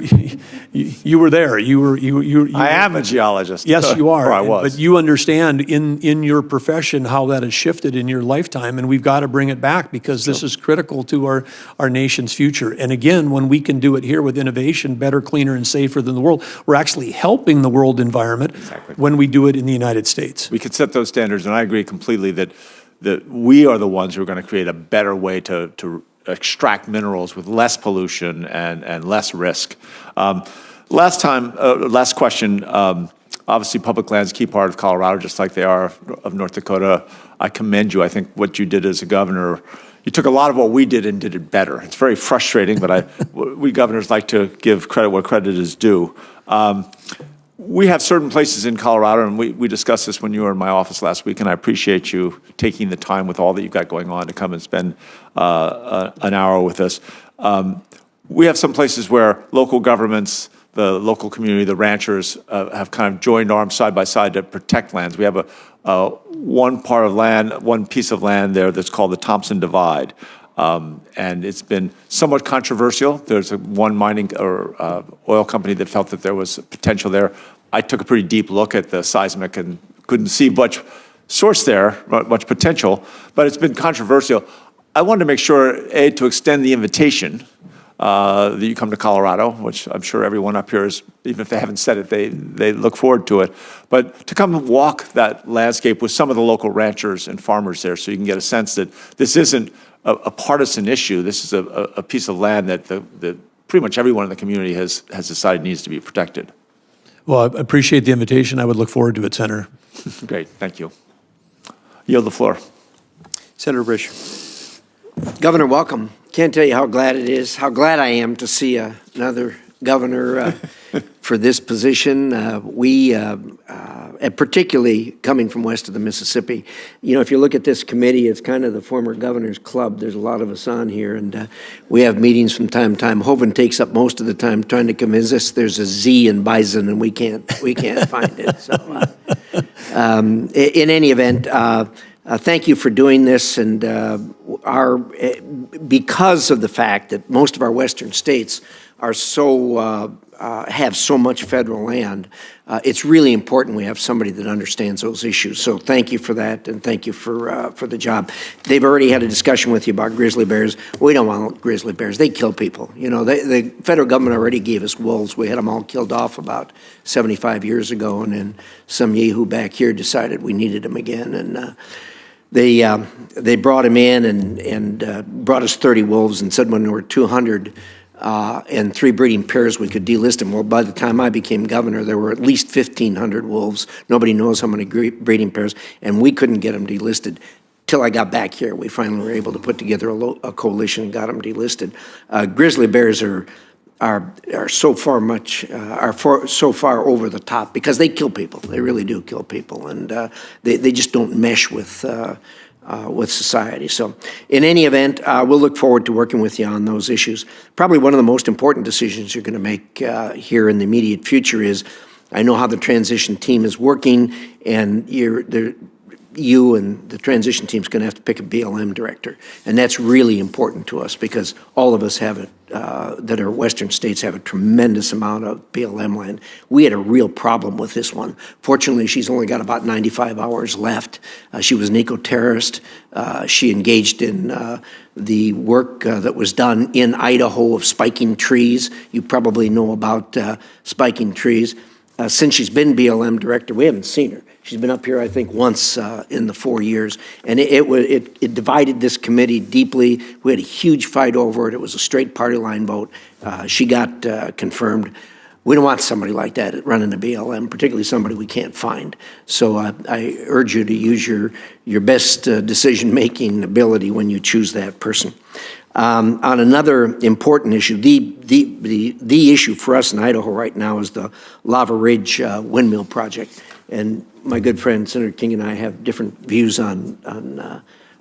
were there. I am a geologist. Yes, you are. Or I was. But you understand in your profession how that has shifted in your lifetime, and we've got to bring it back, because this is critical to our nation's future. And again, when we can do it here with innovation, better, cleaner, and safer than the world, we're actually helping the world environment when we do it in the United States. We can set those standards, and I agree completely that we are the ones who are going to create a better way to extract minerals with less pollution and less risk. Last question. Obviously, public land is a key part of Colorado, just like they are of North Dakota. I commend you. I think what you did as a governor, you took a lot of what we did and did it better. It's very frustrating, but we governors like to give credit where credit is due. We have certain places in Colorado, and we discussed this when you were in my office last week, and I appreciate you taking the time with all that you've got going on to come and spend an hour with us. We have some places where local governments, the local community, the ranchers have kind of joined arms side by side to protect lands. We have one piece of land there that's called the Thompson Divide. And it's been somewhat controversial. There's one mining or oil company that felt that there was potential there. I took a pretty deep look at the seismic and couldn't see much source there, much potential, but it's been controversial. I wanted to make sure, A, to extend the invitation that you come to Colorado, which I'm sure everyone up here is, even if they haven't said it, they look forward to it. But to come and walk that landscape with some of the local ranchers and farmers there, so you can get a sense that this isn't a partisan issue. This is a piece of land that pretty much everyone in the community has decided needs to be protected. Well, I appreciate the invitation. I would look forward to it, Senator. Great, thank you. Yield the floor. Senator Risch. Governor, welcome. Can't tell you how glad I am to see another governor for this position. And particularly coming from west of the Mississippi. If you look at this committee, it's kind of the former governor's club. There's a lot of us on here, and we have meetings from time to time. Hoeven takes up most of the time trying to convince us there's a Z in bison, and we can't find it. So, in any event, thank you for doing this, and because of the fact that most of our western states are so have so much federal land, it's really important we have somebody that understands those issues. So thank you for that, and thank you for the job. They've already had a discussion with you about grizzly bears. We don't want grizzly bears. They kill people. You know, the federal government already gave us wolves. We had them all killed off about 75 years ago, and then some yahoo back here decided we needed them again, and they brought him in and brought us 30 wolves and said when there were 200 and 3 breeding pairs, we could delist them. Well, by the time I became governor, there were at least 1,500 wolves. Nobody knows how many breeding pairs, and we couldn't get them delisted. Till I got back here, we finally were able to put together a coalition and got them delisted. Grizzly bears are so far over the top because they kill people. They really do kill people, and they just don't mesh with society. So in any event, we'll look forward to working with you on those issues. Probably one of the most important decisions you're going to make here in the immediate future is, I know how the transition team is working, and you and the transition team is going to have to pick a BLM director. And that's really important to us because all of us have it, that are Western states have a tremendous amount of BLM land. We had a real problem with this one. Fortunately, she's only got about 95 hours left. She was an eco-terrorist. She engaged in the work that was done in Idaho of spiking trees. You probably know about spiking trees. Since she's been BLM director, we haven't seen her. She's been up here, I think, once in the 4 years, and it divided this committee deeply. We had a huge fight over it. It was a straight party line vote. She got confirmed. We don't want somebody like that running the BLM, particularly somebody we can't find. So I urge you to use your best decision-making ability when you choose that person. On another important issue, the issue for us in Idaho right now is the Lava Ridge windmill project. And my good friend Senator King and I have different views on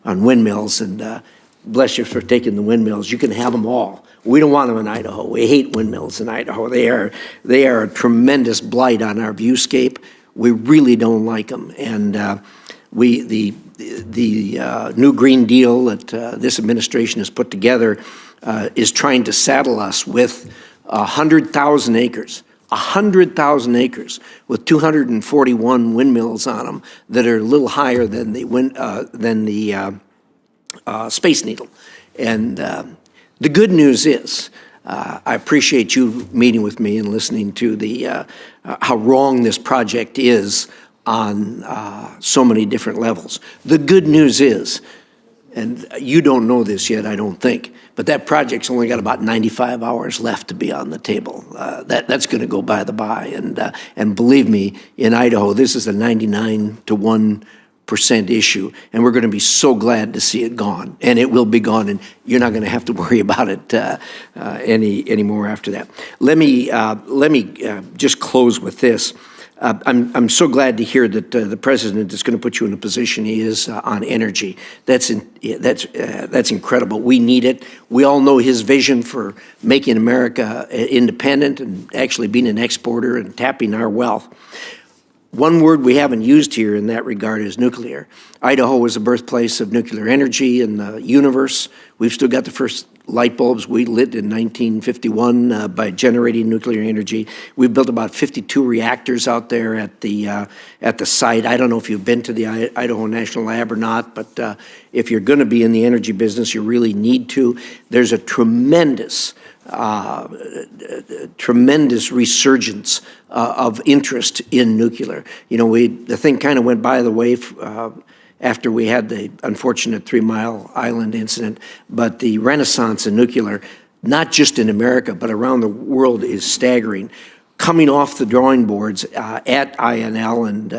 windmills, and bless you for taking the windmills. You can have them all. We don't want them in Idaho. We hate windmills in Idaho. They are a tremendous blight on our viewscape. We really don't like them, and the new Green Deal that this administration has put together is trying to saddle us with 100,000 acres. 100,000 acres with 241 windmills on them that are a little higher than the Space Needle. And the good news is, I appreciate you meeting with me and listening to the how wrong this project is on so many different levels. The good news is, and you don't know this yet, I don't think, but that project's only got about 95 hours left to be on the table. That's going to go by the by, and believe me, in Idaho, this is a 99 to 1% issue, and we're going to be so glad to see it gone, and it will be gone, and you're not going to have to worry about it anymore after that. Let me just close with this. I'm so glad to hear that the president is going to put you in a position he is on energy. That's incredible. We need it. We all know his vision for making America independent and actually being an exporter and tapping our wealth. One word we haven't used here in that regard is nuclear. Idaho was the birthplace of nuclear energy in the universe. We've still got the first light bulbs we lit in 1951 by generating nuclear energy. We've built about 52 reactors out there at the site. I don't know if you've been to the Idaho National Lab or not, but if you're going to be in the energy business, you really need to. There's a tremendous resurgence of interest in nuclear. You know, the thing kind of went by the way after we had the unfortunate 3 Mile Island incident, but the renaissance in nuclear, not just in America, but around the world, is staggering. Coming off the drawing boards at INL and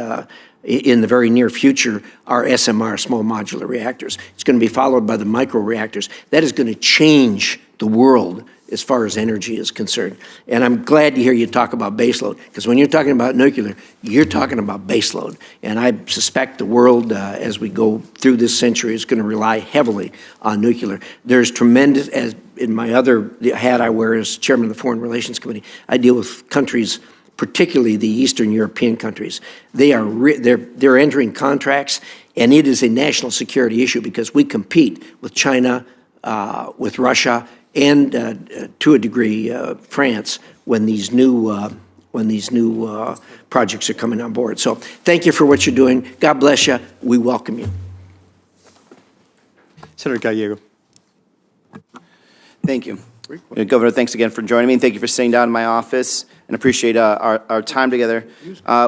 in the very near future are SMR, small modular reactors. It's going to be followed by the micro reactors. That is going to change the world as far as energy is concerned. And I'm glad to hear you talk about baseload, because when you're talking about nuclear, you're talking about baseload. And I suspect the world, as we go through this century, is going to rely heavily on nuclear. There's tremendous, as in my other hat I wear as chairman of the Foreign Relations Committee, I deal with countries, particularly the Eastern European countries. They're entering contracts, and it is a national security issue because we compete with China, with Russia, and to a degree, France, when these new projects are coming on board. So thank you for what you're doing. God bless you. We welcome you. Senator Gallego. Thank you. Governor, thanks again for joining me, and thank you for sitting down in my office, and appreciate our time together.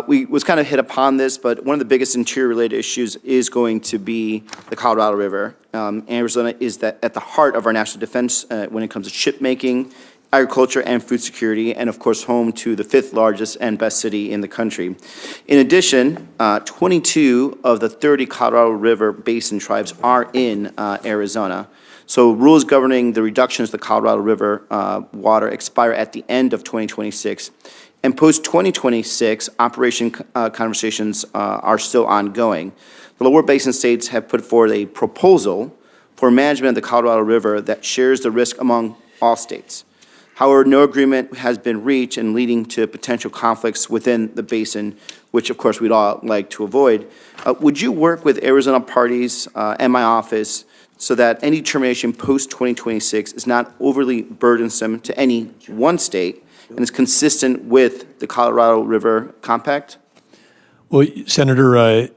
We was kind of hit upon this, but one of the biggest interior-related issues is going to be the Colorado River. Arizona is at the heart of our national defense when it comes to ship making, agriculture, and food security, and of course home to the 5th largest and best city in the country. In addition, 22 of the 30 Colorado River Basin tribes are in Arizona. So rules governing the reductions to the Colorado River water expire at the end of 2026. And post-2026, operation conversations are still ongoing. The lower basin states have put forward a proposal for management of the Colorado River that shares the risk among all states. However, no agreement has been reached and leading to potential conflicts within the basin, which of course we'd all like to avoid. Would you work with Arizona parties and my office so that any termination post-2026 is not overly burdensome to any one state and is consistent with the Colorado River Compact? Well, Senator,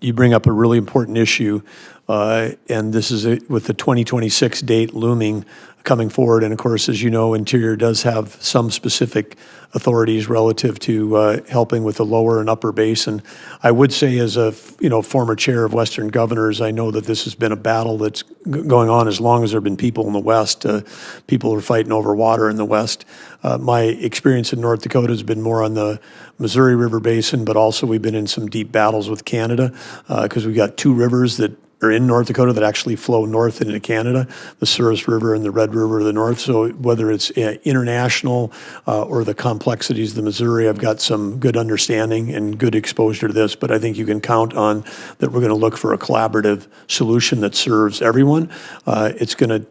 you bring up a really important issue, and this is with the 2026 date looming, coming forward. And of course, as you know, Interior does have some specific authorities relative to helping with the lower and upper basin. I would say, as a former chair of Western governors, I know that this has been a battle that's going on as long as there have been people in the West. People are fighting over water in the West. My experience in North Dakota has been more on the Missouri River Basin, but also we've been in some deep battles with Canada because we've got 2 rivers that are in North Dakota that actually flow north into Canada, the Souris River and the Red River of the North. So whether it's international or the complexities of the Missouri, I've got some good understanding and good exposure to this, but I think you can count on that we're going to look for a collaborative solution that serves everyone. It's going to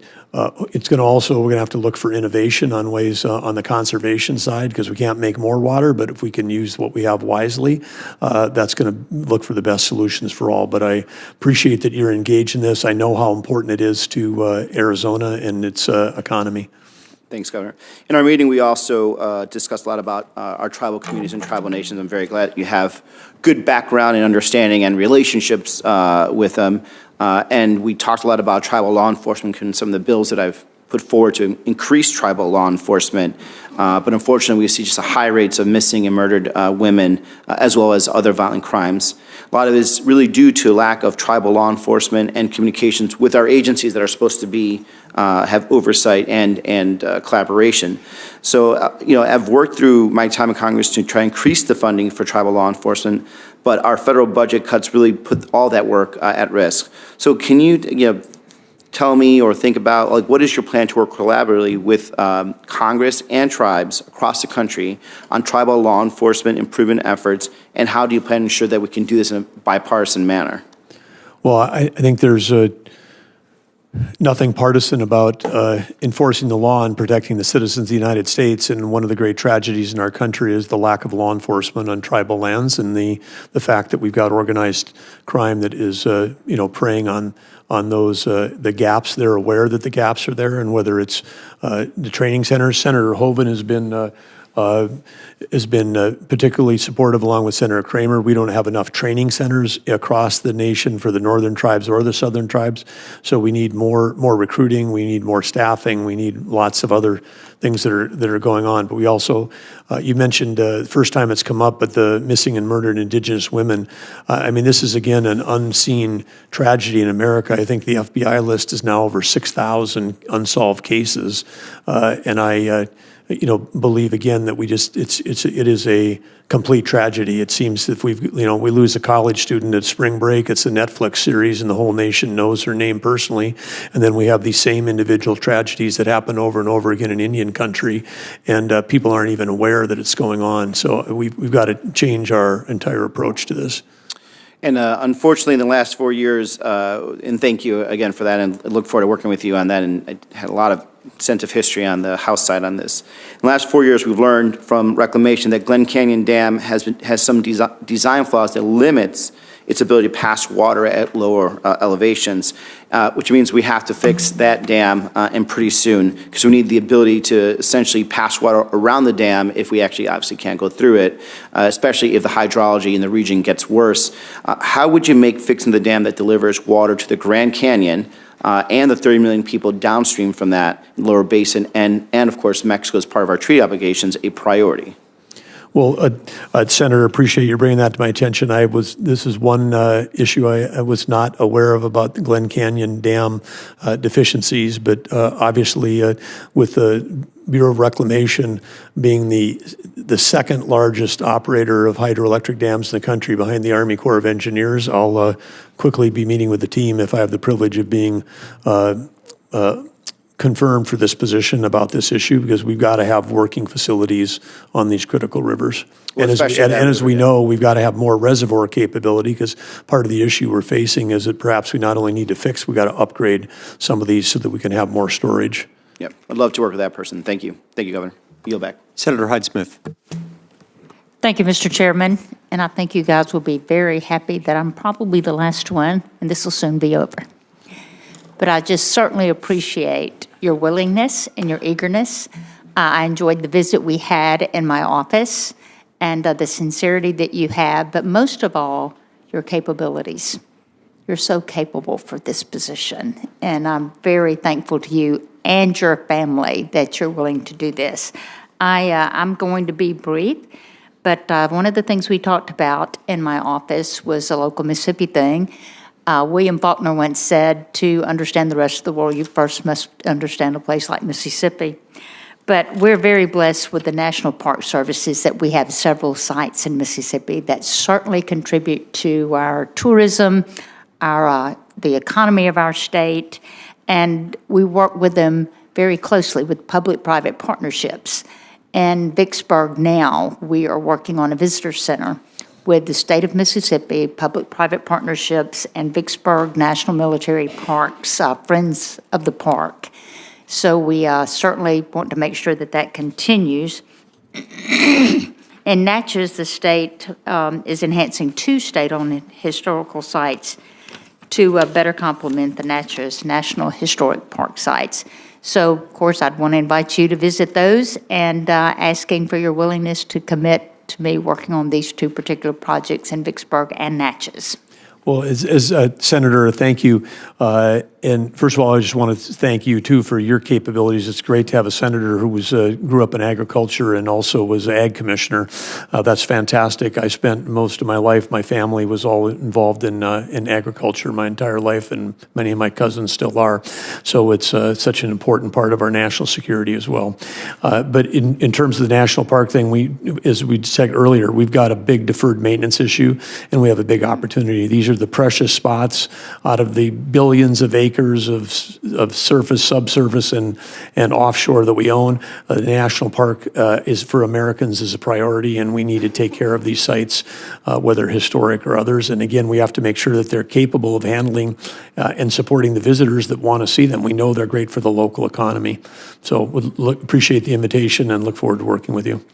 also, we're going to have to look for innovation on ways on the conservation side, because we can't make more water, but if we can use what we have wisely, that's going to look for the best solutions for all. But I appreciate that you're engaged in this. I know how important it is to Arizona and its economy. Thanks, Governor. In our meeting, we also discussed a lot about our tribal communities and tribal nations. I'm very glad you have good background and understanding and relationships with them. And we talked a lot about tribal law enforcement and some of the bills that I've put forward to increase tribal law enforcement. But unfortunately, we see just high rates of missing and murdered women, as well as other violent crimes. A lot of it is really due to lack of tribal law enforcement and communications with our agencies that are supposed to be have oversight and collaboration. So, I've worked through my time in Congress to try and increase the funding for tribal law enforcement, but our federal budget cuts really put all that work at risk. So can you, tell me or think about, what is your plan to work collaboratively with Congress and tribes across the country on tribal law enforcement improvement efforts, and how do you plan to ensure that we can do this in a bipartisan manner? Well, I think there's nothing partisan about enforcing the law and protecting the citizens of the United States. And one of the great tragedies in our country is the lack of law enforcement on tribal lands, and the fact that we've got organized crime that is, preying on those the gaps. They're aware that the gaps are there, and whether it's the training centers. Senator Hoeven has been particularly supportive, along with Senator Cramer. We don't have enough training centers across the nation for the northern tribes or the southern tribes, so we need more recruiting, we need more staffing, we need lots of other things that are going on. But we also, you mentioned the first time it's come up, but the missing and murdered Indigenous women. This is again an unseen tragedy in America. I think the FBI list is now over 6,000 unsolved cases, and I believe again that it is a complete tragedy. It seems if we lose a college student at spring break, it's a Netflix series and the whole nation knows her name personally. And then we have these same individual tragedies that happen over and over again in Indian country, and people aren't even aware that it's going on. So we've got to change our entire approach to this. And unfortunately, in the last 4 years, and thank you again for that, and I look forward to working with you on that, and I had a lot of sense of history on the House side on this. In the last 4 years, we've learned from reclamation that Glen Canyon Dam has some design flaws that limits its ability to pass water at lower elevations, which means we have to fix that dam and pretty soon, because we need the ability to essentially pass water around the dam if we actually obviously can't go through it, especially if the hydrology in the region gets worse. How would you make fixing the dam that delivers water to the Grand Canyon and the 30 million people downstream from that lower basin, and of course Mexico as part of our treaty obligations, a priority? Well, Senator, appreciate you bringing that to my attention. This is one issue I was not aware of about the Glen Canyon Dam deficiencies, but obviously with the Bureau of Reclamation being the second largest operator of hydroelectric dams in the country behind the Army Corps of Engineers, I'll quickly be meeting with the team if I have the privilege of being confirmed for this position about this issue, because we've got to have working facilities on these critical rivers. Well, and as we know, we've got to have more reservoir capability, because part of the issue we're facing is that perhaps we not only need to fix, we got to upgrade some of these so that we can have more storage. Yep, I'd love to work with that person. Thank you. Thank you, Governor. Yield back. Senator Hyde-Smith. Thank you, Mr. Chairman. And I think you guys will be very happy that I'm probably the last one, and this will soon be over. But I just certainly appreciate your willingness and your eagerness. I enjoyed the visit we had in my office and the sincerity that you have, but most of all, your capabilities. You're so capable for this position, and I'm very thankful to you and your family that you're willing to do this. I'm going to be brief, but one of the things we talked about in my office was a local Mississippi thing. William Faulkner once said, to understand the rest of the world, you first must understand a place like Mississippi. But we're very blessed with the National Park Services that we have several sites in Mississippi that certainly contribute to our tourism, the economy of our state, and we work with them very closely with public-private partnerships. In Vicksburg now, we are working on a visitor center with the state of Mississippi, public-private partnerships, and Vicksburg National Military Parks, Friends of the Park. So we certainly want to make sure that that continues. In Natchez, the state is enhancing 2 state-owned historical sites to better complement the Natchez National Historic Park sites. So, of course, I'd want to invite you to visit those, and asking for your willingness to commit to me working on these 2 particular projects in Vicksburg and Natchez. Well, as Senator, thank you. And first of all, I just want to thank you, too, for your capabilities. It's great to have a senator who grew up in agriculture and also was ag commissioner. That's fantastic. I spent most of my life, my family was all involved in agriculture my entire life, and many of my cousins still are. So it's such an important part of our national security as well. But in terms of the national park thing, as we said earlier, we've got a big deferred maintenance issue, and we have a big opportunity. These are the precious spots out of the billions of acres of surface, subsurface, and offshore that we own. The national park is for Americans is a priority, and we need to take care of these sites, whether historic or others. And again, we have to make sure that they're capable of handling and supporting the visitors that want to see them. We know they're great for the local economy. So appreciate the invitation and look forward to working with you.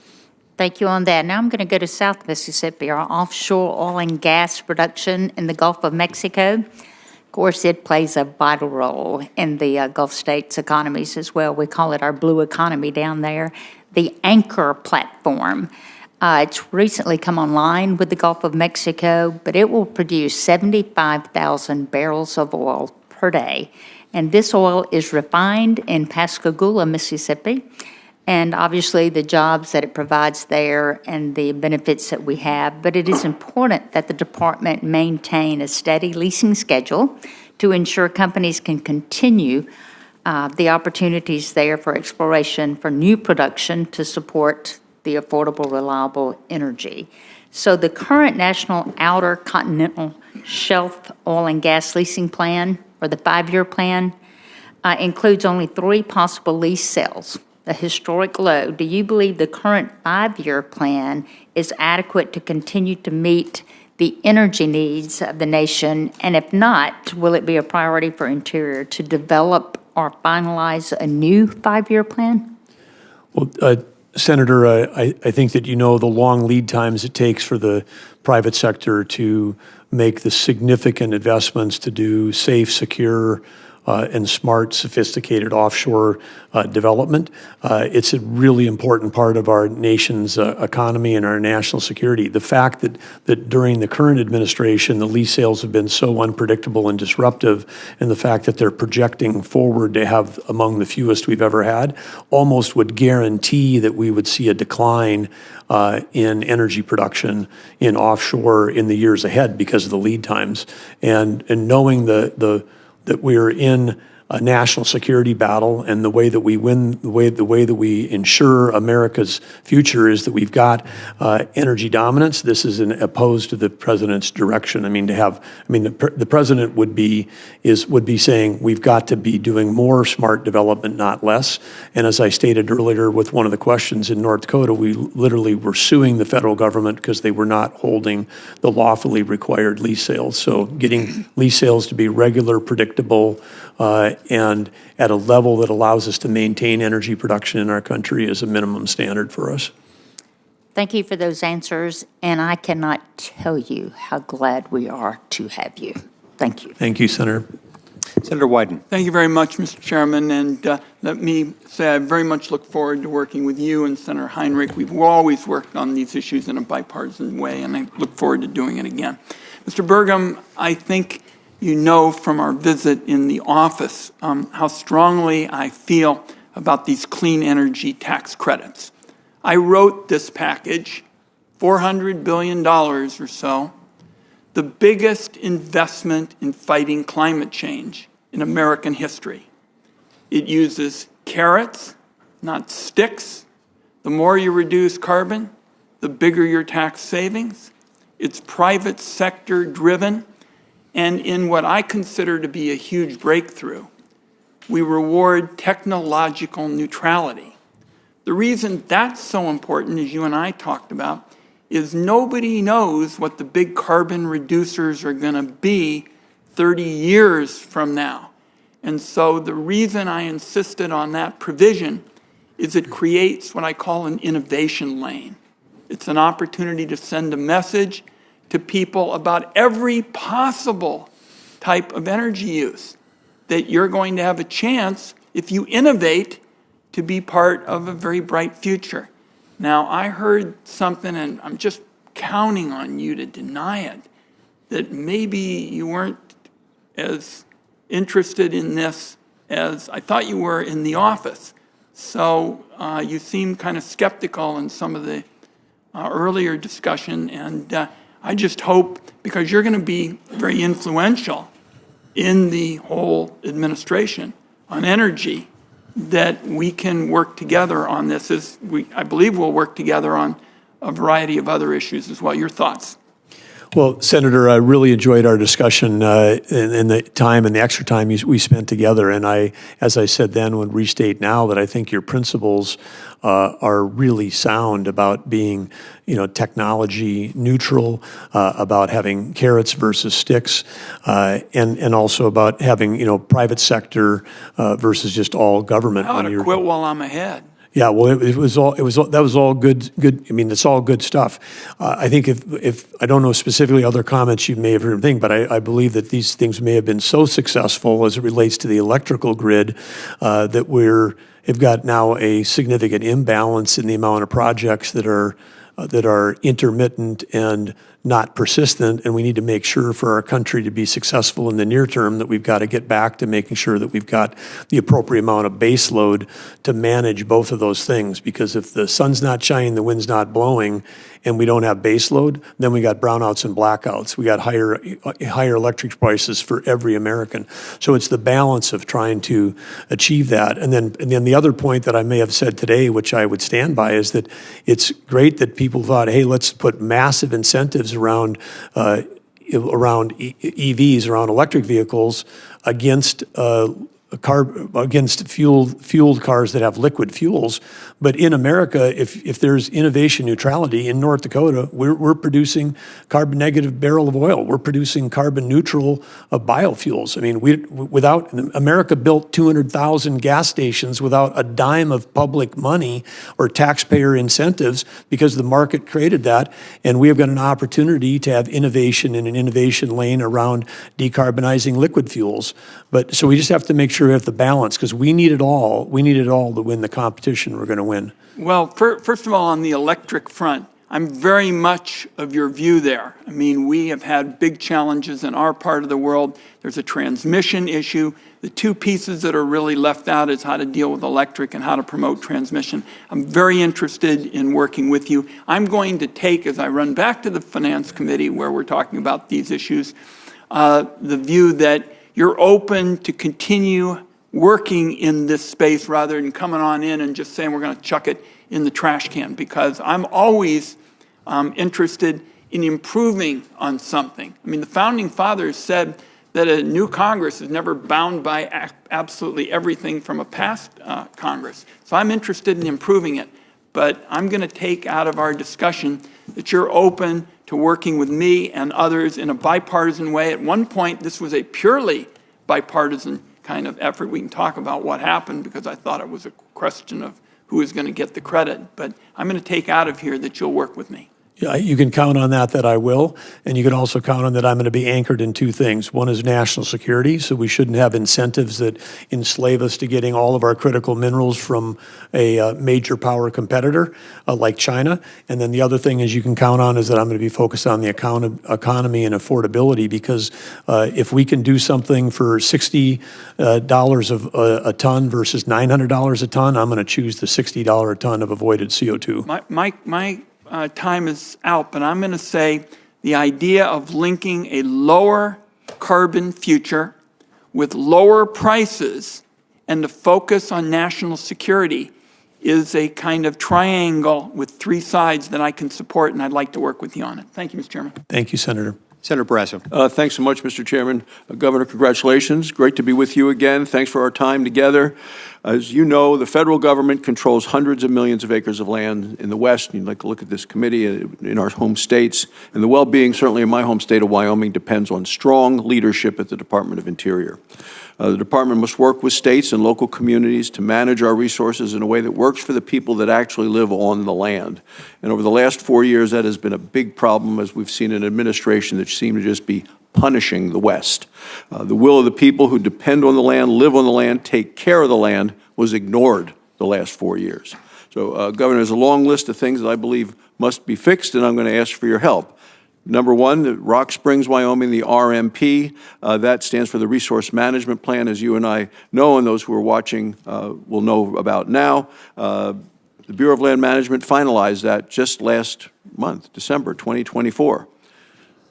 Thank you on that. Now I'm going to go to South Mississippi, our offshore oil and gas production in the Gulf of Mexico. Of course, it plays a vital role in the Gulf states' economies as well. We call it our blue economy down there. The Anchor platform. It's recently come online with the Gulf of Mexico, but it will produce 75,000 barrels of oil per day. And this oil is refined in Pascagoula, Mississippi. And obviously the jobs that it provides there and the benefits that we have. But it is important that the department maintain a steady leasing schedule to ensure companies can continue the opportunities there for exploration, for new production to support the affordable, reliable energy. So the current National Outer Continental Shelf Oil and Gas Leasing Plan, or the 5-year plan, includes only 3 possible lease sales. A historic low. Do you believe the current 5-year plan is adequate to continue to meet the energy needs of the nation? And if not, will it be a priority for Interior to develop or finalize a new 5-year plan? Well, Senator, I think that you know the long lead times it takes for the private sector to make the significant investments to do safe, secure, and smart, sophisticated offshore development. It's a really important part of our nation's economy and our national security. The fact that during the current administration, the lease sales have been so unpredictable and disruptive, and the fact that they're projecting forward to have among the fewest we've ever had, almost would guarantee that we would see a decline in energy production in offshore in the years ahead because of the lead times. And knowing that we're in a national security battle, and the way that we win, the way that we ensure America's future is that we've got energy dominance. This is opposed to the president's direction. The president would be saying we've got to be doing more smart development, not less. And as I stated earlier with one of the questions, in North Dakota, we literally were suing the federal government because they were not holding the lawfully required lease sales. So getting lease sales to be regular, predictable, and at a level that allows us to maintain energy production in our country is a minimum standard for us. Thank you for those answers, and I cannot tell you how glad we are to have you. Thank you. Thank you, Senator. Senator Wyden. Thank you very much, Mr. Chairman, and let me say I very much look forward to working with you and Senator Heinrich. We've always worked on these issues in a bipartisan way, and I look forward to doing it again. Mr. Burgum, I think you know from our visit in the office how strongly I feel about these clean energy tax credits. I wrote this package, $400 billion or so, the biggest investment in fighting climate change in American history. It uses carrots, not sticks. The more you reduce carbon, the bigger your tax savings. It's private sector driven. And in what I consider to be a huge breakthrough, we reward technological neutrality. The reason that's so important, as you and I talked about, is nobody knows what the big carbon reducers are going to be 30 years from now. And so the reason I insisted on that provision is it creates what I call an innovation lane. It's an opportunity to send a message to people about every possible type of energy use, that you're going to have a chance, if you innovate, to be part of a very bright future. Now, I heard something, and I'm just counting on you to deny it, that maybe you weren't as interested in this as I thought you were in the office. So you seem kind of skeptical in some of the earlier discussion, and I just hope, because you're going to be very influential in the whole administration on energy, that we can work together on this. I believe we'll work together on a variety of other issues as well. Your thoughts? Well, Senator, I really enjoyed our discussion and the time and the extra time we spent together. And I, as I said then, would restate now that I think your principles are really sound about being, technology neutral, about having carrots versus sticks, and also about having, private sector versus just all government. I ought to quit while I'm ahead. Yeah, well, that was all good. I mean, it's all good stuff. I think if I don't know specifically other comments you may have heard, but I believe that these things may have been so successful as it relates to the electrical grid that we've got now a significant imbalance in the amount of projects that are intermittent and not persistent, and we need to make sure for our country to be successful in the near term that we've got to get back to making sure that we've got the appropriate amount of base load to manage both of those things. Because if the sun's not shining, the wind's not blowing, and we don't have base load, then we got brownouts and blackouts. We got higher electric prices for every American. So it's the balance of trying to achieve that. And then the other point that I may have said today, which I would stand by, is that it's great that people thought, hey, let's put massive incentives around EVs, around electric vehicles, against against fueled cars that have liquid fuels. But in America, if there's innovation neutrality in North Dakota, we're producing carbon negative barrel of oil. We're producing carbon neutral biofuels. I mean, America built 200,000 gas stations without a dime of public money or taxpayer incentives because the market created that. And we have got an opportunity to have innovation in an innovation lane around decarbonizing liquid fuels. But so we just have to make sure we have the balance, because we need it all. We need it all to win the competition we're going to win. Well, first of all, on the electric front, I'm very much of your view there. I mean, we have had big challenges in our part of the world. There's a transmission issue. The two pieces that are really left out is how to deal with electric and how to promote transmission. I'm very interested in working with you. I'm going to take, as I run back to the Finance Committee where we're talking about these issues, the view that you're open to continue working in this space rather than coming on in and just saying we're going to chuck it in the trash can, because I'm always interested in improving on something. I mean, the Founding Fathers said that a new Congress is never bound by absolutely everything from a past Congress. So I'm interested in improving it. But I'm going to take out of our discussion that you're open to working with me and others in a bipartisan way. At one point, this was a purely bipartisan kind of effort. We can talk about what happened, because I thought it was a question of who was going to get the credit. But I'm going to take out of here that you'll work with me. Yeah, you can count on that I will. And you can also count on that I'm going to be anchored in two things. One is national security, so we shouldn't have incentives that enslave us to getting all of our critical minerals from a major power competitor like China. And then the other thing is you can count on is that I'm going to be focused on the economy and affordability, because if we can do something for $60 a ton versus $900 a ton, I'm going to choose the $60 a ton of avoided CO2. My time is out, but I'm going to say the idea of linking a lower carbon future with lower prices and the focus on national security is a kind of triangle with three sides that I can support, and I'd like to work with you on it. Thank you, Mr. Chairman. Thank you, Senator. Senator Barrasso. Thanks so much, Mr. Chairman. Governor, congratulations. Great to be with you again. Thanks for our time together. As you know, the federal government controls hundreds of millions of acres of land in the West. You'd like to look at this committee in our home states. And the well-being, certainly in my home state of Wyoming, depends on strong leadership at the Department of Interior. The department must work with states and local communities to manage our resources in a way that works for the people that actually live on the land. And over the last 4 years, that has been a big problem, as we've seen an administration that seemed to just be punishing the West. The will of the people who depend on the land, live on the land, take care of the land was ignored the last 4 years. So, Governor, there's a long list of things that I believe must be fixed, and I'm going to ask for your help. Number one, the Rock Springs, Wyoming, the RMP, that stands for the Resource Management Plan, as you and I know, and those who are watching will know about now. The Bureau of Land Management finalized that just last month, December 2024.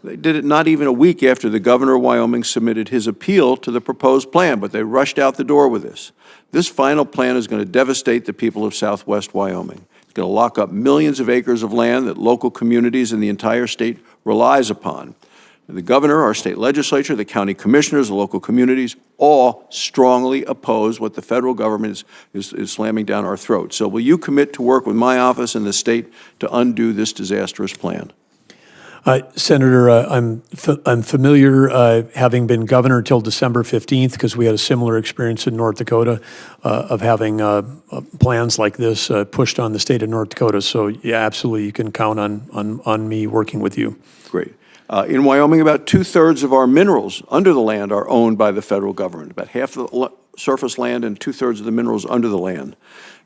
They did it not even a week after the governor of Wyoming submitted his appeal to the proposed plan, but they rushed out the door with this. This final plan is going to devastate the people of southwest Wyoming. It's going to lock up millions of acres of land that local communities in the entire state relies upon. The governor, our state legislature, the county commissioners, the local communities, all strongly oppose what the federal government is slamming down our throats. So will you commit to work with my office and the state to undo this disastrous plan? Senator, I'm familiar, having been governor till December 15th, because we had a similar experience in North Dakota of having plans like this pushed on the state of North Dakota. So, yeah, absolutely, you can count on me working with you. Great. In Wyoming, about 2/3 of our minerals under the land are owned by the federal government, about half of the surface land and 2/3 of the minerals under the land.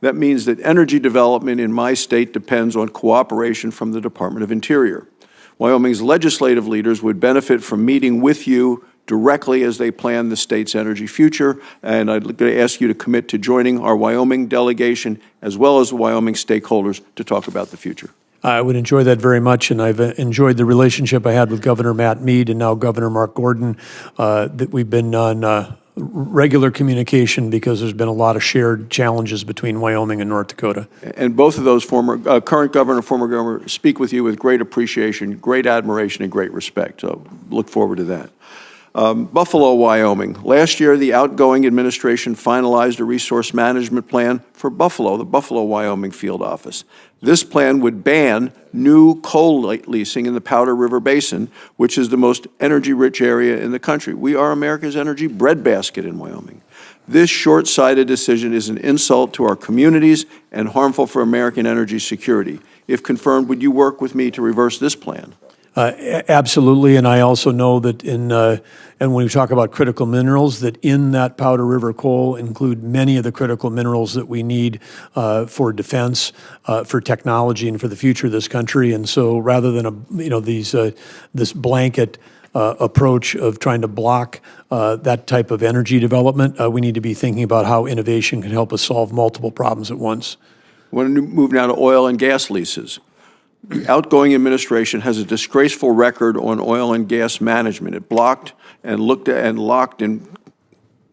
That means that energy development in my state depends on cooperation from the Department of Interior. Wyoming's legislative leaders would benefit from meeting with you directly as they plan the state's energy future, and I'd like to ask you to commit to joining our Wyoming delegation as well as the Wyoming stakeholders to talk about the future. I would enjoy that very much, and I've enjoyed the relationship I had with Governor Matt Mead and now Governor Mark Gordon, that we've been on regular communication because there's been a lot of shared challenges between Wyoming and North Dakota. And both of those current governor and former governor speak with you with great appreciation, great admiration, and great respect. So look forward to that. Buffalo, Wyoming. Last year, the outgoing administration finalized a resource management plan for Buffalo, the Buffalo, Wyoming field office. This plan would ban new coal leasing in the Powder River Basin, which is the most energy-rich area in the country. We are America's energy breadbasket in Wyoming. This short-sighted decision is an insult to our communities and harmful for American energy security. If confirmed, would you work with me to reverse this plan? Absolutely, and I also know that and when we talk about critical minerals, that in that Powder River coal include many of the critical minerals that we need for defense, for technology, and for the future of this country. And so, rather than this blanket approach of trying to block that type of energy development, we need to be thinking about how innovation can help us solve multiple problems at once. I want to move now to oil and gas leases. The outgoing administration has a disgraceful record on oil and gas management. It blocked and looked at and locked and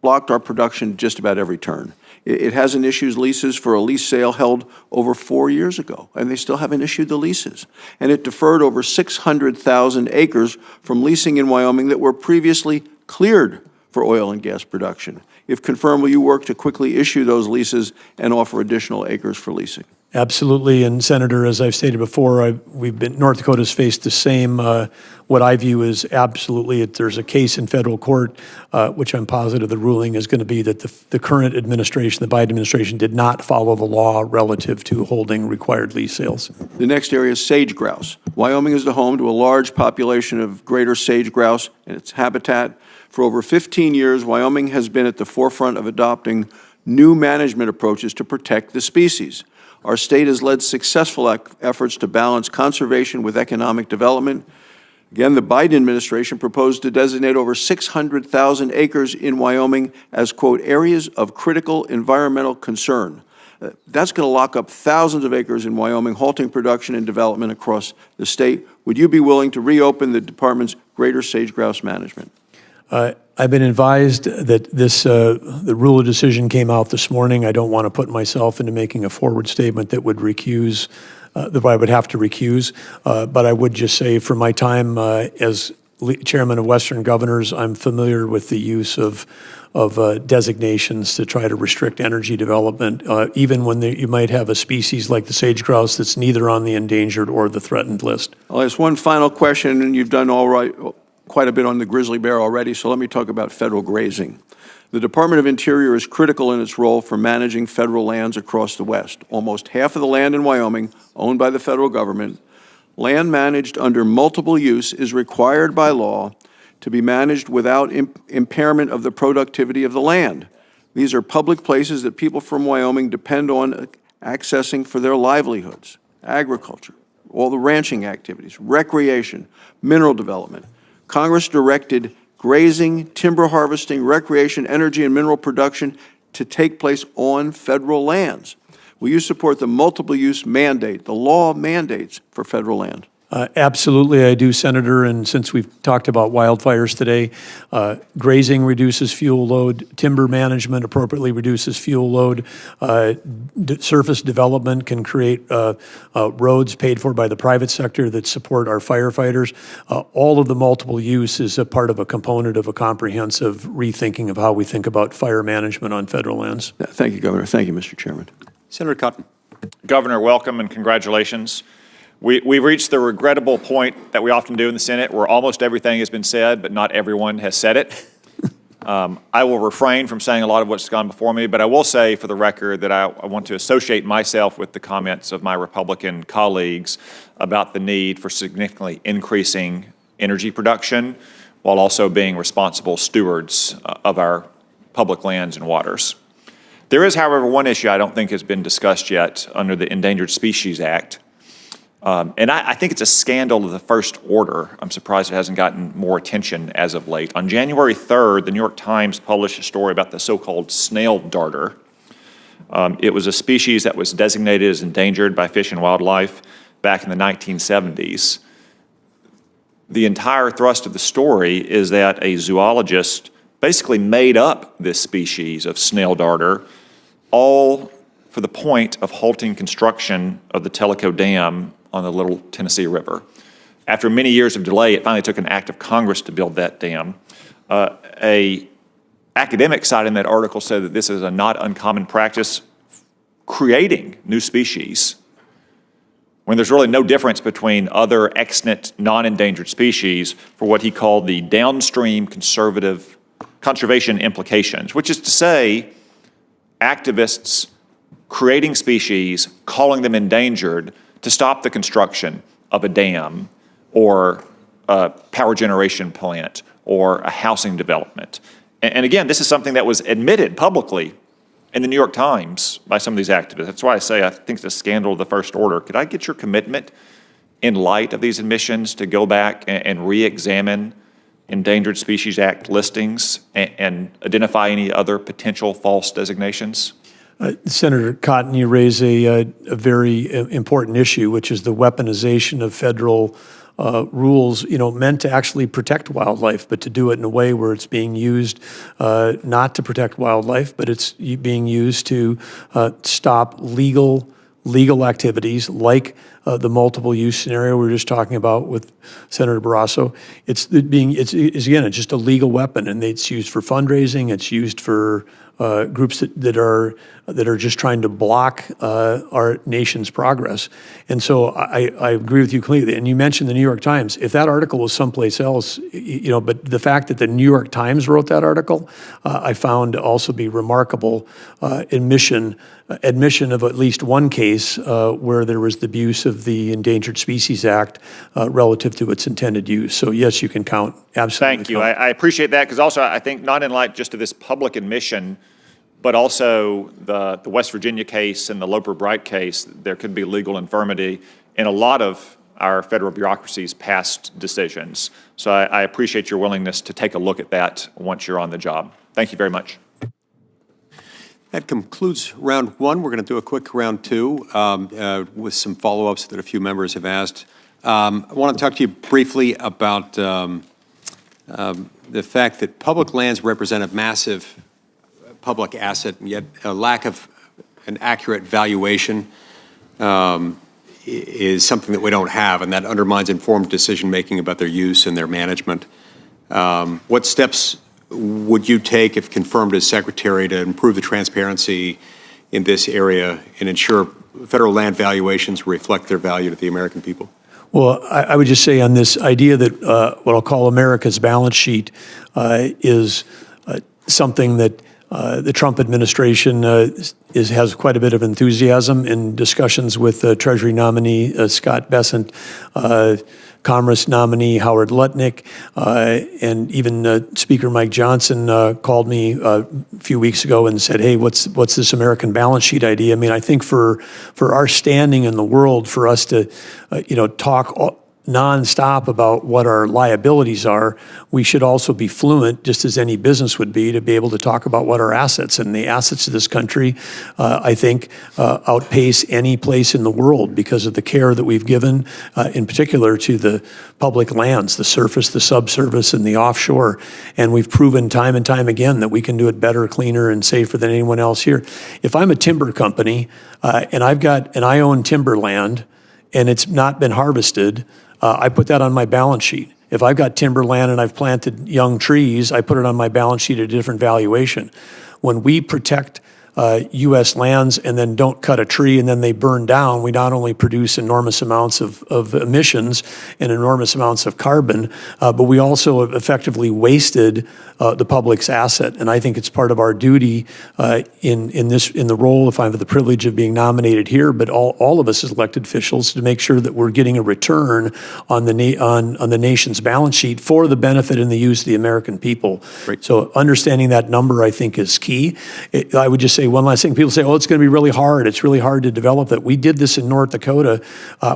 blocked our production just about every turn. It hasn't issued leases for a lease sale held over 4 years ago, and they still haven't issued the leases. And it deferred over 600,000 acres from leasing in Wyoming that were previously cleared for oil and gas production. If confirmed, will you work to quickly issue those leases and offer additional acres for leasing? Absolutely, and Senator, as I've stated before, North Dakota's faced the same, what I view as absolutely, there's a case in federal court, which I'm positive the ruling is going to be that the current administration, the Biden administration, did not follow the law relative to holding required lease sales. The next area is sage grouse. Wyoming is the home to a large population of greater sage grouse and its habitat. For over 15 years, Wyoming has been at the forefront of adopting new management approaches to protect the species. Our state has led successful efforts to balance conservation with economic development. Again, the Biden administration proposed to designate over 600,000 acres in Wyoming as, quote, areas of critical environmental concern. That's going to lock up thousands of acres in Wyoming, halting production and development across the state. Would you be willing to reopen the department's greater sage grouse management? I've been advised that the rule of decision came out this morning. I don't want to put myself into making a forward statement that would recuse, that I would have to recuse. But I would just say, from my time as chairman of Western Governors, I'm familiar with the use of designations to try to restrict energy development, even when you might have a species like the sage grouse that's neither on the endangered or the threatened list. I'll ask one final question, and you've done quite a bit on the grizzly bear already, so let me talk about federal grazing. The Department of Interior is critical in its role for managing federal lands across the West. Almost half of the land in Wyoming, owned by the federal government, land managed under multiple use is required by law to be managed without impairment of the productivity of the land. These are public places that people from Wyoming depend on accessing for their livelihoods, agriculture, all the ranching activities, recreation, mineral development. Congress directed grazing, timber harvesting, recreation, energy, and mineral production to take place on federal lands. Will you support the multiple use mandate, the law mandates for federal land? Absolutely, I do, Senator. And since we've talked about wildfires today, grazing reduces fuel load, timber management appropriately reduces fuel load, surface development can create roads paid for by the private sector that support our firefighters. All of the multiple use is a part of a component of a comprehensive rethinking of how we think about fire management on federal lands. Thank you, Governor. Thank you, Mr. Chairman. Senator Cotton. Governor, welcome and congratulations. We've reached the regrettable point that we often do in the Senate where almost everything has been said, but not everyone has said it. I will refrain from saying a lot of what's gone before me, but I will say for the record that I want to associate myself with the comments of my Republican colleagues about the need for significantly increasing energy production while also being responsible stewards of our public lands and waters. There is, however, one issue I don't think has been discussed yet under the Endangered Species Act. And I think it's a scandal of the first order. I'm surprised it hasn't gotten more attention as of late. On January 3rd, the New York Times published a story about the so-called snail darter. It was a species that was designated as endangered by Fish and Wildlife back in the 1970s. The entire thrust of the story is that a zoologist basically made up this species of snail darter, all for the point of halting construction of the Tellico Dam on the Little Tennessee River. After many years of delay, it finally took an act of Congress to build that dam. a academic side in that article said that this is a not uncommon practice creating new species when there's really no difference between other extant non-endangered species for what he called the downstream conservation implications, which is to say activists creating species, calling them endangered to stop the construction of a dam or a power generation plant or a housing development. And again, this is something that was admitted publicly in the New York Times by some of these activists. That's why I say I think it's a scandal of the first order. Could I get your commitment in light of these admissions to go back and re-examine Endangered Species Act listings and identify any other potential false designations? Senator Cotton, you raise a very important issue, which is the weaponization of federal rules, meant to actually protect wildlife, but to do it in a way where it's being used not to protect wildlife, but it's being used to stop legal activities like the multiple use scenario we were just talking about with Senator Barrasso. It's just a legal weapon, and it's used for fundraising. It's used for groups that are just trying to block our nation's progress. And so I agree with you completely. And you mentioned the New York Times. If that article was someplace else, but the fact that the New York Times wrote that article, I found to also be remarkable admission of at least one case where there was the abuse of the Endangered Species Act relative to its intended use. So yes, you can count. Absolutely. Thank you. I appreciate that, because also I think not in light just of this public admission, but also the West Virginia case and the Loper-Bright case, there could be legal infirmity in a lot of our federal bureaucracy's past decisions. So I appreciate your willingness to take a look at that once you're on the job. Thank you very much. That concludes round one. We're going to do a quick round two with some follow-ups that a few members have asked. I want to talk to you briefly about the fact that public lands represent a massive public asset, and yet a lack of an accurate valuation is something that we don't have, and that undermines informed decision-making about their use and their management. What steps would you take, if confirmed as Secretary, to improve the transparency in this area and ensure federal land valuations reflect their value to the American people? Well, I would just say on this idea that what I'll call America's balance sheet is something that the Trump administration has quite a bit of enthusiasm in discussions with Treasury nominee Scott Bessent, Commerce nominee Howard Lutnick, and even Speaker Mike Johnson called me a few weeks ago and said, "Hey, what's this American balance sheet idea?" I mean, I think for our standing in the world, for us to talk nonstop about what our liabilities are, we should also be fluent, just as any business would be, to be able to talk about what our assets, and the assets of this country, I think, outpace any place in the world because of the care that we've given, in particular to the public lands, the surface, the subsurface, and the offshore. And we've proven time and time again that we can do it better, cleaner, and safer than anyone else here. If I'm a timber company and I own timberland and it's not been harvested, I put that on my balance sheet. If I've got timberland and I've planted young trees, I put it on my balance sheet at a different valuation. When we protect U.S. lands and then don't cut a tree and then they burn down, we not only produce enormous amounts of emissions and enormous amounts of carbon, but we also have effectively wasted the public's asset. And I think it's part of our duty in the role, if I have the privilege of being nominated here, but all of us as elected officials, to make sure that we're getting a return on the nation's balance sheet for the benefit and the use of the American people. Great. So understanding that number, I think, is key. I would just say one last thing. People say, "Oh, it's going to be really hard. It's really hard to develop it." We did this in North Dakota.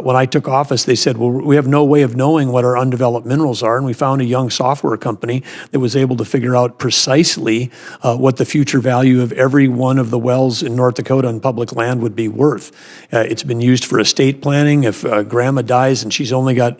When I took office, they said, "Well, we have no way of knowing what our undeveloped minerals are." And we found a young software company that was able to figure out precisely what the future value of every one of the wells in North Dakota on public land would be worth. It's been used for estate planning. If grandma dies and she's only got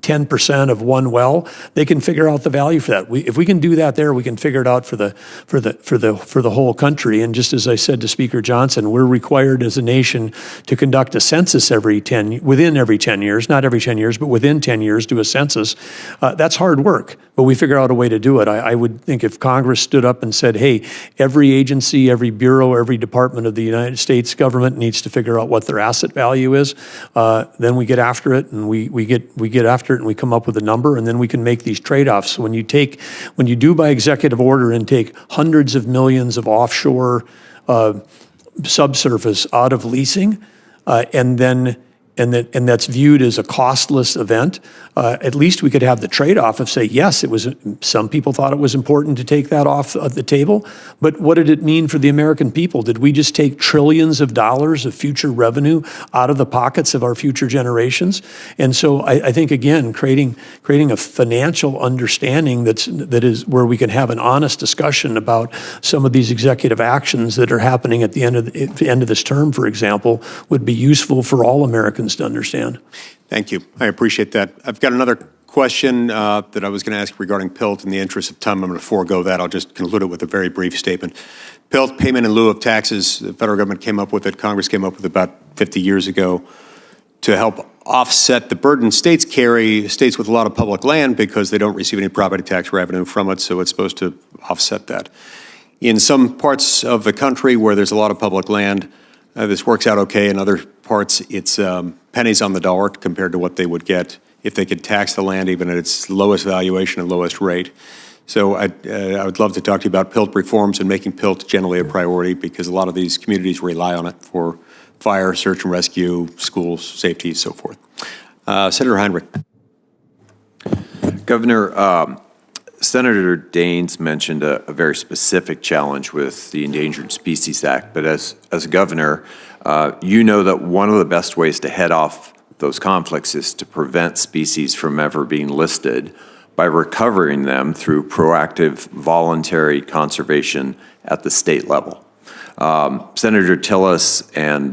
10% of one well, they can figure out the value for that. If we can do that there, we can figure it out for the whole country. And just as I said to Speaker Johnson, we're required as a nation to conduct a census within every 10 years, not every 10 years, but within 10 years, do a census. That's hard work, but we figure out a way to do it. I would think if Congress stood up and said, hey, every agency, every bureau, every department of the United States government needs to figure out what their asset value is, then we get after it, and we get after it, and we come up with a number, and then we can make these trade-offs. When you do by executive order and take hundreds of millions of offshore subsurface out of leasing, and that's viewed as a costless event, at least we could have the trade-off of say, yes, some people thought it was important to take that off the table, but what did it mean for the American people? Did we just take trillions of dollars of future revenue out of the pockets of our future generations? And so I think, again, creating a financial understanding that is where we can have an honest discussion about some of these executive actions that are happening at the end of this term, for example, would be useful for all Americans to understand. Thank you. I appreciate that. I've got another question that I was going to ask regarding PILT. In the interest of time, I'm going to forego that. I'll just conclude it with a very brief statement. PILT, payment in lieu of taxes, the federal government came up with it, Congress came up with it about 50 years ago to help offset the burden states carry, states with a lot of public land, because they don't receive any property tax revenue from it, so it's supposed to offset that. In some parts of the country where there's a lot of public land, this works out okay. In other parts, it's pennies on the dollar compared to what they would get if they could tax the land even at its lowest valuation and lowest rate. So I would love to talk to you about PILT reforms and making PILT generally a priority, because a lot of these communities rely on it for fire, search and rescue, schools, safety, so forth. Senator Heinrich. Governor, Senator Daines mentioned a very specific challenge with the Endangered Species Act, but as a governor, you know that one of the best ways to head off those conflicts is to prevent species from ever being listed by recovering them through proactive voluntary conservation at the state level. Senator Tillis and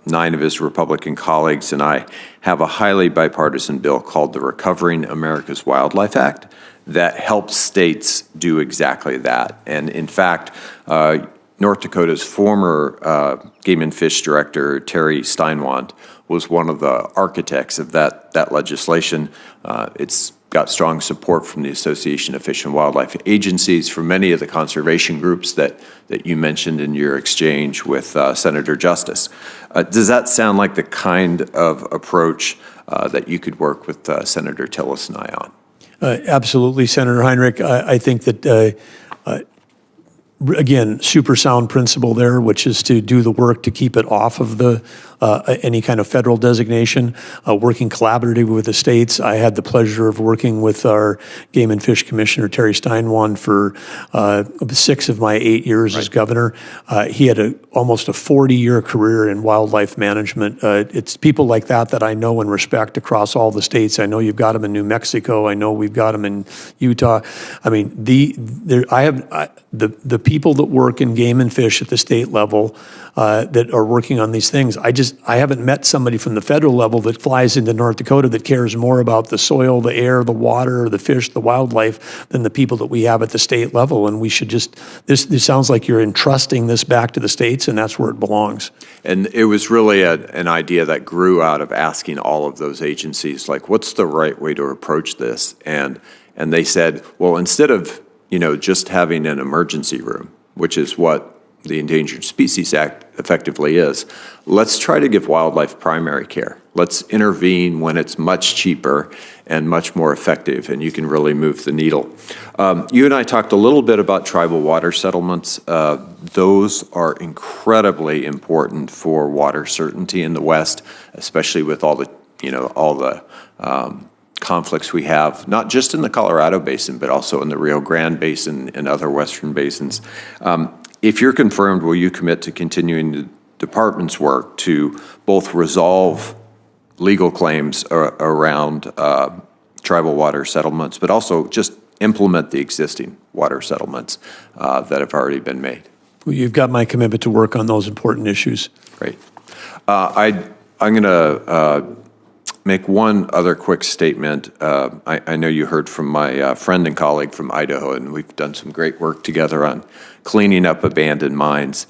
9 of his Republican colleagues and I have a highly bipartisan bill called the Recovering America's Wildlife Act that helps states do exactly that. And in fact, North Dakota's former Game and Fish Director, Terry Steinwand, was one of the architects of that legislation. It's got strong support from the Association of Fish and Wildlife Agencies, from many of the conservation groups that you mentioned in your exchange with Senator Justice. Does that sound like the kind of approach that you could work with Senator Tillis and I on? Absolutely, Senator Heinrich. I think that, again, super sound principle there, which is to do the work to keep it off of the any kind of federal designation, working collaboratively with the states. I had the pleasure of working with our Game and Fish Commissioner, Terry Steinwand, for 6 of my 8 years as governor. He had almost a 40-year career in wildlife management. It's people like that I know and respect across all the states. I know you've got them in New Mexico. I know we've got them in Utah. I mean, the people that work in game and fish at the state level that are working on these things, I haven't met somebody from the federal level that flies into North Dakota that cares more about the soil, the air, the water, the fish, the wildlife than the people that we have at the state level. And we should just, this sounds like you're entrusting this back to the states, and that's where it belongs. And it was really an idea that grew out of asking all of those agencies, like, what's the right way to approach this? And they said, well, instead of, just having an emergency room, which is what the Endangered Species Act effectively is, let's try to give wildlife primary care. Let's intervene when it's much cheaper and much more effective, and you can really move the needle. You and I talked a little bit about tribal water settlements. Those are incredibly important for water certainty in the West, especially with all the conflicts we have, not just in the Colorado Basin, but also in the Rio Grande Basin and other western basins. If you're confirmed, will you commit to continuing the department's work to both resolve legal claims around tribal water settlements, but also just implement the existing water settlements that have already been made? Well, you've got my commitment to work on those important issues. Great. I'm going to make one other quick statement. I know you heard from my friend and colleague from Idaho, and we've done some great work together on cleaning up abandoned mines.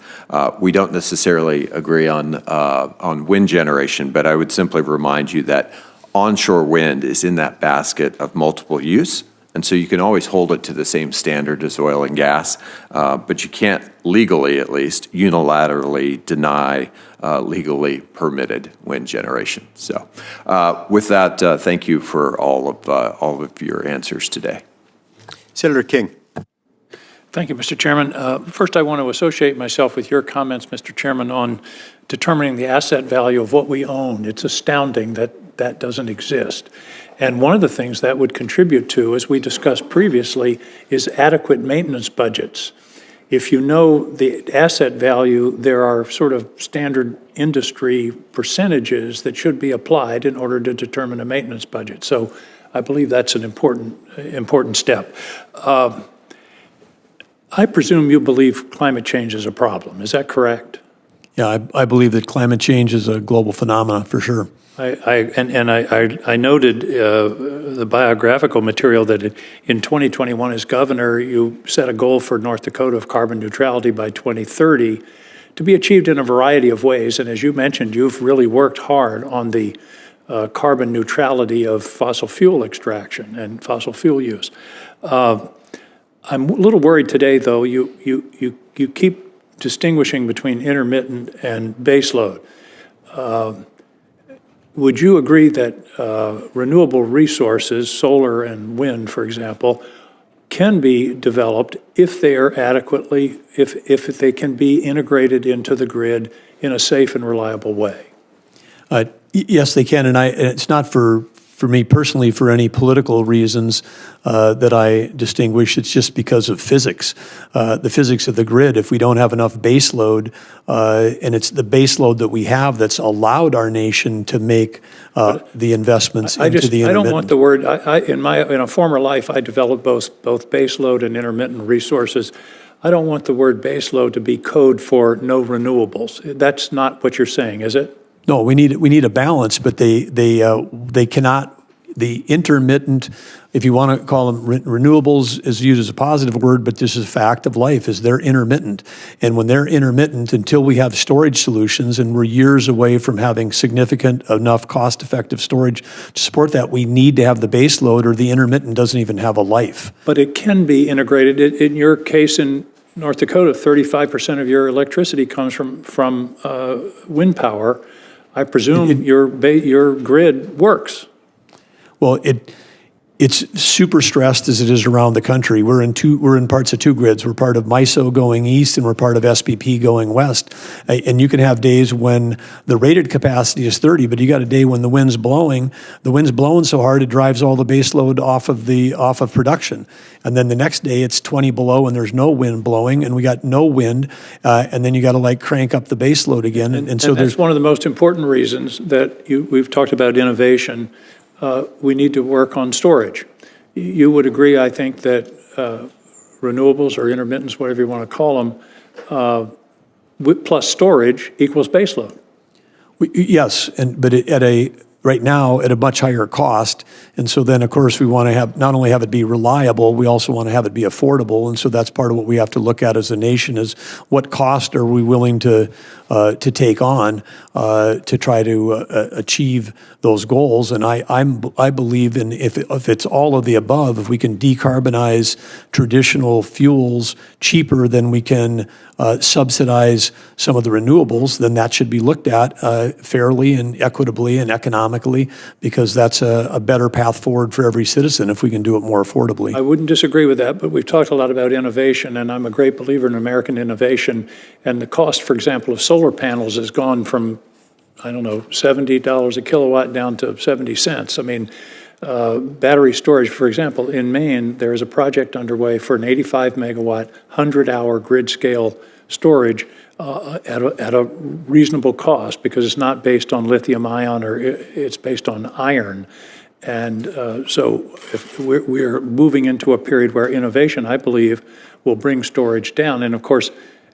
We don't necessarily agree on wind generation, but I would simply remind you that onshore wind is in that basket of multiple use. And so you can always hold it to the same standard as oil and gas, but you can't legally, at least, unilaterally deny legally permitted wind generation. So with that, thank you for all of your answers today. Senator King. Thank you, Mr. Chairman. First, I want to associate myself with your comments, Mr. Chairman, on determining the asset value of what we own. It's astounding that that doesn't exist. And one of the things that would contribute to, as we discussed previously, is adequate maintenance budgets. If you know the asset value, there are sort of standard industry percentages that should be applied in order to determine a maintenance budget. So I believe that's an important step. I presume you believe climate change is a problem. Is that correct? Yeah, I believe that climate change is a global phenomenon for sure. I noted the biographical material that in 2021 as governor, you set a goal for North Dakota of carbon neutrality by 2030 to be achieved in a variety of ways. And as you mentioned, you've really worked hard on the carbon neutrality of fossil fuel extraction and fossil fuel use. I'm a little worried today, though. You keep distinguishing between intermittent and baseload. Would you agree that renewable resources, solar and wind, for example, can be developed if they are adequately, if they can be integrated into the grid in a safe and reliable way? Yes, they can, and it's not for me personally for any political reasons that I distinguish. It's just because of physics, the physics of the grid. If we don't have enough base load, and it's the base load that we have that's allowed our nation to make the investments into the intermittent. I don't want the word, in a former life, I developed both base load and intermittent resources. I don't want the word base load to be code for no renewables. That's not what you're saying, is it? No, we need a balance, but they cannot. The intermittent, if you want to call them renewables, is used as a positive word, but this is a fact of life, is they're intermittent. And when they're intermittent, until we have storage solutions, and we're years away from having significant enough cost-effective storage to support that, we need to have the base load, or the intermittent doesn't even have a life. But it can be integrated. In your case in North Dakota, 35% of your electricity comes from wind power. I presume your grid works. Well, it's super stressed as it is around the country. We're in parts of two grids. We're part of MISO going east, and we're part of SPP going west. And you can have days when the rated capacity is 30, but you got a day when the wind's blowing. The wind's blowing so hard it drives all the base load off of production. And then the next day it's 20 below and there's no wind blowing, and we got no wind, and then you got to crank up the base load again. And so that's one of the most important reasons that we've talked about innovation. We need to work on storage. You would agree, I think, that renewables or intermittents, whatever you want to call them, plus storage equals baseload. Yes, but right now at a much higher cost. And so then, of course, we want to not only have it be reliable, we also want to have it be affordable. And so that's part of what we have to look at as a nation, is what cost are we willing to take on to try to achieve those goals. And I believe in if it's all of the above, if we can decarbonize traditional fuels cheaper than we can subsidize some of the renewables, then that should be looked at fairly and equitably and economically, because that's a better path forward for every citizen if we can do it more affordably. I wouldn't disagree with that, but we've talked a lot about innovation, and I'm a great believer in American innovation. And the cost, for example, of solar panels has gone from, $70 a kilowatt down to 70 cents. I mean, battery storage, for example, in Maine, there is a project underway for an 85 megawatt, 100-hour grid scale storage at a reasonable cost, because it's not based on lithium ion, or it's based on iron. And so if we're moving into a period where innovation, I believe, will bring storage down. And of course,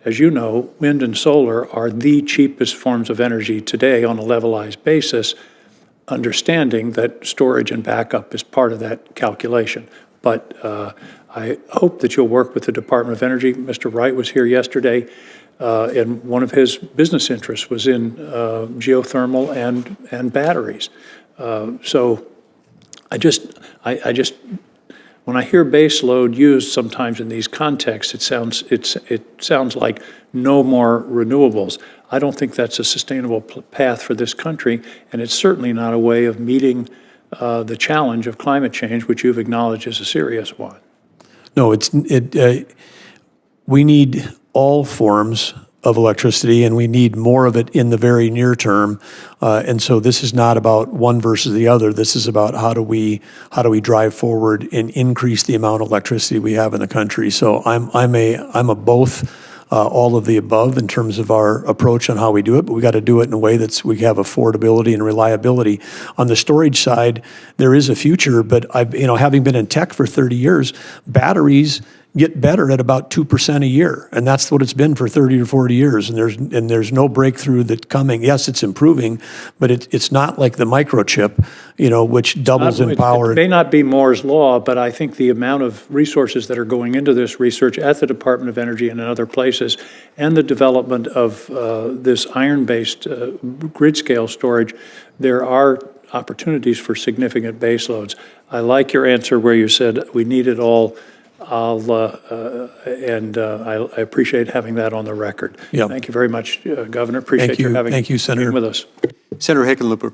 as you know, wind and solar are the cheapest forms of energy today on a levelized basis. understanding that storage and backup is part of that calculation. But I hope that you'll work with the Department of Energy. Mr. Wright was here yesterday, and one of his business interests was in geothermal and batteries. So I just, when I hear base load used sometimes in these contexts, it sounds like no more renewables. I don't think that's a sustainable path for this country, and it's certainly not a way of meeting the challenge of climate change, which you've acknowledged is a serious one. No, we need all forms of electricity, and we need more of it in the very near term. And so this is not about one versus the other. This is about how do we drive forward and increase the amount of electricity we have in the country. So I'm a both. All of the above in terms of our approach on how we do it, but we got to do it in a way that's we have affordability and reliability. On the storage side, there is a future, but having been in tech for 30 years, batteries get better at about 2% a year, and that's what it's been for 30 to 40 years. And there's no breakthrough that's coming. Yes, it's improving, but it's not like the microchip, which doubles in power. It may not be Moore's law, but I think the amount of resources that are going into this research at the Department of Energy and in other places, and the development of this iron-based grid-scale storage, there are opportunities for significant baseloads. I like your answer where you said we need it all. I appreciate having that on the record. Yep. Thank you very much, Governor. Appreciate you having Senator. being with us. Senator Hickenlooper.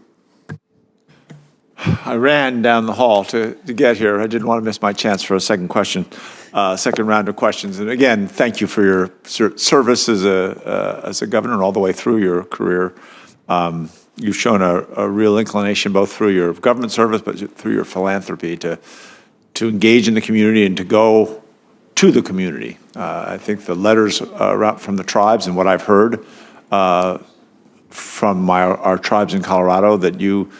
I ran down the hall to get here. I didn't want to miss my chance for a second round of questions. And again, thank you for your service as a governor and all the way through your career. You've shown a real inclination both through your government service, but through your philanthropy to engage in the community and to go to the community. I think the letters from the tribes and what I've heard from our tribes in Colorado, that you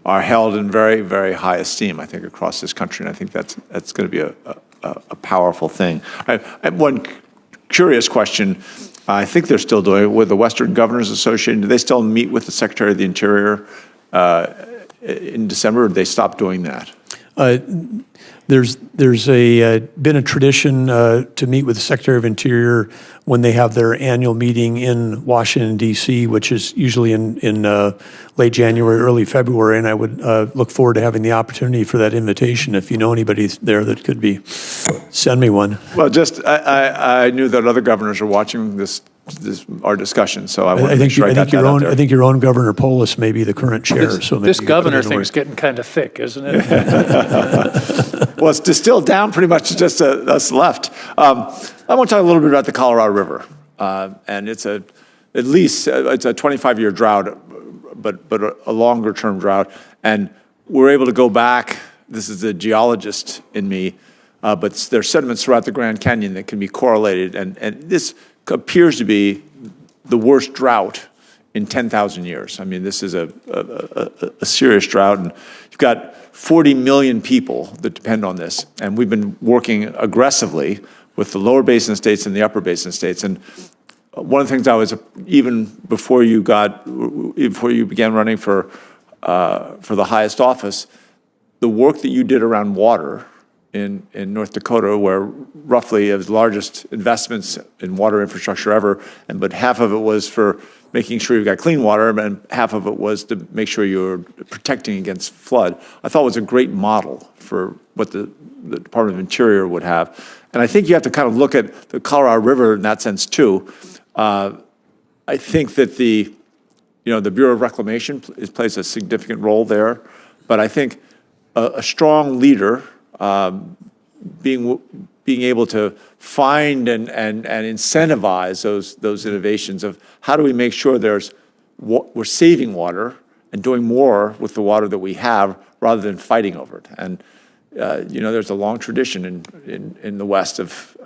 are held in very, very high esteem, I think, across this country. And I think that's going to be a powerful thing. I have one curious question. I think they're still doing it with the Western Governors Association. Do they still meet with the Secretary of the Interior in December, or did they stop doing that? There's been a tradition to meet with the Secretary of Interior when they have their annual meeting in Washington, D.C., which is usually in late January, early February, and I would look forward to having the opportunity for that invitation. If you know anybody there that could send me one. Well, I knew that other governors are watching our discussion, so I want to make sure I got that out there. I think your own Governor Polis may be the current chair. This governor thing's getting kind of thick, isn't it? Well, it's distilled down pretty much to just us left. I want to talk a little bit about the Colorado River, and it's at least a 25-year drought, but a longer-term drought, and we're able to go back. This is the geologist in me, but there's sediments throughout the Grand Canyon that can be correlated, and this appears to be the worst drought in 10,000 years. I mean, this is a serious drought, and you've got 40 million people that depend on this, and we've been working aggressively with the lower basin states and the upper basin states. And one of the things I was, even before you began running for the highest office, the work that you did around water in North Dakota, where roughly it was the largest investments in water infrastructure ever, but half of it was for making sure you got clean water, and half of it was to make sure you were protecting against flood. I thought it was a great model for what the Department of Interior would have. And I think you have to kind of look at the Colorado River in that sense too. I think that the Bureau of Reclamation plays a significant role there, but I think a strong leader being able to find and incentivize those innovations of how do we make sure we're saving water and doing more with the water that we have rather than fighting over it. And there's a long tradition in the West of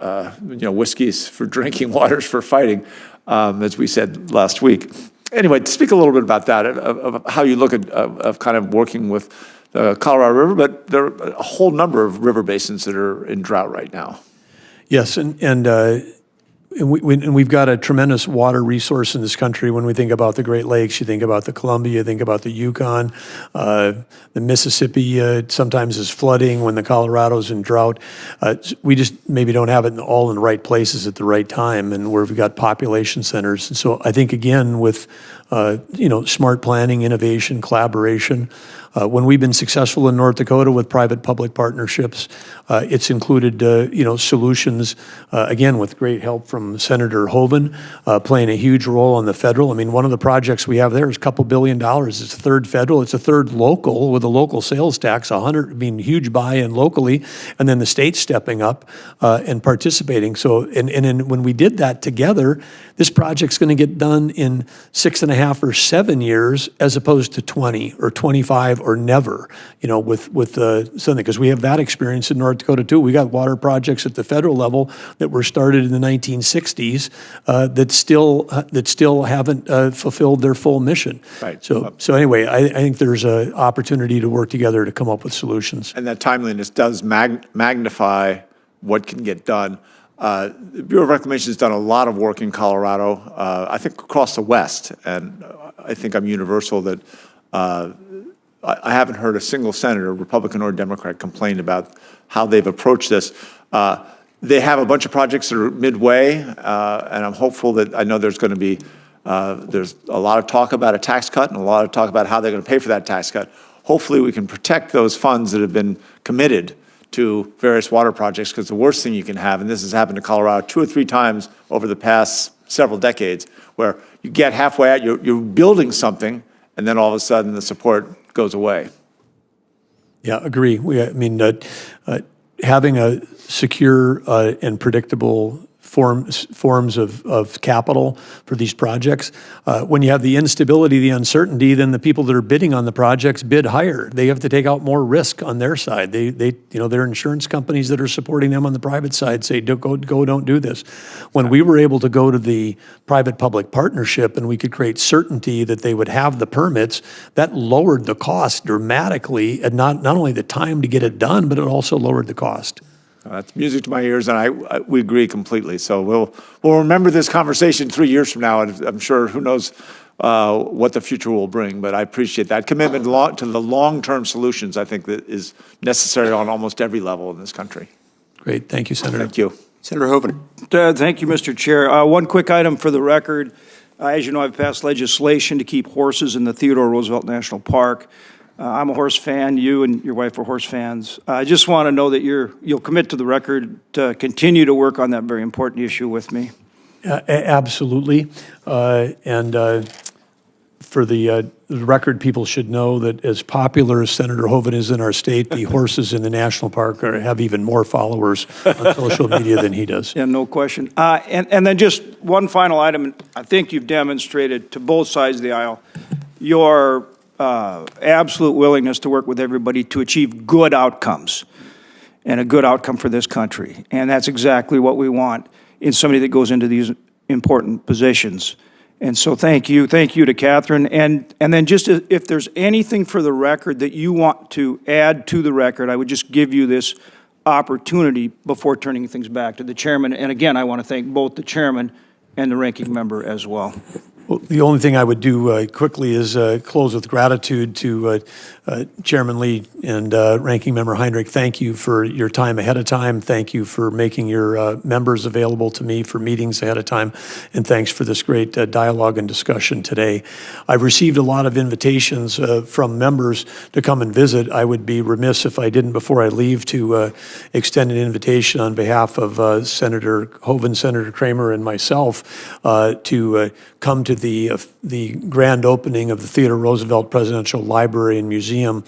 whiskeys for drinking, waters for fighting, as we said last week. Anyway, speak a little bit about that, of how you look at of kind of working with the Colorado River, but there are a whole number of river basins that are in drought right now. Yes, and and we've got a tremendous water resource in this country. When we think about the Great Lakes, you think about the Columbia, you think about the Yukon, the Mississippi sometimes is flooding when the Colorado's in drought. We just maybe don't have it all in the right places at the right time, and where we've got population centers. And so I think, again, with smart planning, innovation, collaboration, when we've been successful in North Dakota with private-public partnerships, it's included, solutions, again, with great help from Senator Hoeven, playing a huge role on the federal. I mean, one of the projects we have there is a couple $2 billion. It's a third federal, it's a third local with a local sales tax, huge buy-in locally, and then the state stepping up and participating. So, and when we did that together, this project's going to get done in 6.5 or 7 years, as opposed to 20 or 25 or never, with something, because we have that experience in North Dakota too. We got water projects at the federal level that were started in the 1960s that still haven't fulfilled their full mission. Right. So anyway, I think there's an opportunity to work together to come up with solutions. And that timeliness does magnify what can get done. The Bureau of Reclamation has done a lot of work in Colorado, I think across the West, and I think I'm universal that I haven't heard a single senator, Republican or Democrat, complain about how they've approached this. They have a bunch of projects that are midway, and I'm hopeful that I know there's going to be there's a lot of talk about a tax cut and a lot of talk about how they're going to pay for that tax cut. Hopefully we can protect those funds that have been committed to various water projects, because the worst thing you can have, and this has happened to Colorado 2 or 3 times over the past several decades, where you get halfway out, you're building something, and then all of a sudden the support goes away. Yeah, agree. Having a secure and predictable forms of capital for these projects. When you have the instability, the uncertainty, then the people that are bidding on the projects bid higher. They have to take out more risk on their side. Their insurance companies that are supporting them on the private side say, go, don't do this. When we were able to go to the private-public partnership and we could create certainty that they would have the permits, that lowered the cost dramatically, and not only the time to get it done, but it also lowered the cost. That's music to my ears, and we agree completely. So we'll remember this conversation 3 years from now, and I'm sure who knows what the future will bring. But I appreciate that commitment to the long-term solutions. I think that is necessary on almost every level in this country. Great, thank you, Senator. Thank you, Senator Hoeven. Thank you, Mr. Chair. One quick item for the record. As you know, I've passed legislation to keep horses in the Theodore Roosevelt National Park. I'm a horse fan. You and your wife are horse fans. I just want to know that you'll commit to the record to continue to work on that very important issue with me. Absolutely. For the record, people should know that as popular as Senator Hoeven is in our state, the horses in the national park have even more followers on social media than he does. Yeah, no question. And then just one final item. I think you've demonstrated to both sides of the aisle your absolute willingness to work with everybody to achieve good outcomes and a good outcome for this country. And that's exactly what we want in somebody that goes into these important positions. And so thank you to Catherine. And then just if there's anything for the record that you want to add to the record, I would just give you this opportunity before turning things back to the chairman. And again, I want to thank both the chairman and the ranking member as well. Well, the only thing I would do quickly is close with gratitude to Chairman Lee and Ranking Member Heinrich. Thank you for your time ahead of time. Thank you for making your members available to me for meetings ahead of time. And thanks for this great dialogue and discussion today. I've received a lot of invitations from members to come and visit. I would be remiss if I didn't, before I leave, to extend an invitation on behalf of Senator Hoeven, Senator Cramer, and myself to come to the grand opening of the Theodore Roosevelt Presidential Library and Museum,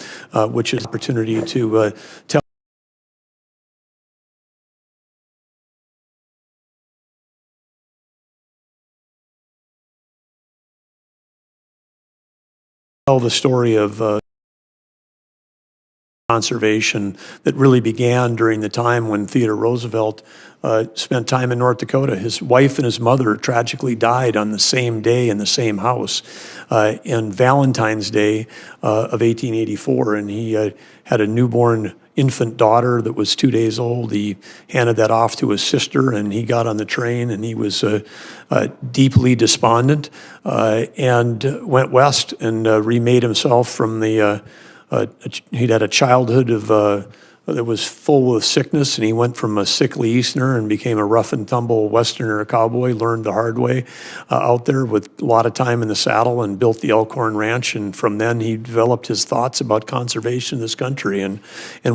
which is an opportunity to tell the story of conservation that really began during the time when Theodore Roosevelt spent time in North Dakota. His wife and his mother tragically died on the same day in the same house, on Valentine's Day of 1884, and he had a newborn infant daughter that was 2 days old. He handed that off to his sister, and he got on the train, and he was deeply despondent and went west and remade himself from the, he'd had a childhood that was full of sickness, and he went from a sickly Easterner and became a rough and tumble Westerner cowboy, learned the hard way out there with a lot of time in the saddle, and built the Elkhorn Ranch. And from then he developed his thoughts about conservation in this country. And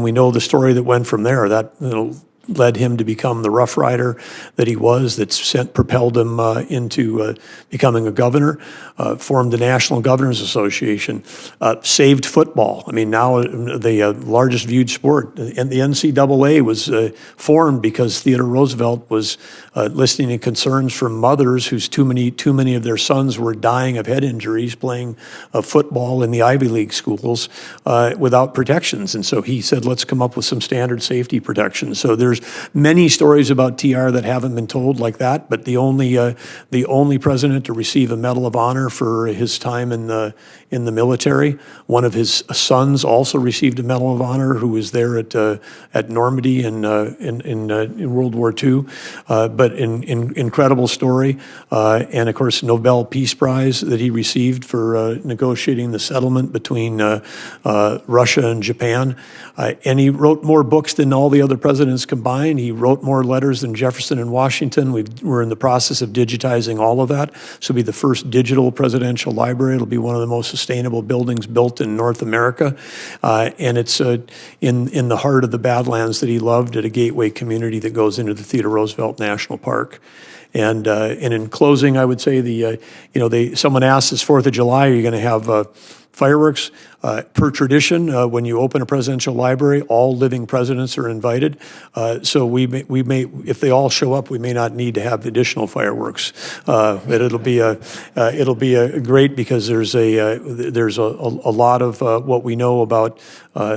we know the story that went from there. That led him to become the Rough Rider that he was, that propelled him into becoming a governor, formed the National Governors Association, saved football. I mean, now the largest viewed sport. And the NCAA was formed because Theodore Roosevelt was listening to concerns from mothers whose too many of their sons were dying of head injuries playing football in the Ivy League schools without protections. And so he said, let's come up with some standard safety protections. So there's many stories about TR that haven't been told like that, but the only president to receive a Medal of Honor for his time in the military. One of his sons also received a Medal of Honor, who was there at Normandy in World War II. But incredible story, and of course Nobel Peace Prize that he received for negotiating the settlement between Russia and Japan. And he wrote more books than all the other presidents combined. He wrote more letters than Jefferson and Washington. We're in the process of digitizing all of that. So it'll be the first digital presidential library. It'll be one of the most sustainable buildings built in North America. And it's in the heart of the Badlands that he loved, at a gateway community that goes into the Theodore Roosevelt National Park. And in closing, I would say someone asked this 4th of July, are you going to have fireworks? Per tradition, when you open a presidential library, all living presidents are invited. So we may, if they all show up, we may not need to have additional fireworks. But it'll be a great, because there's a lot of what we know about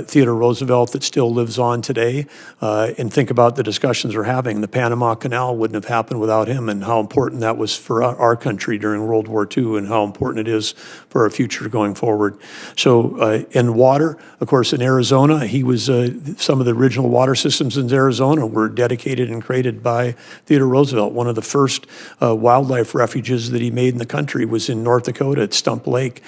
Theodore Roosevelt that still lives on today. And think about the discussions we're having. The Panama Canal wouldn't have happened without him, and how important that was for our country during World War II, and how important it is for our future going forward. So. And water, of course, in Arizona, he was, some of the original water systems in Arizona were dedicated and created by Theodore Roosevelt. One of the first wildlife refuges that he made in the country was in North Dakota at Stump Lake.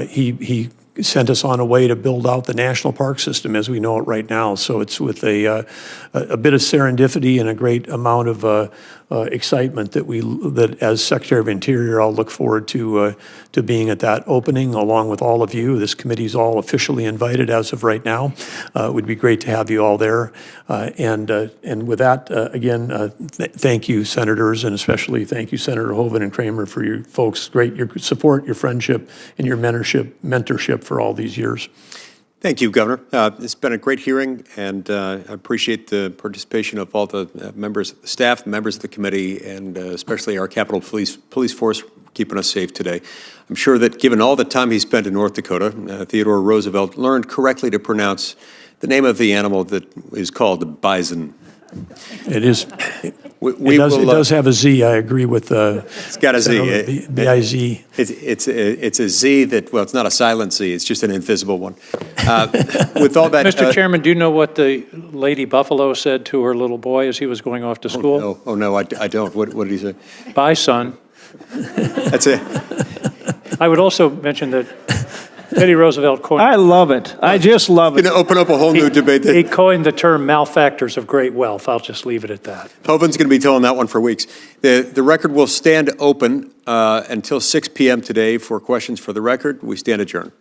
He sent us on a way to build out the national park system as we know it right now. So it's with a bit of serendipity and a great amount of excitement that as Secretary of Interior, I'll look forward to being at that opening along with all of you. This committee's all officially invited as of right now. It would be great to have you all there. And with that, again, thank you, Senators, and especially thank you, Senator Hoeven and Cramer, for your folks, your support, your friendship, and your mentorship for all these years. Thank you, Governor. It's been a great hearing, and I appreciate the participation of all the members, staff, members of the committee, and especially our Capitol Police Force keeping us safe today. I'm sure that given all the time he spent in North Dakota, Theodore Roosevelt learned correctly to pronounce the name of the animal that is called the bison. It is. It does have a Z. I agree with. It's got a Z. B-I-Z. It's a Z that, well, it's not a silent Z. It's just an invisible one. With all that, Mr. Chairman, do you know what the Lady Buffalo said to her little boy as he was going off to school? Oh no, I don't. What did he say? Bye, son. That's it. I would also mention that Teddy Roosevelt coined. I love it. I just love it. Going to open up a whole new debate. He coined the term malefactors of great wealth. I'll just leave it at that. Hoeven's going to be telling that one for weeks. The record will stand open until 6 p.m. today for questions for the record. We stand adjourned.